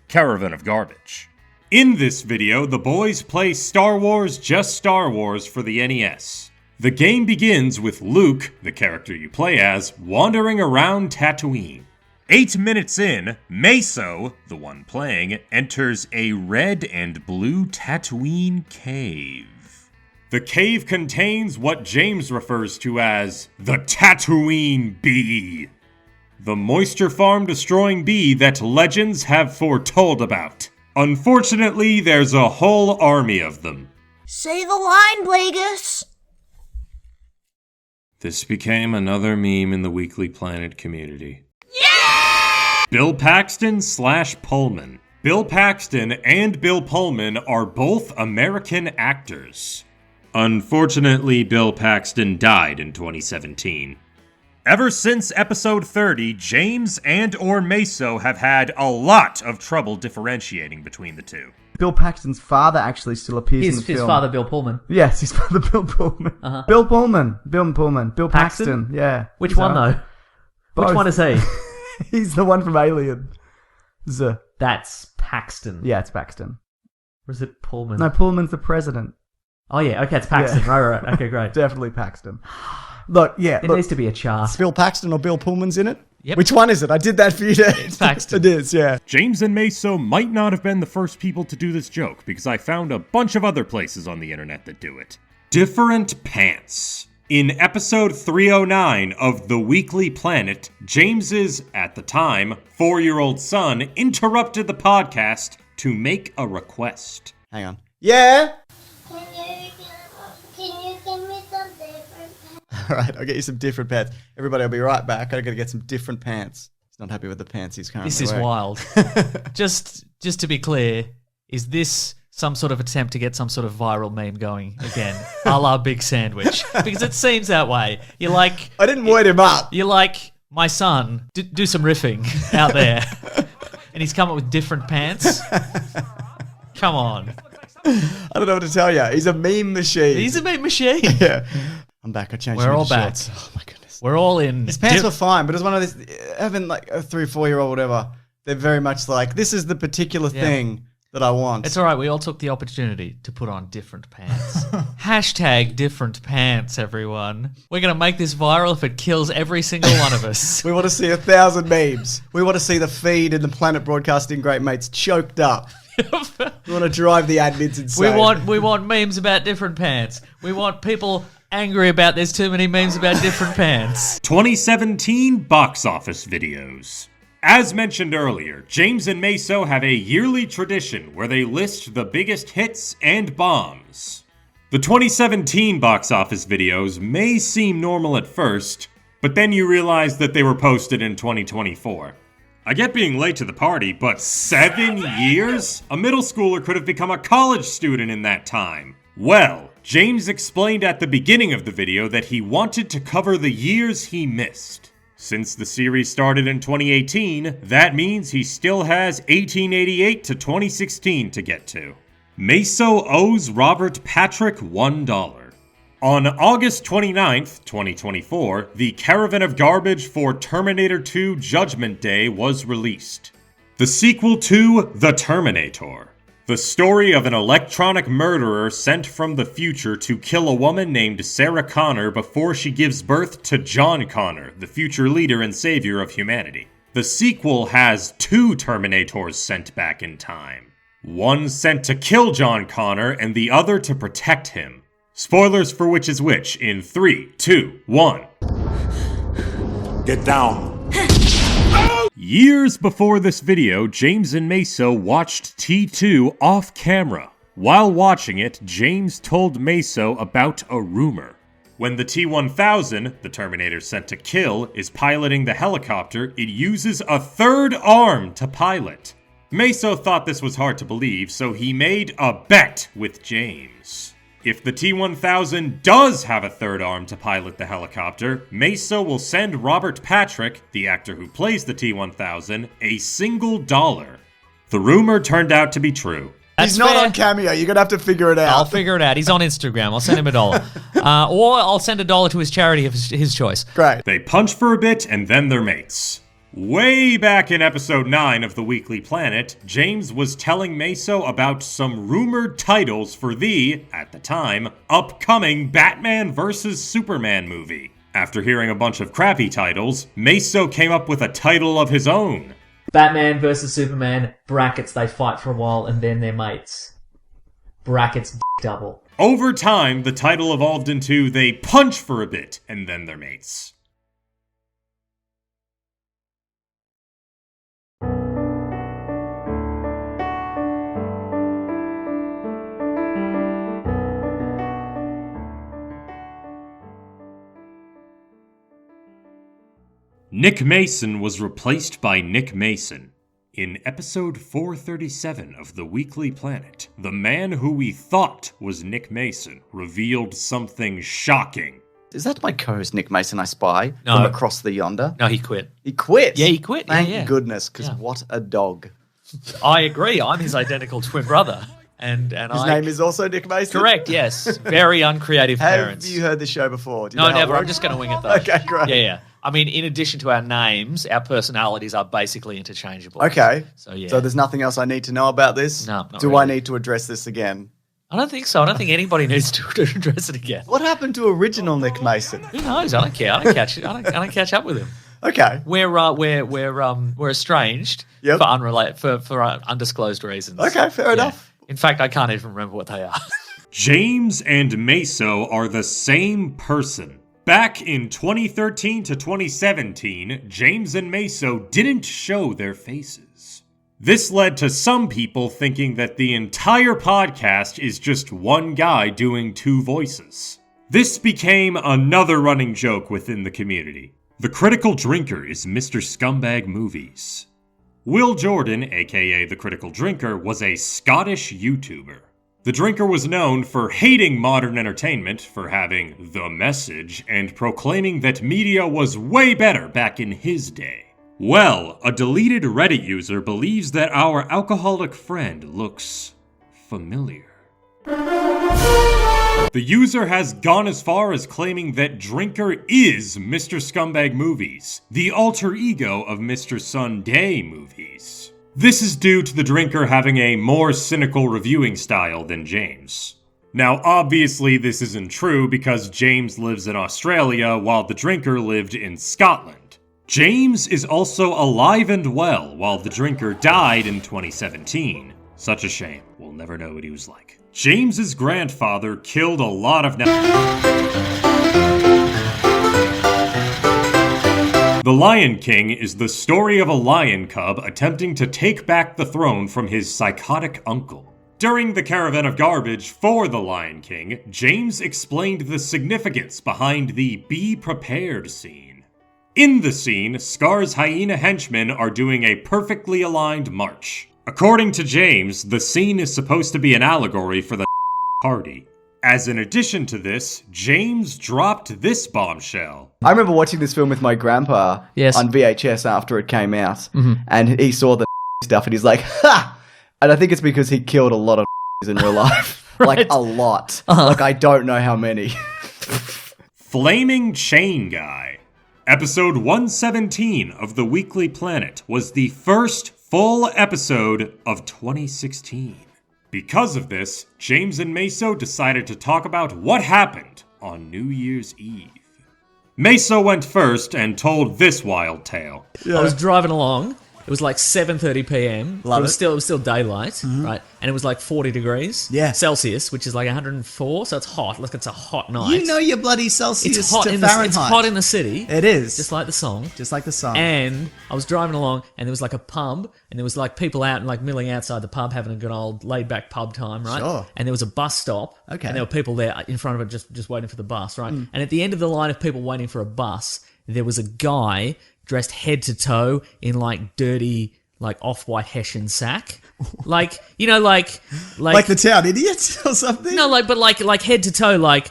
Caravan of Garbage. In this video, the boys play Star Wars Just Star Wars for the NES. The game begins with Luke, the character you play as, wandering around Tatooine. 8 minutes in, Maso, the one playing, enters a red and blue Tatooine cave. The cave contains what James refers to as the Tatooine Bee. The moisture farm destroying bee that legends have foretold about. Unfortunately, there's a whole army of them. Say the line, Blagus. This became another meme in the Weekly Planet community. Bill Paxton / Pullman. Bill Paxton and Bill Pullman are both American actors. Unfortunately, Bill Paxton died in 2017. Ever since episode 30, James and/or Maso have had a lot of trouble differentiating between the two. Bill Paxton's father actually still appears in the film. His father, Bill Pullman. Yes, his father, Bill Pullman. Uh-huh. Bill Pullman. Bill Paxton? Paxton, yeah. Which one, though? Both. Which one is he? He's the one from Alien. That's Paxton. Yeah, it's Paxton. Or is it Pullman? No, Pullman's the president. Oh, yeah. Okay, it's Paxton. Yeah. Right. Okay, great. Definitely Paxton. Look, yeah. There needs to be a chart. Bill Paxton or Bill Pullman's in it? Yep. Which one is it? I did that for you. It's Paxton. It is, yeah. James and Maso might not have been the first people to do this joke, because I found a bunch of other places on the internet that do it. Different pants. In episode 309 of The Weekly Planet, James's, at the time, 4-year-old son interrupted the podcast to make a request. Hang on. Yeah? Can you give me some different pants? All right, I'll get you some different pants. Everybody, I'll be right back. I gotta get some different pants. He's not happy with the pants he's currently This is wearing. wild. Just to be clear, is this some sort of attempt to get some sort of viral meme going again, a la Big Sandwich? Because it seems that way. You're like... I didn't word him up. You're like, my son, do some riffing out there. And he's come up with different pants. Come on. I don't know what to tell you. He's a meme machine. He's a meme machine. Yeah. I'm back. I changed We're my all back. shorts. Oh, my goodness. We're all in. His pants were fine, but it's one of these... Having like a 3 or 4 year old whatever, they're very much like, this is the particular thing that I want. It's all right. We all took the opportunity to put on different pants. Hashtag different pants, everyone. We're going to make this viral if it kills every single one of us. We want to see 1,000 memes. We want to see the feed in the Planet Broadcasting Great Mates choked up. We want to drive the admins insane. We want memes about different pants. We want people angry about there's too many memes about different pants. 2017 box office videos. As mentioned earlier, James and Maso have a yearly tradition where they list the biggest hits and bombs. The 2017 box office videos may seem normal at first, but then you realize that they were posted in 2024. I get being late to the party, but 7 years? A middle schooler could have become a college student in that time. Well, James explained at the beginning of the video that he wanted to cover the years he missed. Since the series started in 2018, that means he still has 1888 to 2016 to get to. Maso owes Robert Patrick $1. On August 29th, 2024, the Caravan of Garbage for Terminator 2 Judgment Day was released. The sequel to The Terminator. The story of an electronic murderer sent from the future to kill a woman named Sarah Connor before she gives birth to John Connor, the future leader and savior of humanity. The sequel has 2 Terminators sent back in time. One sent to kill John Connor and the other to protect him. Spoilers for which is which in 3, 2, 1. Get down. Years before this video, James and Maso watched T2 off camera. While watching it, James told Maso about a rumor. When the T-1000, the Terminator sent to kill, is piloting the helicopter, it uses a third arm to pilot. Maso thought this was hard to believe, so he made a bet with James. If the T-1000 does have a third arm to pilot the helicopter, Maso will send Robert Patrick, the actor who plays the T-1000, a single $1. The rumor turned out to be true. He's not on Cameo. You're going to have to figure it out. I'll figure it out. He's on Instagram. I'll send him $1. Or I'll send $1 to his charity of his choice. Great. They punch for a bit and then they're mates. Way back in episode 9 of the Weekly Planet, James was telling Maso about some rumored titles for the, at the time, upcoming Batman vs. Superman movie. After hearing a bunch of crappy titles, Maso came up with a title of his own. Batman vs. Superman, brackets, they fight for a while and then they're mates. Brackets, double. Over time, the title evolved into They Punch for a Bit and then they're mates. Nick Mason was replaced by Nick Mason. In episode 437 of The Weekly Planet, the man who we thought was Nick Mason revealed something shocking. Is that my co-host Nick Mason I spy No. from across the yonder? No, he quit. He quit? Yeah, he quit. Thank goodness, because what a dog. I agree. I'm his identical twin brother. And His name is also Nick Mason? Correct, yes. Very uncreative parents. Have you heard this show before? Do you No, know how it never. I'm works? just going to wing it, though. Okay, great. Yeah. I mean, in addition to our names, our personalities are basically interchangeable. Okay. So, yeah. So there's nothing else I need to know about this? No, not Do really. I need to address this again? I don't think so. I don't think anybody needs to address it again. What happened to original Nick Mason? Who knows? I don't care. I don't catch up with him. Okay. We're estranged for undisclosed reasons. Okay, fair enough. In fact, I can't even remember what they are. James and Maso are the same person. Back in 2013 to 2017, James and Maso didn't show their faces. This led to some people thinking that the entire podcast is just one guy doing 2 voices. This became another running joke within the community. The critical drinker is Mr. Scumbag Movies. Will Jordan, aka The Critical Drinker, was a Scottish YouTuber. The drinker was known for hating modern entertainment, for having the message, and proclaiming that media was way better back in his day. Well, a deleted Reddit user believes that our alcoholic friend looks familiar. The user has gone as far as claiming that Drinker is Mr. Scumbag Movies, the alter ego of Mr. Sunday Movies. This is due to the Drinker having a more cynical reviewing style than James. Now, obviously this isn't true because James lives in Australia while the Drinker lived in Scotland. James is also alive and well while the Drinker died in 2017. Such a shame. We'll never know what he was like. James's grandfather killed a lot of... The Lion King is the story of a lion cub attempting to take back the throne from his psychotic uncle. During the Caravan of Garbage for The Lion King, James explained the significance behind the Be Prepared scene. In the scene, Scar's hyena henchmen are doing a perfectly aligned march. According to James, the scene is supposed to be an allegory for the party. As an addition to this, James dropped this bombshell. I remember watching this film with my grandpa on VHS after it came out, and he saw the stuff and he's like, ha! And I think it's because he killed a lot of in real life. Right. Like, a lot. Like, I don't know how many. Flaming Chain Guy. Episode 117 of The Weekly Planet was the first full episode of 2016. Because of this, James and Maso decided to talk about what happened on New Year's Eve. Maso went first and told this wild tale. I was driving along. It was like 7:30 p.m. Love it was still daylight, right? And it was like 40 degrees Celsius, which is like 104, so it's hot. Look, it's a hot night. You know your bloody Celsius it's hot to in Fahrenheit. it's hot in the city. It is. Just like the song. Just like the song. And I was driving along, and there was like a pub, and there was like people out and like milling outside the pub, having a good old laid-back pub time, right? Sure. And there was a bus stop, and there were people there in front of it just waiting for the bus, right? And at the end of the line of people waiting for a bus, there was a guy dressed head to toe in like dirty... like off-white Hessian sack, like you know, like the Town Idiot or something. No, like head to toe, like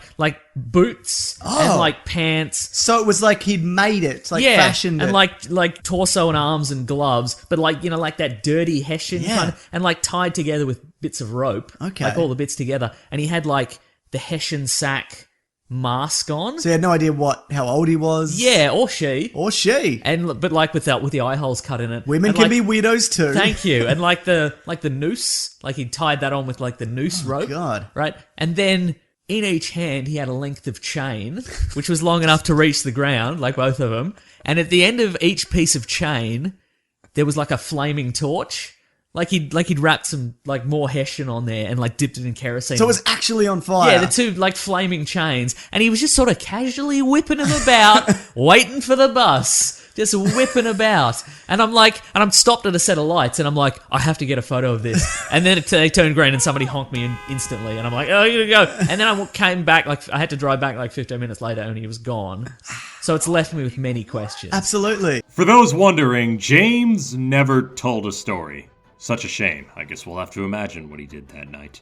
boots and like pants. So it was like he'd made it, like fashioned and it, like torso and arms and gloves, but like you know, like that dirty Hessian kind of, and like tied together with bits of rope. Okay, like all the bits together, and he had like the Hessian sack mask on. So you had no idea how old he was. Yeah, or she. And but like with the eye holes cut in it. Women and can like, be weirdos too. Thank you. And like the noose, like he tied that on with like the noose rope. God. Right? And then in each hand he had a length of chain, which was long enough to reach the ground, like both of them. And at the end of each piece of chain, there was like a flaming torch. Like he'd wrapped some like more Hessian on there and like dipped it in kerosene. So it was actually on fire. Yeah, the two like flaming chains, and he was just sort of casually whipping them about, waiting for the bus, just whipping about. And I'm stopped at a set of lights, and I'm like, I have to get a photo of this. And then they turned green, and somebody honked me instantly, and I'm like, oh, you gotta go. And then I came back, like I had to drive back like 15 minutes later, and he was gone. So it's left me with many questions. Absolutely. For those wondering, James never told a story. Such a shame. I guess we'll have to imagine what he did that night.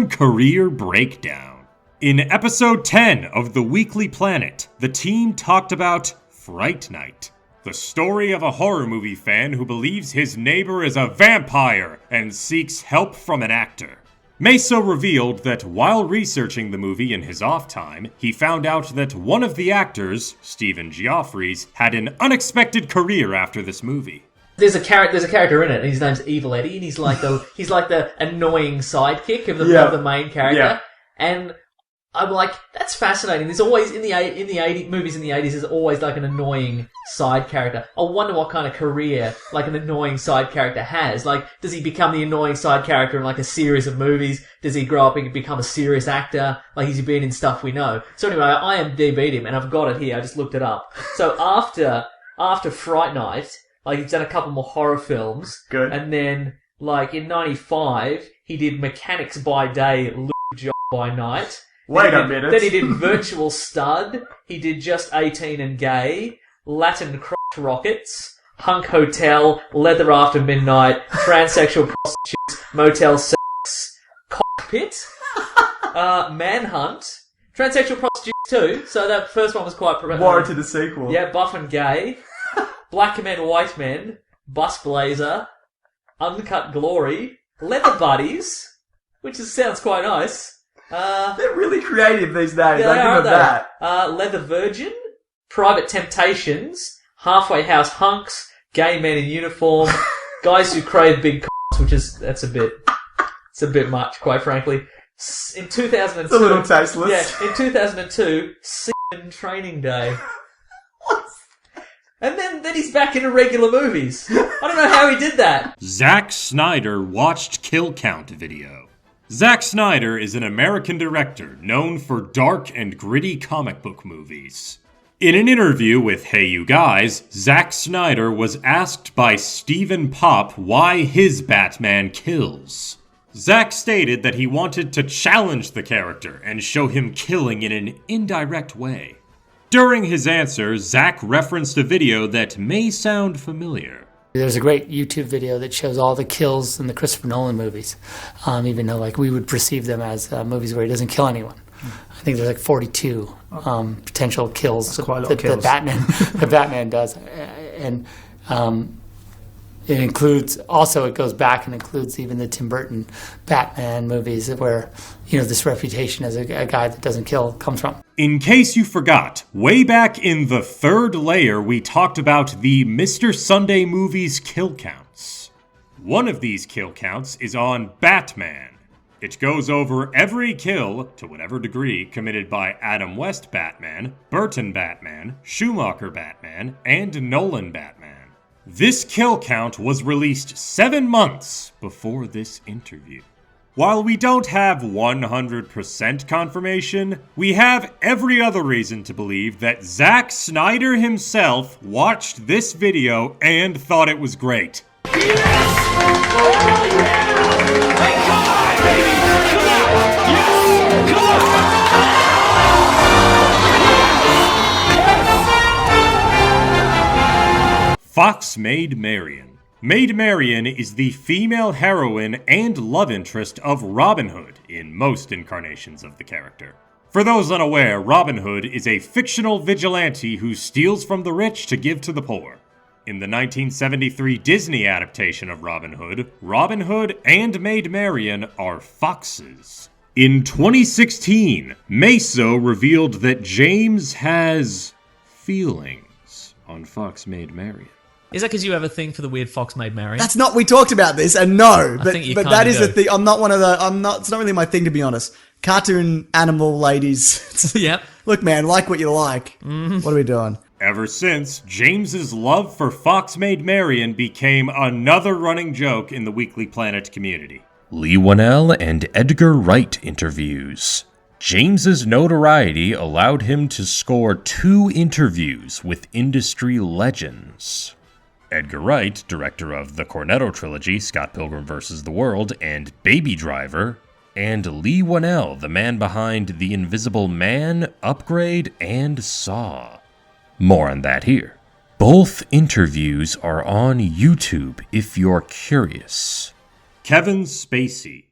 Career Breakdown. In episode 10 of The Weekly Planet, the team talked about Fright Night, the story of a horror movie fan who believes his neighbor is a vampire and seeks help from an actor. Maso revealed that while researching the movie in his off time, he found out that one of the actors, Stephen Geoffreys, had an unexpected career after this movie. There's a character in it, and his name's Evil Eddie, and he's like the annoying sidekick of the main character. Yeah. And I'm like, that's fascinating. There's always in the 80s movies in the 80s, there's always like an annoying side character. I wonder what kind of career like an annoying side character has. Like, does he become the annoying side character in like a series of movies? Does he grow up and become a serious actor? Like, has he been in stuff we know? So anyway, I IMDb'd him, and I've got it here. I just looked it up. So after Fright Night. Like, he's done a couple more horror films. Good. And then, like, in 95, he did Mechanics by Day, Lube Job by Night. Wait a minute. Then he did Virtual Stud. He did Just 18 and Gay, Latin Crotch Rockets, Hunk Hotel, Leather After Midnight, Transsexual Prostitutes, Motel Sex, Cockpit, Manhunt, Transsexual Prostitutes too. So that first one was quite... Warranted a sequel. Yeah, Buff and Gay. Black Men, White Men, Bus Blazer, Uncut Glory, Leather Buddies, which sounds quite nice. They're really creative, these days. Yeah, I give them that. Leather Virgin, Private Temptations, Halfway House Hunks, Gay Men in Uniform, Guys Who Crave Big Cocks, which is, it's a bit much, quite frankly. In 2002... It's a little tasteless. Yeah, in 2002, Seaman Training Day. And then he's back in regular movies. I don't know how he did that. Zack Snyder watched kill count video. Zack Snyder is an American director known for dark and gritty comic book movies. In an interview with Hey You Guys, Zack Snyder was asked by Stephen Pop why his Batman kills. Zack stated that he wanted to challenge the character and show him killing in an indirect way. During his answer, Zack referenced a video that may sound familiar. There's a great YouTube video that shows all the kills in the Christopher Nolan movies, even though we would perceive them as movies where he doesn't kill anyone. I think there's 42 potential kills that Batman does, and it includes it goes back and includes even the Tim Burton Batman movies where this reputation as a guy that doesn't kill comes from. In case you forgot, way back in the third layer we talked about the Mr. Sunday movies kill counts. One of these kill counts is on Batman. It goes over every kill, to whatever degree, committed by Adam West Batman, Burton Batman, Schumacher Batman, and Nolan Batman. This kill count was released 7 months before this interview. While we don't have 100% confirmation, we have every other reason to believe that Zack Snyder himself watched this video and thought it was great. Fox Maid Marian. Maid Marian is the female heroine and love interest of Robin Hood in most incarnations of the character. For those unaware, Robin Hood is a fictional vigilante who steals from the rich to give to the poor. In the 1973 Disney adaptation of Robin Hood and Maid Marian are foxes. In 2016, Maso revealed that James has feelings on Fox Maid Marian. Is that because you have a thing for the weird Fox Maid Marian? That's not. We talked about this, and no, but that is do. the thing. I'm not one of the. I'm not. It's not really my thing, to be honest. Cartoon animal ladies. Yep. Look, man, like what you like. Mm-hmm. What are we doing? Ever since, James's love for Fox Maid Marian became another running joke in the Weekly Planet community. Lee Whannell and Edgar Wright interviews. James's notoriety allowed him to score 2 interviews with industry legends. Edgar Wright, director of the Cornetto trilogy, Scott Pilgrim vs. the World, and Baby Driver, and Lee Whannell, the man behind The Invisible Man, Upgrade, and Saw. More on that here. Both interviews are on YouTube if you're curious. Kevin Spacey.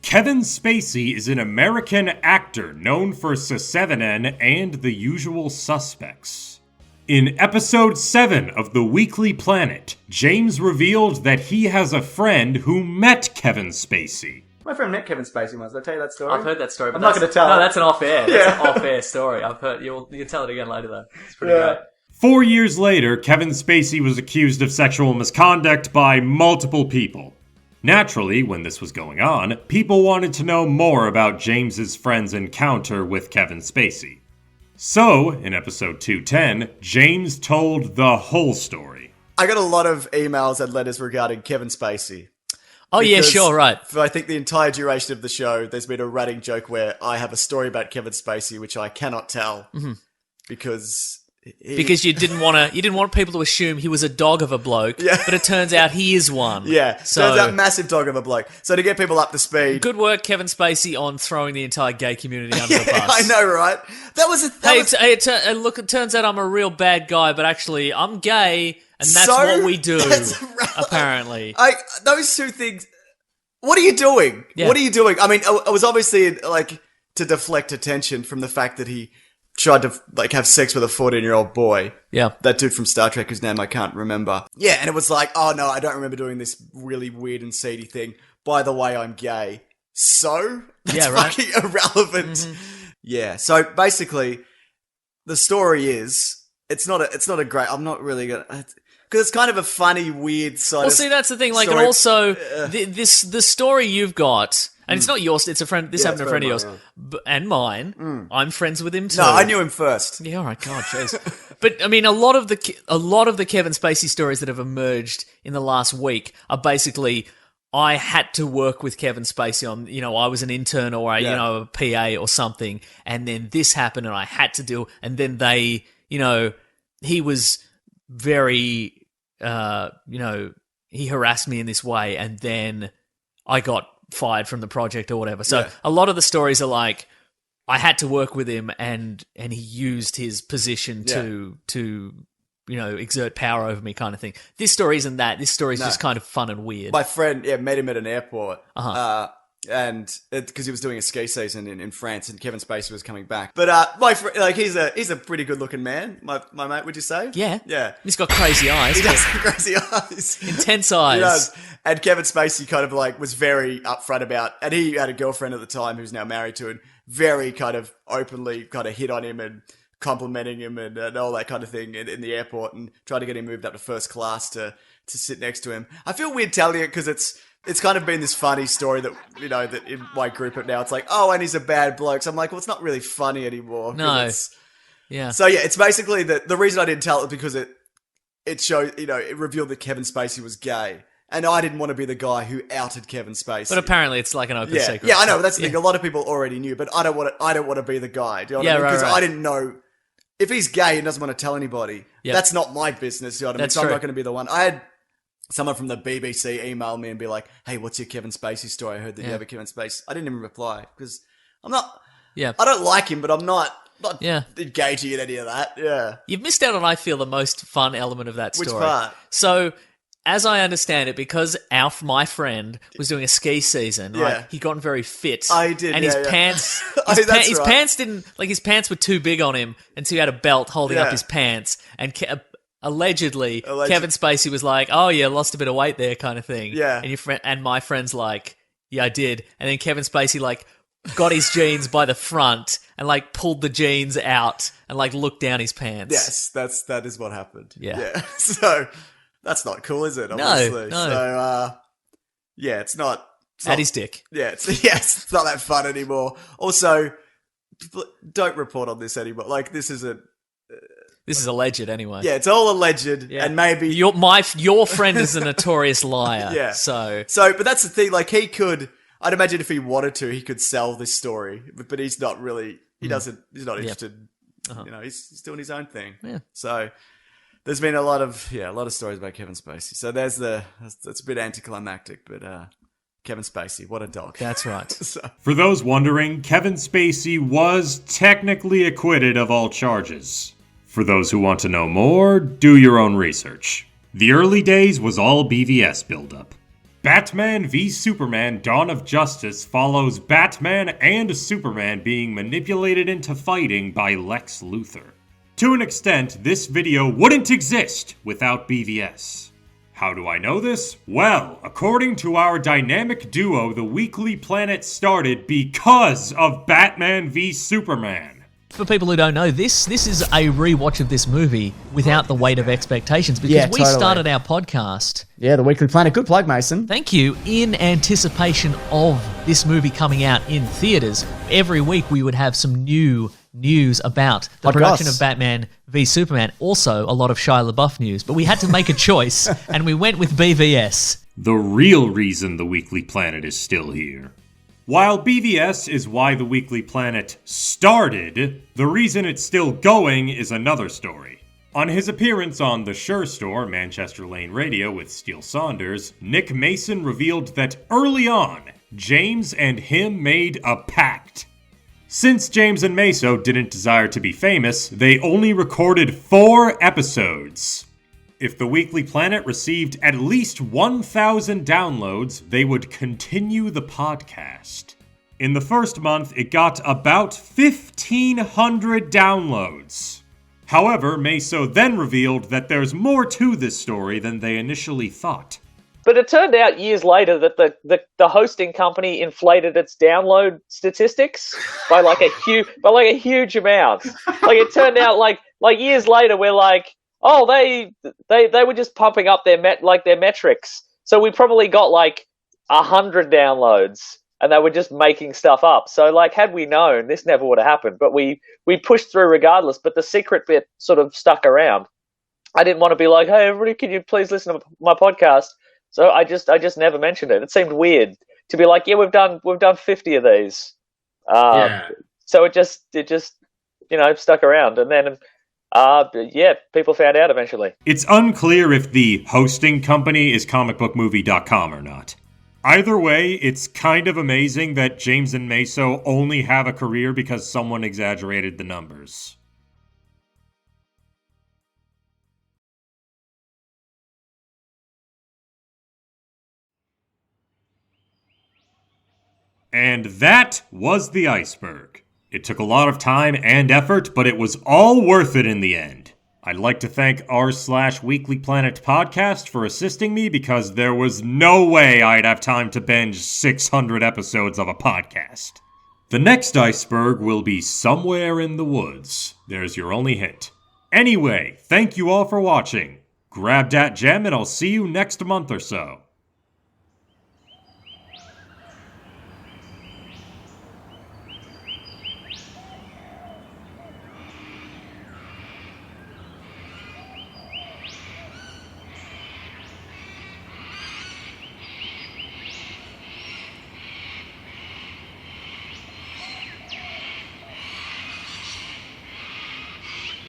Kevin Spacey is an American actor known for S7N and The Usual Suspects. In episode 7 of The Weekly Planet, James revealed that he has a friend who met Kevin Spacey. My friend met Kevin Spacey once. Did I tell you that story? I've heard that story. But I'm not going to tell it. No, that's an off-air. That's an off-air story. I've heard. You'll tell it again later, though. It's pretty great. 4 years later, Kevin Spacey was accused of sexual misconduct by multiple people. Naturally, when this was going on, people wanted to know more about James's friend's encounter with Kevin Spacey. So, in episode 210, James told the whole story. I got a lot of emails and letters regarding Kevin Spacey. Oh, yeah, sure, right. For I think the entire duration of the show, there's been a running joke where I have a story about Kevin Spacey, which I cannot tell because you didn't want people to assume he was a dog of a bloke, but it turns out he is one. Yeah, so turns out massive dog of a bloke. So to get people up to speed, good work, Kevin Spacey, on throwing the entire gay community under the bus. I know, right? It turns out I'm a real bad guy, but actually I'm gay, and that's what we do. Apparently, those two things. What are you doing? Yeah. What are you doing? I mean, it was obviously like to deflect attention from the fact that he tried to have sex with a 14-year-old boy. Yeah. That dude from Star Trek whose name I can't remember. Yeah, and it was like, oh no, I don't remember doing this really weird and seedy thing. By the way, I'm gay. So? That's fucking irrelevant. Mm-hmm. Yeah, so basically, the story is, it's not a great, I'm not really gonna, because it's kind of a funny, weird sort Well, of. see, that's the thing. Like, story. and also the story you've got, and it's not yours. It's a friend. This happened to a friend of yours and mine. I'm friends with him too. No, I knew him first. Yeah, all right. God, jeez. But I mean, a lot of the Kevin Spacey stories that have emerged in the last week are basically, I had to work with Kevin Spacey on, I was an intern or a PA or something, and then this happened and I had to do, and then they, he was very, he harassed me in this way, and then I got fired from the project or whatever. So a lot of the stories are like, I had to work with him, and he used his position to exert power over me, kind of thing. This story isn't that. This story is just kind of fun and weird. My friend, met him at an airport, and because he was doing a ski season in France, and Kevin Spacey was coming back. But my friend, he's a pretty good looking man. My mate, would you say? Yeah. He's got crazy eyes. He does have crazy eyes, intense eyes. He does. And Kevin Spacey kind of was very upfront about, and he had a girlfriend at the time who's now married to him. Very kind of openly kind of hit on him and complimenting him and all that kind of thing in the airport, and tried to get him moved up to first class to sit next to him. I feel weird telling it because it's kind of been this funny story that, that in my group now, it's like, oh, and he's a bad bloke. So I'm like, well, it's not really funny anymore. No. Yeah. So yeah, it's basically the reason I didn't tell it because it showed, it revealed that Kevin Spacey was gay. And I didn't want to be the guy who outed Kevin Spacey. But apparently it's like an open secret. Yeah, I know. But that's the thing. A lot of people already knew, but I don't want to be the guy. Do you know what I mean? Because I didn't know if he's gay and doesn't want to tell anybody. That's not my business. You know what I mean? That's so I'm true. not going to be the one. I had someone from the BBC email me and be like, "Hey, what's your Kevin Spacey story? I heard that you have a Kevin Spacey." I didn't even reply because I'm not. Yeah. I don't like him, but I'm not engaging in any of that. Yeah. You've missed out on, I feel, the most fun element of that story. Which part? So, as I understand it, because my friend was doing a ski season, right? He got very fit. I did, and his pants, his pants didn't, his pants were too big on him, and so he had a belt holding up his pants. And allegedly, Kevin Spacey was like, "Oh yeah, lost a bit of weight there," kind of thing. Yeah. And my friend's like, "Yeah, I did." And then Kevin Spacey got his jeans by the front and pulled the jeans out and looked down his pants. Yes, that is what happened. Yeah. So. That's not cool, is it? Obviously. No. So, it's not... At his dick. Yeah, it's not that fun anymore. Also, don't report on this anymore. This isn't... This is alleged anyway. Yeah, it's all alleged, and maybe... Your friend is a notorious liar. Yeah. So, but that's the thing, he could... I'd imagine if he wanted to, he could sell this story, but he's not really... He's not interested. He's doing his own thing. Yeah. So... There's been a lot of stories about Kevin Spacey. So that's a bit anticlimactic, but Kevin Spacey, what a dog. That's right. For those wondering, Kevin Spacey was technically acquitted of all charges. For those who want to know more, do your own research. The early days was all BVS buildup. Batman v Superman: Dawn of Justice follows Batman and Superman being manipulated into fighting by Lex Luthor. To an extent, this video wouldn't exist without BVS. How do I know this? Well, according to our dynamic duo, the Weekly Planet started because of Batman v Superman. For people who don't know, this is a rewatch of this movie without the weight of expectations, because we started our podcast. Yeah, the Weekly Planet. Good plug, Mason. Thank you. In anticipation of this movie coming out in theaters, every week we would have some new news about the production of Batman v Superman. Also, a lot of Shia LaBeouf news. But we had to make a choice, and we went with BVS. The real reason the Weekly Planet is still here. While BVS is why the Weekly Planet started, the reason it's still going is another story. On his appearance on The Sure Store, Manchester Lane Radio with Steele Saunders, Nick Mason revealed that early on, James and him made a pact. Since James and Maso didn't desire to be famous, they only recorded 4 episodes. If the Weekly Planet received at least 1,000 downloads, they would continue the podcast. In the first month, it got about 1,500 downloads. However, Maso then revealed that there's more to this story than they initially thought. But it turned out years later that the hosting company inflated its download statistics by a huge amount. It turned out like years later we're like, oh, they were just pumping up their metrics. So we probably got like 100 downloads, and they were just making stuff up. So like, had we known, this never would have happened. But we pushed through regardless. But the secret bit sort of stuck around. I didn't want to be like, hey, everybody, can you please listen to my podcast? So I just never mentioned it. It seemed weird to be like, yeah, we've done 50 of these. So it just stuck around, and then people found out eventually. It's unclear if the hosting company is comicbookmovie.com or not. Either way, it's kind of amazing that James and Maso only have a career because someone exaggerated the numbers. And that was the Iceberg. It took a lot of time and effort, but it was all worth it in the end. I'd like to thank r/weeklyplanetpodcast for assisting me because there was no way I'd have time to binge 600 episodes of a podcast. The next Iceberg will be somewhere in the woods. There's your only hint. Anyway, thank you all for watching. Grab Dat Gem and I'll see you next month or so.